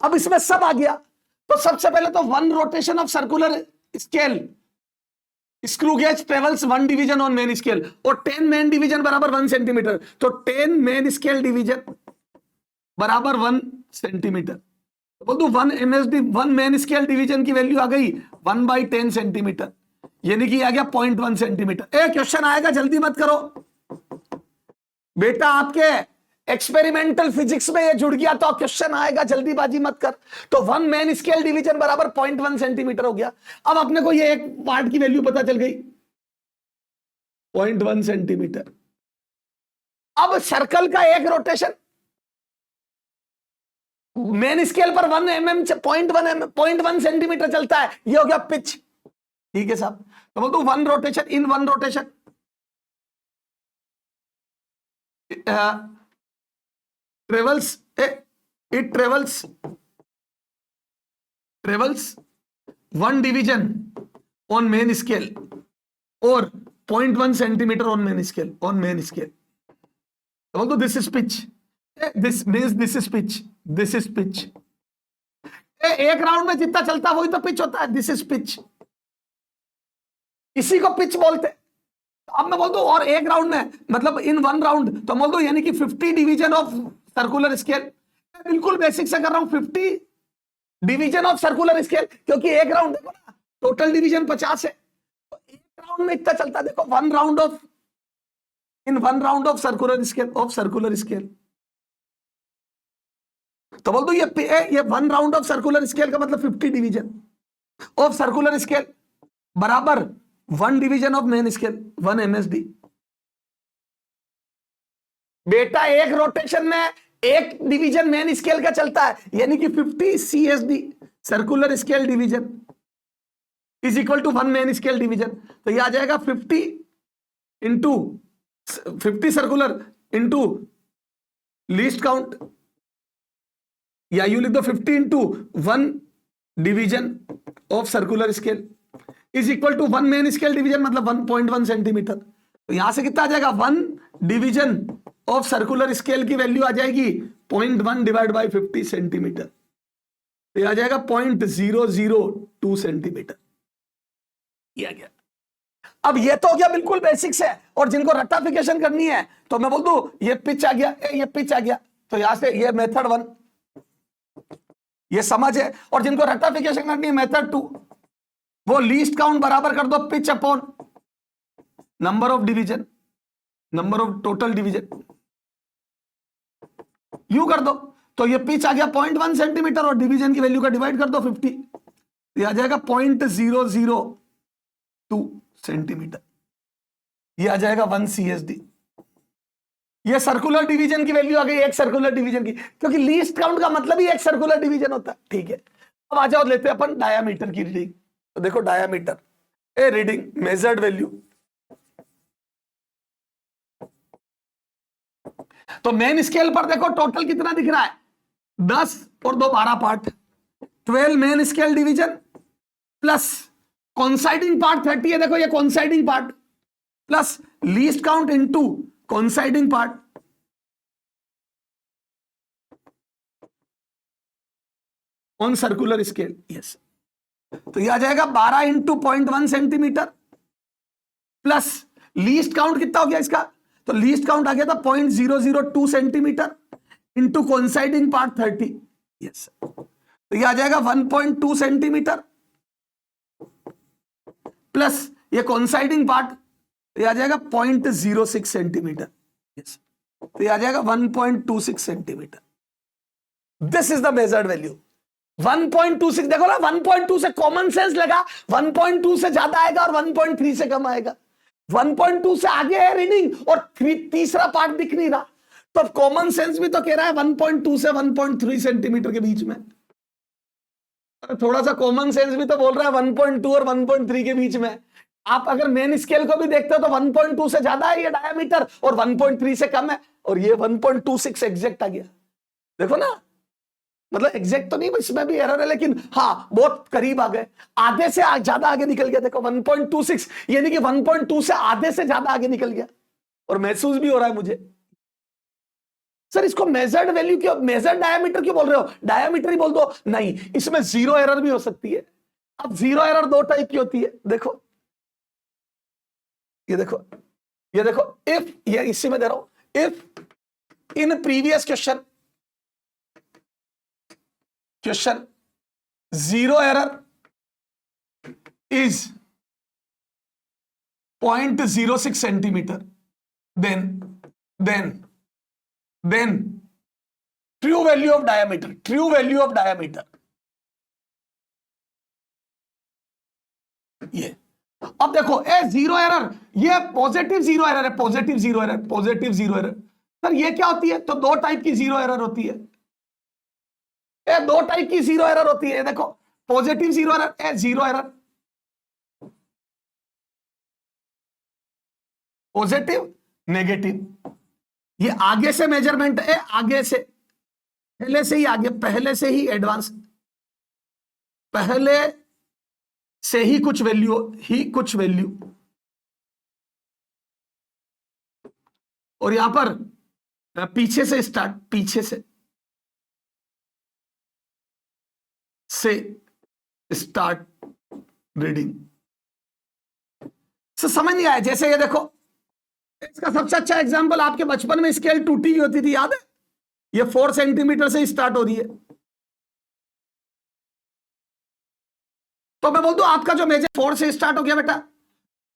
अब इसमें सब आ गया, तो सबसे पहले तो 1 rotation of circular scale, screw gauge travels 1 division on main scale, और 10 मेन डिवीजन बराबर 1 सेंटीमीटर, तो 10 मेन स्केल डिवीजन बराबर 1 सेंटीमीटर, बोल दो 1 MSD, 1 मेन स्केल डिवीजन की वैल्यू आ गई 1/10 सेंटीमीटर, यानी कि आ गया 0.1 सेंटीमीटर। एक क्वेश्चन आएगा, जल्दी मत करो बेटा, आपके एक्सपेरिमेंटल फिजिक्स में ये जुड़ गया तो क्वेश्चन आएगा, जल्दीबाजी मत कर। तो 1 मेन स्केल डिवीजन बराबर 0.1 सेंटीमीटर हो गया। अब अपने को ये एक पार्ट की वैल्यू पता चल गई 0.1 सेंटीमीटर। अब सर्कल का एक रोटेशन मेन स्केल पर 1 mm 0.1 सेंटीमीटर चलता है, ये हो गया पिच, ठीक है साहब। तो बोल दो 1 rotation, in 1 rotation it travels 1 division on main scale or 0.1 centimeter on main scale, although this is pitch, this means this is pitch, एक राउंड में जितना चलता है वही तो पिच होता है, दिस इज पिच, इसी को पिच बोलते। अब मैं बोल दो और एक राउंड में, मतलब इन 1 राउंड, तो बोल दो यानी कि 50 डिवीजन ऑफ सर्कुलर स्केल, बिल्कुल बेसिक से कर रहा हूं, 50 डिवीजन ऑफ सर्कुलर स्केल, क्योंकि एक राउंड देखो ना, टोटल डिवीजन 50 है, तो एक राउंड में इतना चलता है। देखो 1 round of in 1 round of circular scale. तो बोल दो ये 1 राउंड ऑफ सर्कुलर स्केल का मतलब 50 डिवीजन ऑफ सर्कुलर स्केल बराबर 1 division of main scale 1 MSD। बेटा एक रोटेशन में एक डिवीजन मेन स्केल का चलता है, यानी कि 50 CSD circular scale division is equal to 1 main scale division. तो ये आ जाएगा 50 into 50 circular into least count, या यू लिख दो 50 into 1 division of circular scale is equal to 1 main scale division मतलब 1.1 सेंटीमीटर। तो यहां से कितना आ जाएगा 1 डिवीजन ऑफ सर्कुलर स्केल की वैल्यू आ जाएगी 0.1 डिवाइड बाई 50 सेंटीमीटर, तो आ जाएगा 0.002 सेंटीमीटर। ये आ गया। अब ये तो हो गया बिल्कुल बेसिक्स है, और जिनको रटाफिकेशन करनी है तो मैं बोल दूं ये पिच आ गया, ये पिच आ गया, तो यहां से ये मेथड 1 ये समझ है, और जिनको रटाफिकेशन करनी है मेथड 2 वो लीस्ट काउंट बराबर कर दो pitch upon number of division, number of total division, you कर दो। तो ये पिच आ गया 0.1 सेंटीमीटर और डिवीजन की वैल्यू का डिवाइड कर दो 50, ये आ जाएगा 0.002 सेंटीमीटर, ये आ जाएगा 1 CSD। ये सर्कुलर डिवीजन की वैल्यू आ गई एक सर्कुलर डिवीजन की, क्योंकि लीस्ट काउंट का मतलब ही एक सर्कुलर डिवीजन होता है। ठीक है, अब आ जाओ लेते हैं अपन डायामीटर की रीडिंग। तो देखो डायामीटर ए रीडिंग मेजर्ड वैल्यू, तो मेन स्केल पर देखो टोटल कितना दिख रहा है 10 और 2 12 part, 12 main scale division plus coinciding part 30 है, देखो ये coinciding part plus least count into coinciding part, on circular scale. Yes, तो यह आ जाएगा 12 into 0.1 centimetre plus least count कितना हो गया इसका, तो लीस्ट काउंट आ गया था 0.002 centimetre into coinciding part 30। Yes, तो यह आ जाएगा 1.2 सेंटीमीटर प्लस ये कॉन्साइडिंग पार्ट, यह आ जाएगा 0.06 सेंटीमीटर। यस, तो यह आ जाएगा 1.26 centimetre. This is the measured value 1.26। देखो ना 1.2 से कॉमन सेंस लगा, 1.2 से ज्यादा आएगा और 1.3 से कम आएगा। 1.2 से आगे है रीडिंग और तीसरा पार्ट दिख नहीं रहा, तो अब कॉमन सेंस भी तो कह रहा है 1.2 से 1.3 सेंटीमीटर के बीच में। थोड़ा सा कॉमन सेंस भी तो बोल रहा है 1.2 और 1.3 के बीच में। आप अगर मेन स्केल को भी देखते हो तो 1.2 से ज्यादा है ये डायमीटर और 1.3 से कम है, और ये 1.26 एग्जैक्ट आ गया। देखो ना, मतलब एग्जैक्ट तो नहीं, इसमें भी एरर है, लेकिन हाँ बहुत करीब आ गए, आधे से ज्यादा आगे निकल गया। देखो 1.26 यानी कि 1.2 से आधे से ज्यादा आगे निकल गया, और महसूस भी हो रहा है मुझे। सर इसको मेजर्ड वैल्यू क्यों, मेजर्ड डायमीटर क्यों बोल रहे हो, डायमीटर ही बोल दो। नहीं, इसमें जीरो एरर भी हो सकती है। अब जीरो एरर 2 टाइप की होती है, देखो ये देखो, ये देखो, इफ, ये इसी में दे रहा हूं, if in previous question zero error is 0.06 centimeter, then true value of diameter, ये अब देखो ए जीरो एरर, ये पॉजिटिव जीरो एरर है, पॉजिटिव जीरो एरर। सर ये क्या होती है, तो 2 टाइप की जीरो एरर होती है, 2 टाइप की जीरो एरर होती है। देखो positive zero error, zero error, positive negative. ये आगे से मेजरमेंट है, आगे से, पहले से ही आगे, पहले से ही एडवांस, पहले से ही कुछ वैल्यू, और यहां पर पीछे से स्टार्ट, पीछे से स्टार्ट रीडिंग। समझ नहीं आया, जैसे ये देखो, इसका सबसे अच्छा एग्जांपल आपके बचपन में स्केल टूटी हुई होती थी, याद है, ये 4 सेंटीमीटर से स्टार्ट हो रही है। तो मैं बोल दूं आपका जो मेजर 4 से स्टार्ट हो गया बेटा,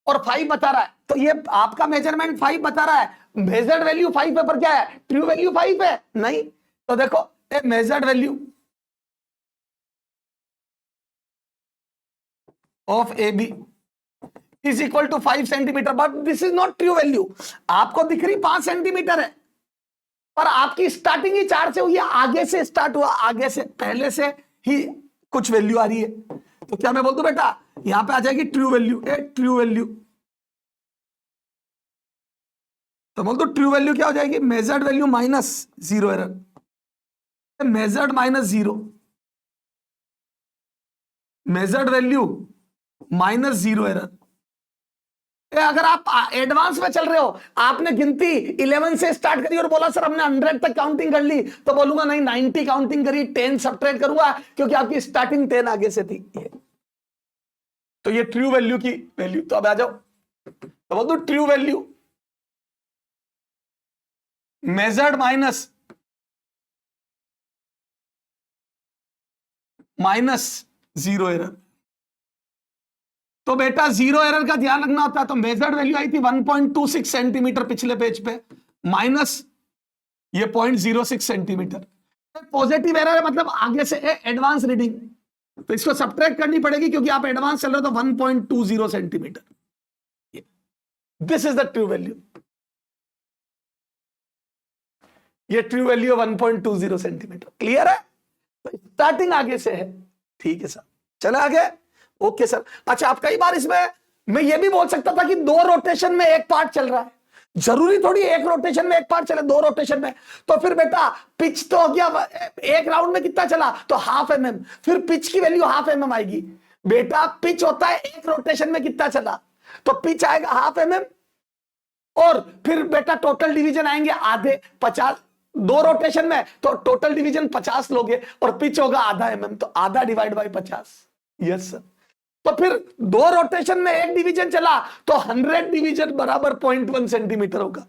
और 5 बता रहा है, तो ये आपका मेजरमेंट 5 बता रहा है, मेजर्ड वैल्यू 5 है, पर क्या है, ट्रू वैल्यू 5 है नहीं। तो देखो a measured value of A B is equal to 5 centimetre, but this is not true value. आपको दिख रही 5 सेंटीमीटर है, पर आपकी स्टार्टिंग ही 4 से हुई है, आगे से स्टार्ट हुआ, आगे से पहले से ही कुछ वैल्यू आ रही है। तो क्या मैं बोल दूं बेटा, यहां पे आ जाएगी ट्रू वैल्यू, ए ट्रू वैल्यू। तो बोल दो ट्रू वैल्यू क्या हो जाएगी, measured value minus 0 error, measured minus 0, measured value minus 0 error. अगर आप एडवांस में चल रहे हो, आपने गिनती 11 से स्टार्ट करी और बोला सर हमने 100 तक काउंटिंग कर ली, तो बोलूंगा नहीं 90 काउंटिंग करी, 10 सब्ट्रैक्ट करूंगा क्योंकि आपकी स्टार्टिंग 10 आगे से थी। तो ये ट्रू वैल्यू की वैल्यू। तो अब आ जाओ, तो बोल दो true value measured minus -0 error. तो बेटा 0 एरर का ध्यान रखना होता है। तो मेजर्ड वैल्यू आई थी 1.26 सेंटीमीटर पिछले पेज पे, माइनस ये 0.06 सेंटीमीटर। पॉजिटिव एरर है मतलब आगे से एडवांस रीडिंग, तो इसको सब्ट्रैक्ट करनी पड़ेगी क्योंकि आप एडवांस चल रहे हो। तो 1.20 centimetre, this is the true value. ये ट्रू वैल्यू 1.20 सेंटीमीटर। क्लियर है? तो स्टार्टिंग आगे से है। ठीक है सर, चले आगे। Okay sir. अच्छा, आप कई बार इसमें मैं ये भी बोल सकता था कि 2 रोटेशन में एक पार्ट चल रहा है, जरूरी थोड़ी एक रोटेशन में एक पार्ट चले, 2 रोटेशन में। तो फिर बेटा पिच तो हो गया, एक राउंड में कितना चला, तो ½ mm, फिर पिच की वैल्यू ½ mm आएगी। बेटा पिच होता है एक रोटेशन में कितना चला, तो पिच आएगा ½ mm, और फिर बेटा टोटल डिवीजन आएंगे आधे, 50, 2 रोटेशन में तो टोटल डिवीजन 50 लोगे और पिच होगा ½ mm, तो आधा डिवाइड बाई 50। Yes sir. तो फिर 2 रोटेशन में एक डिवीजन चला तो 100 डिवीजन बराबर 0.1 सेंटीमीटर होगा।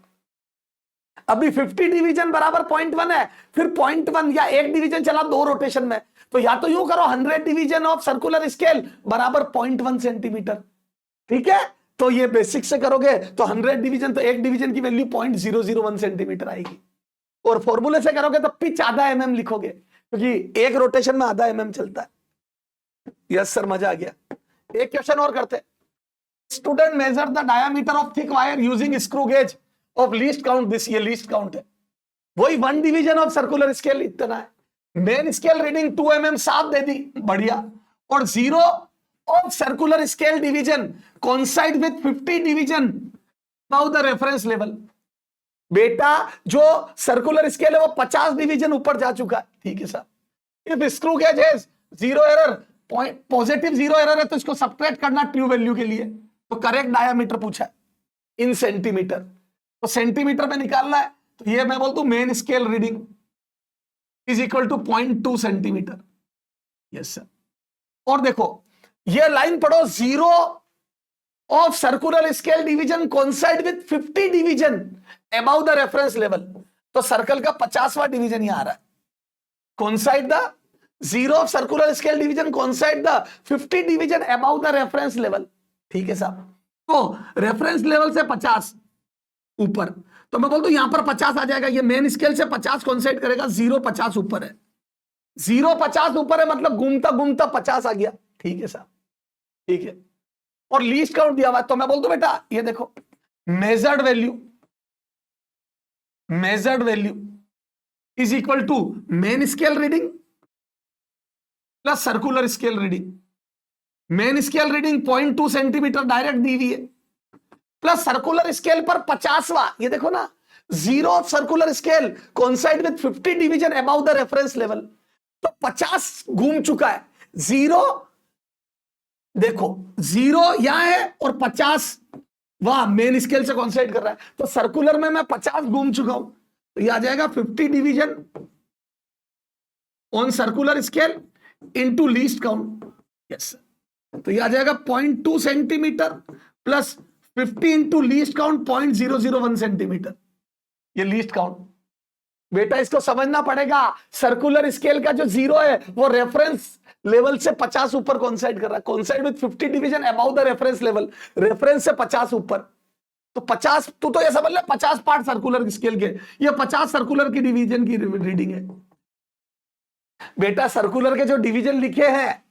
अभी 50 डिवीजन बराबर 0.1 है, फिर 0.1 या एक डिवीजन चला 2 रोटेशन में, तो या तो यूं करो 100 डिवीजन ऑफ सर्कुलर स्केल बराबर 0.1 सेंटीमीटर। ठीक है, तो ये बेसिक से करोगे तो 100 डिवीजन, तो एक डिवीजन की वैल्यू 0.001 सेंटीमीटर आएगी। और फॉर्मूले से करोगे तो पिच ½ mm लिखोगे क्योंकि एक रोटेशन में ½ mm चलता है। यस सर, मजा आ गया। एक क्वेश्चन और करते हैं। Student measure the diameter of thick wire using screw gauge of least count this, ये लीस्ट काउंट है। वही 1 डिवीजन ऑफ सर्कुलर स्केल इतना है। मेन स्केल रीडिंग 2 mm साफ दे दी, बढ़िया। और 0 of circular scale division coincide with 50 division about the reference level. बेटा जो सर्कुलर स्केल है वो 50 डिवीजन ऊपर जा चुका है। ठीक है सर। इफ स्क्रू गेज है 0 एरर, पॉजिटिव 0 एरर है, तो इसको सब्ट्रैक्ट करना ट्रू वैल्यू के लिए। तो करेक्ट डायमीटर पूछा है इन सेंटीमीटर, तो सेंटीमीटर में निकालना है। तो ये मैं बोलता हूं main scale reading is equal to 0.2 centimetre. Yes sir. और देखो ये लाइन पढ़ो, 0 of circular scale division coincide with 50 division about the reference level. तो सर्कल का 50वां डिवीजन यहां आ रहा है। Coincide the 0 of circular scale division coincide the 50 division about the reference level. ठीक है साहब। तो रेफरेंस लेवल से 50 ऊपर, तो मैं बोलता हूं यहां पर 50 आ जाएगा। ये मेन स्केल से 50 कोइंसाइड करेगा, 0 50 ऊपर है, 0 50 ऊपर है, मतलब घूमता घूमता 50 आ गया। ठीक है साहब, ठीक है। और लीस्ट काउंट दिया हुआ है, तो मैं बोलता हूं बेटा ये देखो measured value is equal to main scale reading plus circular scale reading. Main scale reading 0.2 centimetre direct दी हुई है, प्लस सर्कुलर स्केल पर 50वां, ये देखो ना, 0 of circular scale coincide with 50 division about the reference level. तो 50 घूम चुका है, 0 देखो 0 यहां है और 50 वहां मेन स्केल से कोइंसाइड कर रहा है। तो सर्कुलर में मैं 50 घूम चुका हूं, तो यह आ जाएगा 50 division on circular scale into least count. Yes, तो यह आ जाएगा 0.2 centimetre plus 50 into least count 0.001 centimetre. ये लीस्ट काउंट बेटा इसको समझना पड़ेगा, सर्कुलर स्केल का जो 0 है वो रेफरेंस लेवल से 50 ऊपर कोइंसाइड कर रहा है, coincide with 50 division about the reference level, reference से 50 ऊपर। तो 50, तू तो ये समझ ले 50 पार्ट सर्कुलर स्केल के, ये 50 सर्कुलर की डिवीजन की रीडिंग है। बेटा सर्कुलर के जो डिवीजन लिखे हैं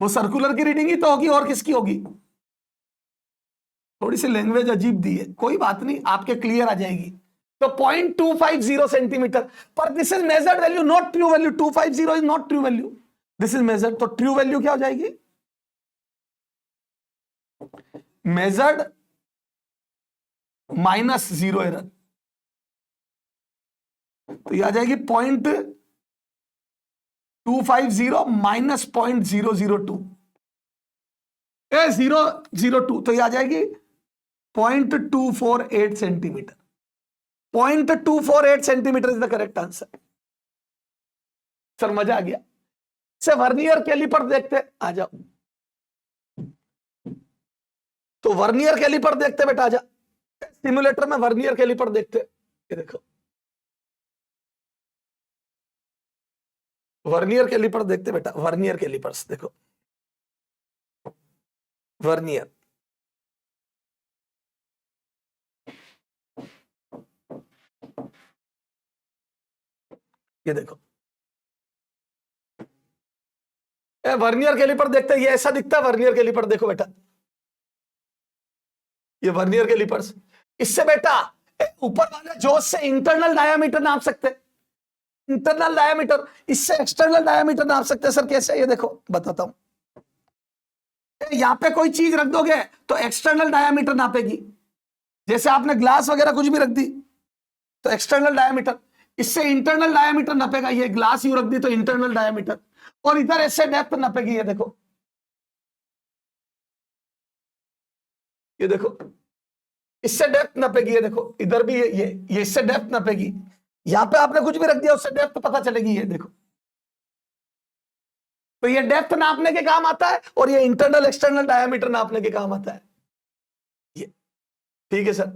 वो सर्कुलर की रीडिंग ही तो होगी, और किसकी होगी? थोड़ी सी लैंग्वेज अजीब दी है, कोई बात नहीं, आपके क्लियर आ जाएगी। तो 0.250 सेंटीमीटर, पर this is measured value not true value, 250 is not true value, this is measured. तो ट्रू वैल्यू क्या हो जाएगी? मेजर्ड माइनस 0 एरर, तो ये आ जाएगी 0.250 माइनस 0.002 002, तो ये आ जाएगी 0.248 centimetre. 0.248 centimetre is the correct answer. Sir मजा आ गया। से वर्नियर कैलिपर देखते, आ जाओ। तो वर्नियर कैलिपर देखते बेटा, आ जा। सिमुलेटर में वर्नियर कैलिपर देखते, ये देखो वर्नियर कैलिपर देखते बेटा, वर्नियर कैलिपर्स देखो, वर्नियर, ये देखो वर्नियर कैलिपर देखते हैं, ये ऐसा दिखता है वर्नियर कैलिपर, देखो बेटा ये वर्नियर कैलिपर्स। इससे बेटा ऊपर वाले जोश से इंटरनल डायामीटर नाप सकते हैं, इंटरनल डायामीटर, इससे एक्सटर्नल डायामीटर नाप सकते हैं। सर कैसे? ये देखो बताता हूं, यहां पे कोई चीज रख दोगे तो एक्सटर्नल डायामीटर नापेगी, जैसे आपने ग्लास वगैरह कुछ भी रख दी तो एक्सटर्नल डायामीटर, इससे इंटरनल डायामीटर नापेगा। ये ग्लास यू रख दी तो इंटरनल डायामीटर, और इधर ऐसे डेप्थ नापेगी, ये देखो, ये देखो इससे डेप्थ नापेगी, ये देखो इधर भी ये इससे डेप्थ नापेगी। यहां पे आपने कुछ भी रख दिया उससे डेप्थ पता चलेगी, ये देखो। तो ये डेप्थ नापने के काम आता है, और ये इंटरनल एक्सटर्नल डायामीटर नापने के काम आता है, ये ठीक है सर।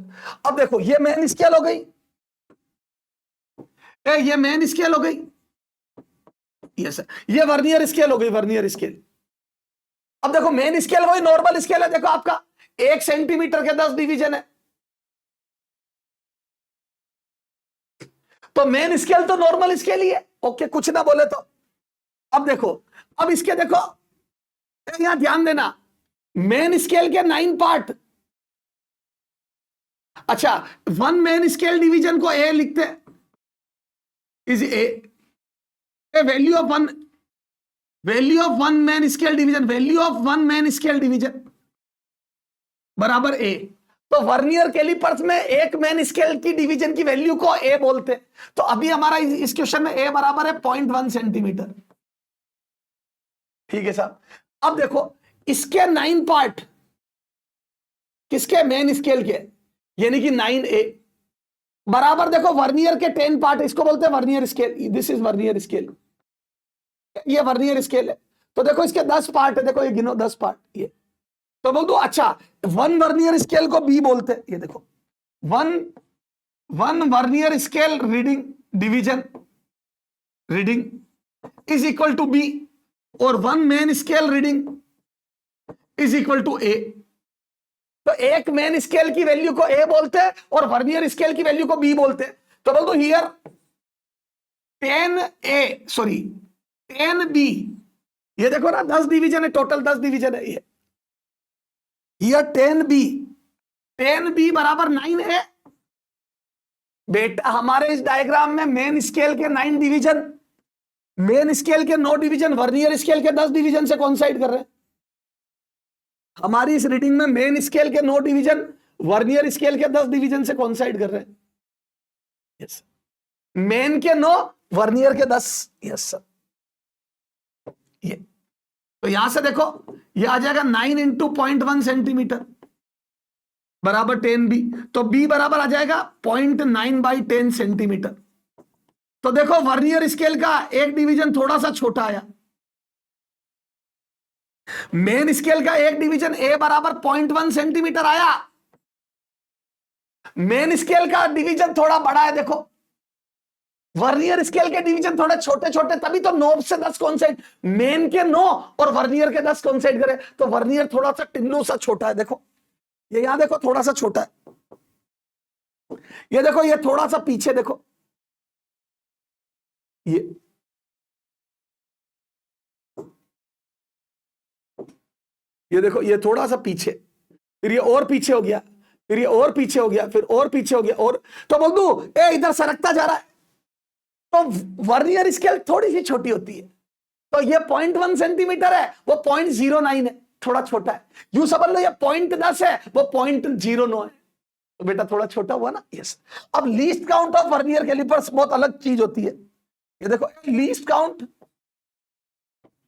अब देखो ये मेन स्केल हो गई, ये मेन स्केल हो गई, ये सर ये वर्नियर स्केल हो गई, वर्नियर स्केल। अब देखो मेन स्केल वही नॉर्मल स्केल है, देखो आपका 1 सेंटीमीटर के 10 डिवीजन है, तो मेन स्केल तो नॉर्मल स्केल ही है, ओके कुछ ना बोले तो। अब देखो, अब इसके देखो यहां ध्यान देना, मेन स्केल के 9 पार्ट, अच्छा 1 मेन स्केल डिवीजन को ए लिखते हैं, is a value of 1 main scale division, value of 1 main scale division बराबर ए। तो वर्नियर कैलिपर्स में 1 मैन स्केल की डिवीजन की वैल्यू को ए बोलते हैं। तो अभी हमारा इस क्वेश्चन में ए बराबर है 0.1 सेंटीमीटर, ठीक है साहब। अब देखो इसके 9 पार्ट किसके? मेन स्केल के, यानी कि 9A बराबर देखो वर्नियर के 10 पार्ट, इसको बोलते हैं vernier scale, this is vernier scale, ये वर्नियर स्केल है। तो देखो इसके 10 पार्ट है, देखो ये गिनो 10 पार्ट, ये तो बोल दो। अच्छा 1 वर्नियर स्केल को बी बोलते हैं, ये देखो 1 vernier scale reading division is equal to B, और 1 main scale reading is equal to A. तो 1 मेन स्केल की वैल्यू को ए बोलते हैं और वर्नियर स्केल की वैल्यू को बी बोलते हैं। तो बोल दो हियर 10B, ये देखो ना 10 डिवीजन है, टोटल 10 डिवीजन है ये। हियर 10B बराबर 9A। बेटा हमारे इस डायग्राम में मेन स्केल के 9 डिवीजन, मेन स्केल के 9 डिवीजन वर्नियर स्केल के 10 डिवीजन से कोइंसाइड कर रहे हैं। हमारी इस रीडिंग में मेन स्केल के 9 डिवीजन वर्नियर स्केल के 10 डिवीजन से कोइंसाइड कर रहे हैं। यस, मेन के 9 वर्नियर के 10। यस सर, ये तो यहां से देखो ये आ जाएगा 9 इंटू 0.1 सेंटीमीटर बराबर 10B, तो B बराबर आ जाएगा 0.9/10 सेंटीमीटर। तो देखो वर्नियर स्केल का एक डिवीजन थोड़ा सा छोटा आया, मेन स्केल का एक डिवीजन A बराबर 0.1 सेंटीमीटर आया, मेन स्केल का डिवीजन थोड़ा बड़ा है, देखो वर्नियर स्केल के डिवीजन थोड़े छोटे छोटे, तभी तो 9 से 10 कॉन्सेंट, मेन के 9 और वर्नियर के 10 कॉन्सेंट करे, तो वर्नियर थोड़ा सा टिल्लू सा छोटा है। देखो ये यहां देखो थोड़ा सा छोटा है, ये देखो ये थोड़ा सा पीछे देखो, ये देखो ये थोड़ा सा पीछे, फिर ये और पीछे हो गया, फिर ये और पीछे हो गया, फिर और पीछे हो गया, और तो बोल दू ए इधर सरकता जा रहा है। तो वर्नियर स्केल थोड़ी सी छोटी होती है, तो ये 0.1 सेंटीमीटर है, वो 0.09 है, थोड़ा छोटा है। यूं समझ लो ये 0.10 है, वो 0.09 है, तो बेटा थोड़ा छोटा हुआ ना। यस। अब least count of vernier calipers बहुत अलग चीज होती है। ये देखो least count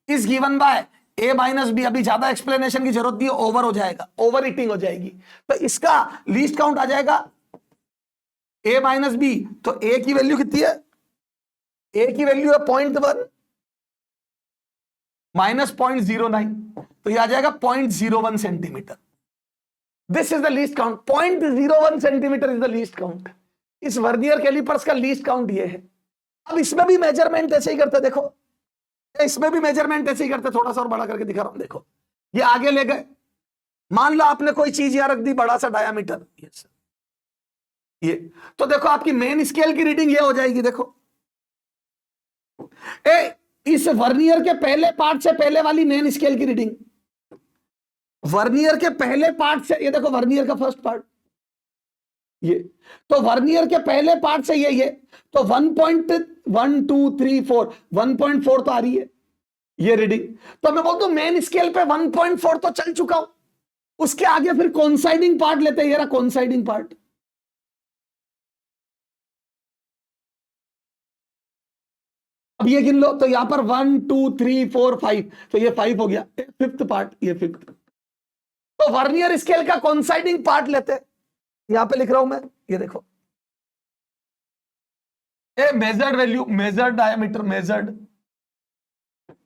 is given by A minus B. अभी ज्यादा एक्सप्लेनेशन की जरूरत नहीं है, ओवर हो जाएगा, ओवर ईटिंग हो जाएगी। तो इसका लीस्ट काउंट आ जाएगा ए माइनस बी। तो ए की वैल्यू कितनी है, ए की वैल्यू है 0.1 माइनस 0.09, तो यह आ जाएगा 0.01 centimetre. This is the least count, 0.01 centimetre is the least count. इस वर्नियर कैलिपर्स का लीस्ट काउंट ये है। अब इसमें भी मेजरमेंट ऐसे ही करते, देखो इसमें भी मेजरमेंट ऐसे ही करते, थोड़ा सा और बड़ा करके दिखा रहा हूं। देखो ये आगे ले गए, मान लो आपने कोई चीज यहां रख दी, बड़ा सा डायामीटर, ये तो देखो आपकी मेन स्केल की रीडिंग ये हो जाएगी। देखो इस वर्नियर के पहले पार्ट से पहले वाली मेन स्केल की रीडिंग, वर्नियर के पहले पार्ट से, ये देखो वर्नियर का फर्स्ट पार्ट, ये तो वर्नियर के पहले पार्ट से ये तो 1.1234 1.4 तो आ रही है ये रीडिंग। तो मैं बोलता हूं मेन स्केल पे 1.4 तो चल चुका हूं, उसके आगे फिर कोइंसाइडिंग पार्ट लेते हैं, ये रहा कोइंसाइडिंग पार्ट। अब ये गिन लो, तो यहां पर 1 2 3 4 5, तो ये 5 हो गया, फिफ्थ पार्ट, ये फिफ्थ। तो वर्नियर स्केल का कोइंसाइडिंग पार्ट लेते हैं, यहां पे लिख रहा हूं मैं, ये देखो a measured value, measured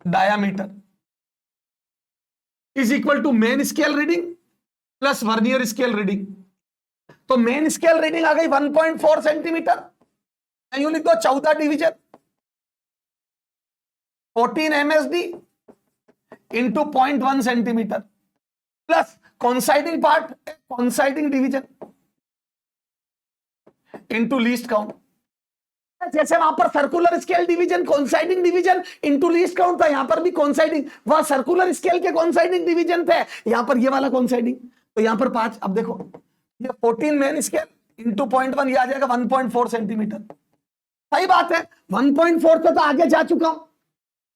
diameter is equal to main scale reading plus vernier scale reading. तो मेन स्केल रीडिंग आ गई 1.4 सेंटीमीटर, यूं लिख दो 14 division 14 MSD into 0.1 centimetre plus coinciding part, coinciding division into least count. जैसे वहां पर circular scale division, coinciding division into least count था, यहां पर भी कोइंसाइडिंग, वहां सर्कुलर स्केल के कोइंसाइडिंग डिवीजन थे, यहां पर ये वाला कोइंसाइडिंग, तो यहां पर 5। अब देखो ये 14 मेन स्केल इंटू 0.1, ये आ जाएगा 1.4 सेंटीमीटर। सही बात है, 1.4 पे तो आगे जा चुका हूं,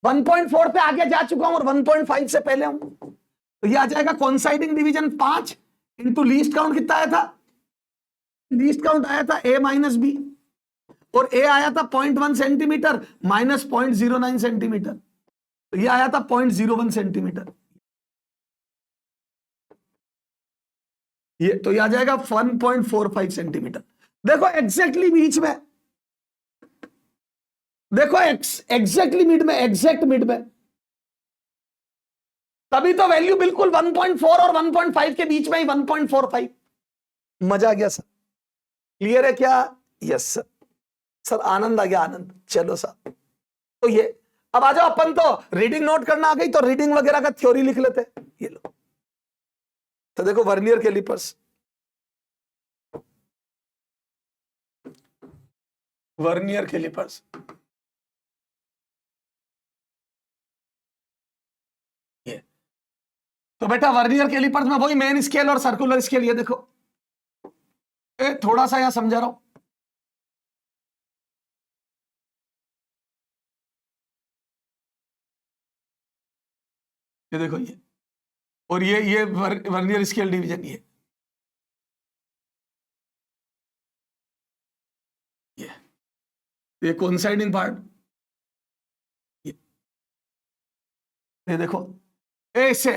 1.4 पे आगे जा चुका हूं और 1.5 से पहले हूं, तो ये आ जाएगा coinciding division 5 into least count कितना आया था, लीस्ट काउंट आया था ए माइनस बी, और ए आया था 0.1 सेंटीमीटर माइनस 0.09 सेंटीमीटर, तो ये आया था 0.01 सेंटीमीटर। ये तो ये आ जाएगा 1.45 सेंटीमीटर। देखो एग्जैक्टली बीच में, देखो एग्जैक्टली मिड में, एग्जैक्ट मिड में, तभी तो वैल्यू बिल्कुल 1.4 और 1.5 के बीच में ही 1.45। मजा आ गया सर, क्लियर है क्या? यस सर, सर आनंद आ गया, आनंद। चलो सर, तो ये अब आ जाओ, अपन तो रीडिंग नोट करना आ गई, तो रीडिंग वगैरह का थ्योरी लिख लेते हैं। ये लो, तो देखो वर्नियर कैलिपर्स, वर्नियर कैलिपर्स, ये तो बेटा वर्नियर कैलिपर्स में वही मेन स्केल और सर्कुलर स्केल। ये देखो थोड़ा सा यहां समझा रहा हूं, ये देखो ये, और ये वर्नियर स्केल डिवीजन, ये कोइंसाइडिंग पार्ट, ये देखो ऐसे,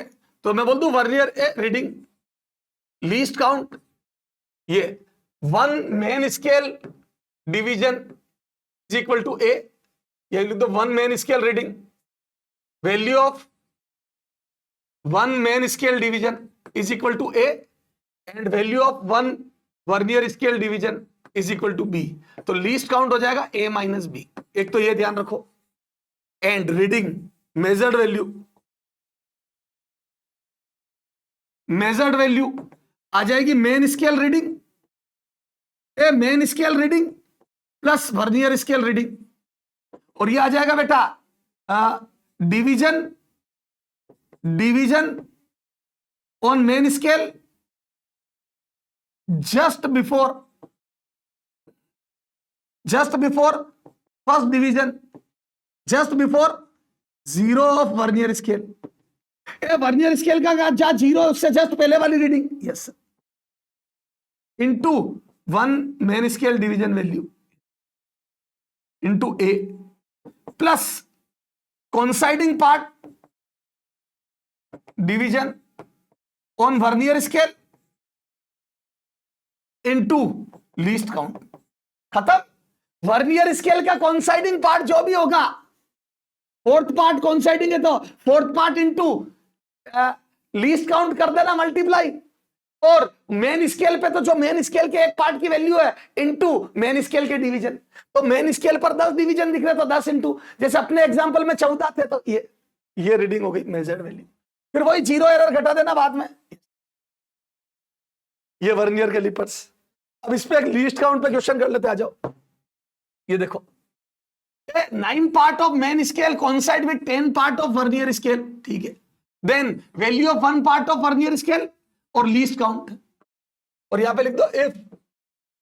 तो मैं बोल दूं vernier a reading least count, ये 1 main scale division is equal to A, ये लिख दो 1 main scale reading, value of 1 main scale division is equal to A, and value of 1 vernier scale division is equal to B, तो least count हो जाएगा a minus B. एक तो ये ध्यान रखो, and reading measured value, measured value आ जाएगी main scale reading, a main scale reading plus vernier scale reading, और ये आ जाएगा बेटा division, division on main scale just before first division, just before zero of vernier scale. Vernier scale का जहां zero उससे जस्ट पहले वाली रीडिंग, yes, into one main scale division value into A plus coinciding part division on vernier scale into least count. खत्म। Vernier scale का coinciding part जो भी होगा, फोर्थ पार्ट कोइंसाइडिंग है तो fourth part into least count कर देना multiply, और मेन स्केल पे तो जो मेन स्केल के एक पार्ट की वैल्यू है इनटू मेन स्केल के डिवीजन, तो मेन स्केल पर 10 डिवीजन दिख रहे तो 10 इनटू, जैसे अपने एग्जांपल में 14 थे तो ये रीडिंग हो गई मेजर्ड वैल्यू, फिर वही जीरो एरर घटा देना बाद में। ये वर्नियर कैलिपर्स। अब इस पे एक लीस्ट काउंट पे क्वेश्चन कर लेते, आ जाओ। ये देखो 9 part of main scale coincide with 10 part of vernier scale, ठीक है, then value of 1 part of vernier scale और लीस्ट काउंट, और यहां पे लिख दो इफ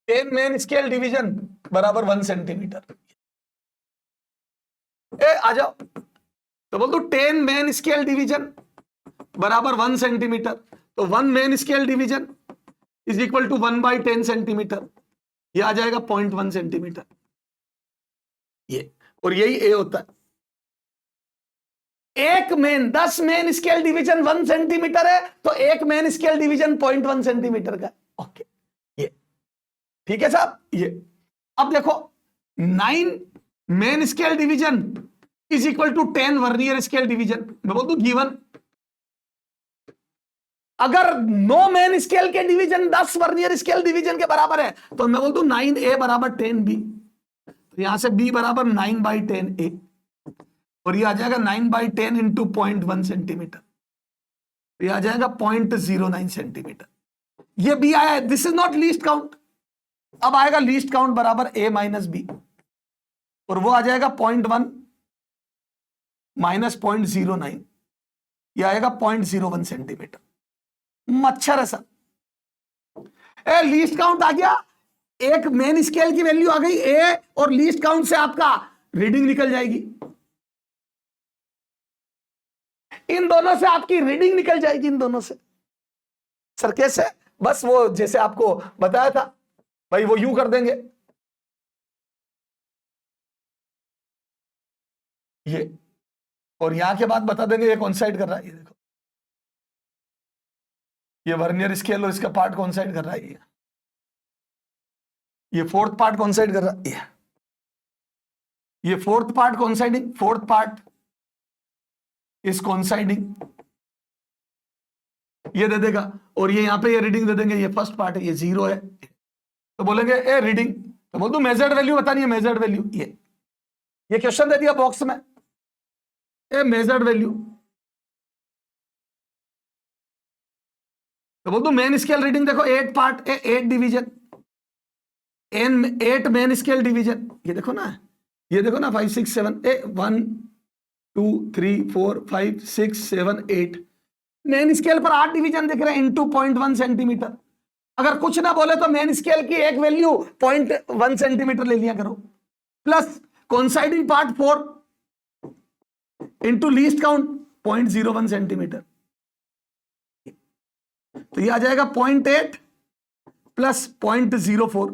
10 मेन स्केल डिवीजन बराबर 1 सेंटीमीटर। आ जाओ, तो बोल दो 10 मेन स्केल डिवीजन बराबर 1 सेंटीमीटर, तो 1 main scale division is equal to 1/10 centimetre, ये आ जाएगा 0.1 सेंटीमीटर, ये, और यही ए होता है। एक main 10 main scale division 1 centimetre है, तो एक मेन स्केल डिवीजन 0.1 सेंटीमीटर का, ओके, ये ठीक है साहब। ये अब देखो 9 main scale division is equal to 10 vernier scale division, मैं बोल दूं गिवन। अगर 9 मेन स्केल के डिवीजन 10 वर्नियर स्केल डिवीजन के बराबर है, तो मैं बोल दूं 9a बराबर 10b, तो यहां से b बराबर 9/10a, और ये आ जाएगा 9/10 इंटू 0.1 सेंटीमीटर, तो ये आ जाएगा 0.09 सेंटीमीटर। ये b आया है, this is not least count. अब आएगा लीस्ट काउंट बराबर a माइनस बी, और वो आ जाएगा 0.1 माइनस 0.09, ये आएगा 0.01 सेंटीमीटर। मच्छर है सर, लीस्ट काउंट आ गया, एक मेन स्केल की वैल्यू आ गई ए, और लीस्ट काउंट से आपका रीडिंग निकल जाएगी, इन दोनों से आपकी रीडिंग निकल जाएगी, इन दोनों से। सर कैसे? बस वो जैसे आपको बताया था भाई, वो यूं कर देंगे, ये, और यहां के बाद बता देंगे ये कोइंसाइड कर रहा है, ये देखो, ये वर्नियर स्केल और इसका पार्ट कोइंसाइड कर रहा है, ये फोर्थ पार्ट कोइंसाइड कर रहा है, ये fourth part coinciding, fourth part is coinciding, ये दे देगा, और ये यहां पे ये रीडिंग दे देंगे, ये फर्स्ट पार्ट है, ये 0 है, तो बोलेंगे ए रीडिंग, तो बोल दो मेजर्ड वैल्यू बतानी है, मेजर्ड वैल्यू, ये क्वेश्चन दे दिया बॉक्स में, ए मेजर्ड वैल्यू, तो बोल दो मेन स्केल रीडिंग देखो 8 part, 8 division, 8 main scale division, ये देखो ना, ये देखो ना 5 6 7 1 2 3 4 5 6 7 8 मेन स्केल पर 8 डिवीजन दिख रहे हैं इनटू 0.1 सेंटीमीटर। अगर कुछ ना बोले तो मेन स्केल की एक वैल्यू 0.1 सेंटीमीटर ले लिया करो, plus coinciding part 4 into least count 0.01 centimetre, तो ये आ जाएगा 0.8 प्लस 0.04,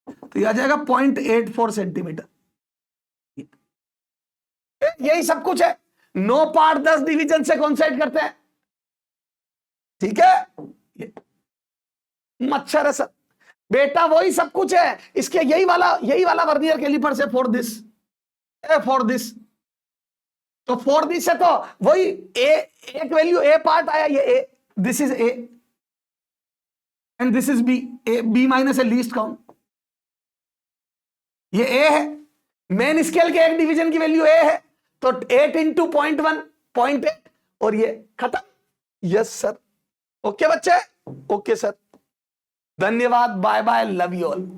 तो ये आ जाएगा 0.84 सेंटीमीटर। यही सब कुछ है, 9 पार्ट 10 डिवीजन से कोइंसाइड करते हैं, ठीक है। मच्छर है सर, बेटा वही सब कुछ है, इसके यही वाला वर्नियर कैलिपर से फॉर दिस, फॉर दिस, तो फॉर दिस है तो वही ए, एक वैल्यू ए पार्ट आया, ये A, this is A and this is B, A B minus A least count, ये ए है, मेन स्केल के एक डिवीजन की वैल्यू ए है, तो 8 इंटू 0.1 0.8 और ये खत्म। यस सर, ओके बच्चे, ओके सर, धन्यवाद, bye bye, love you all.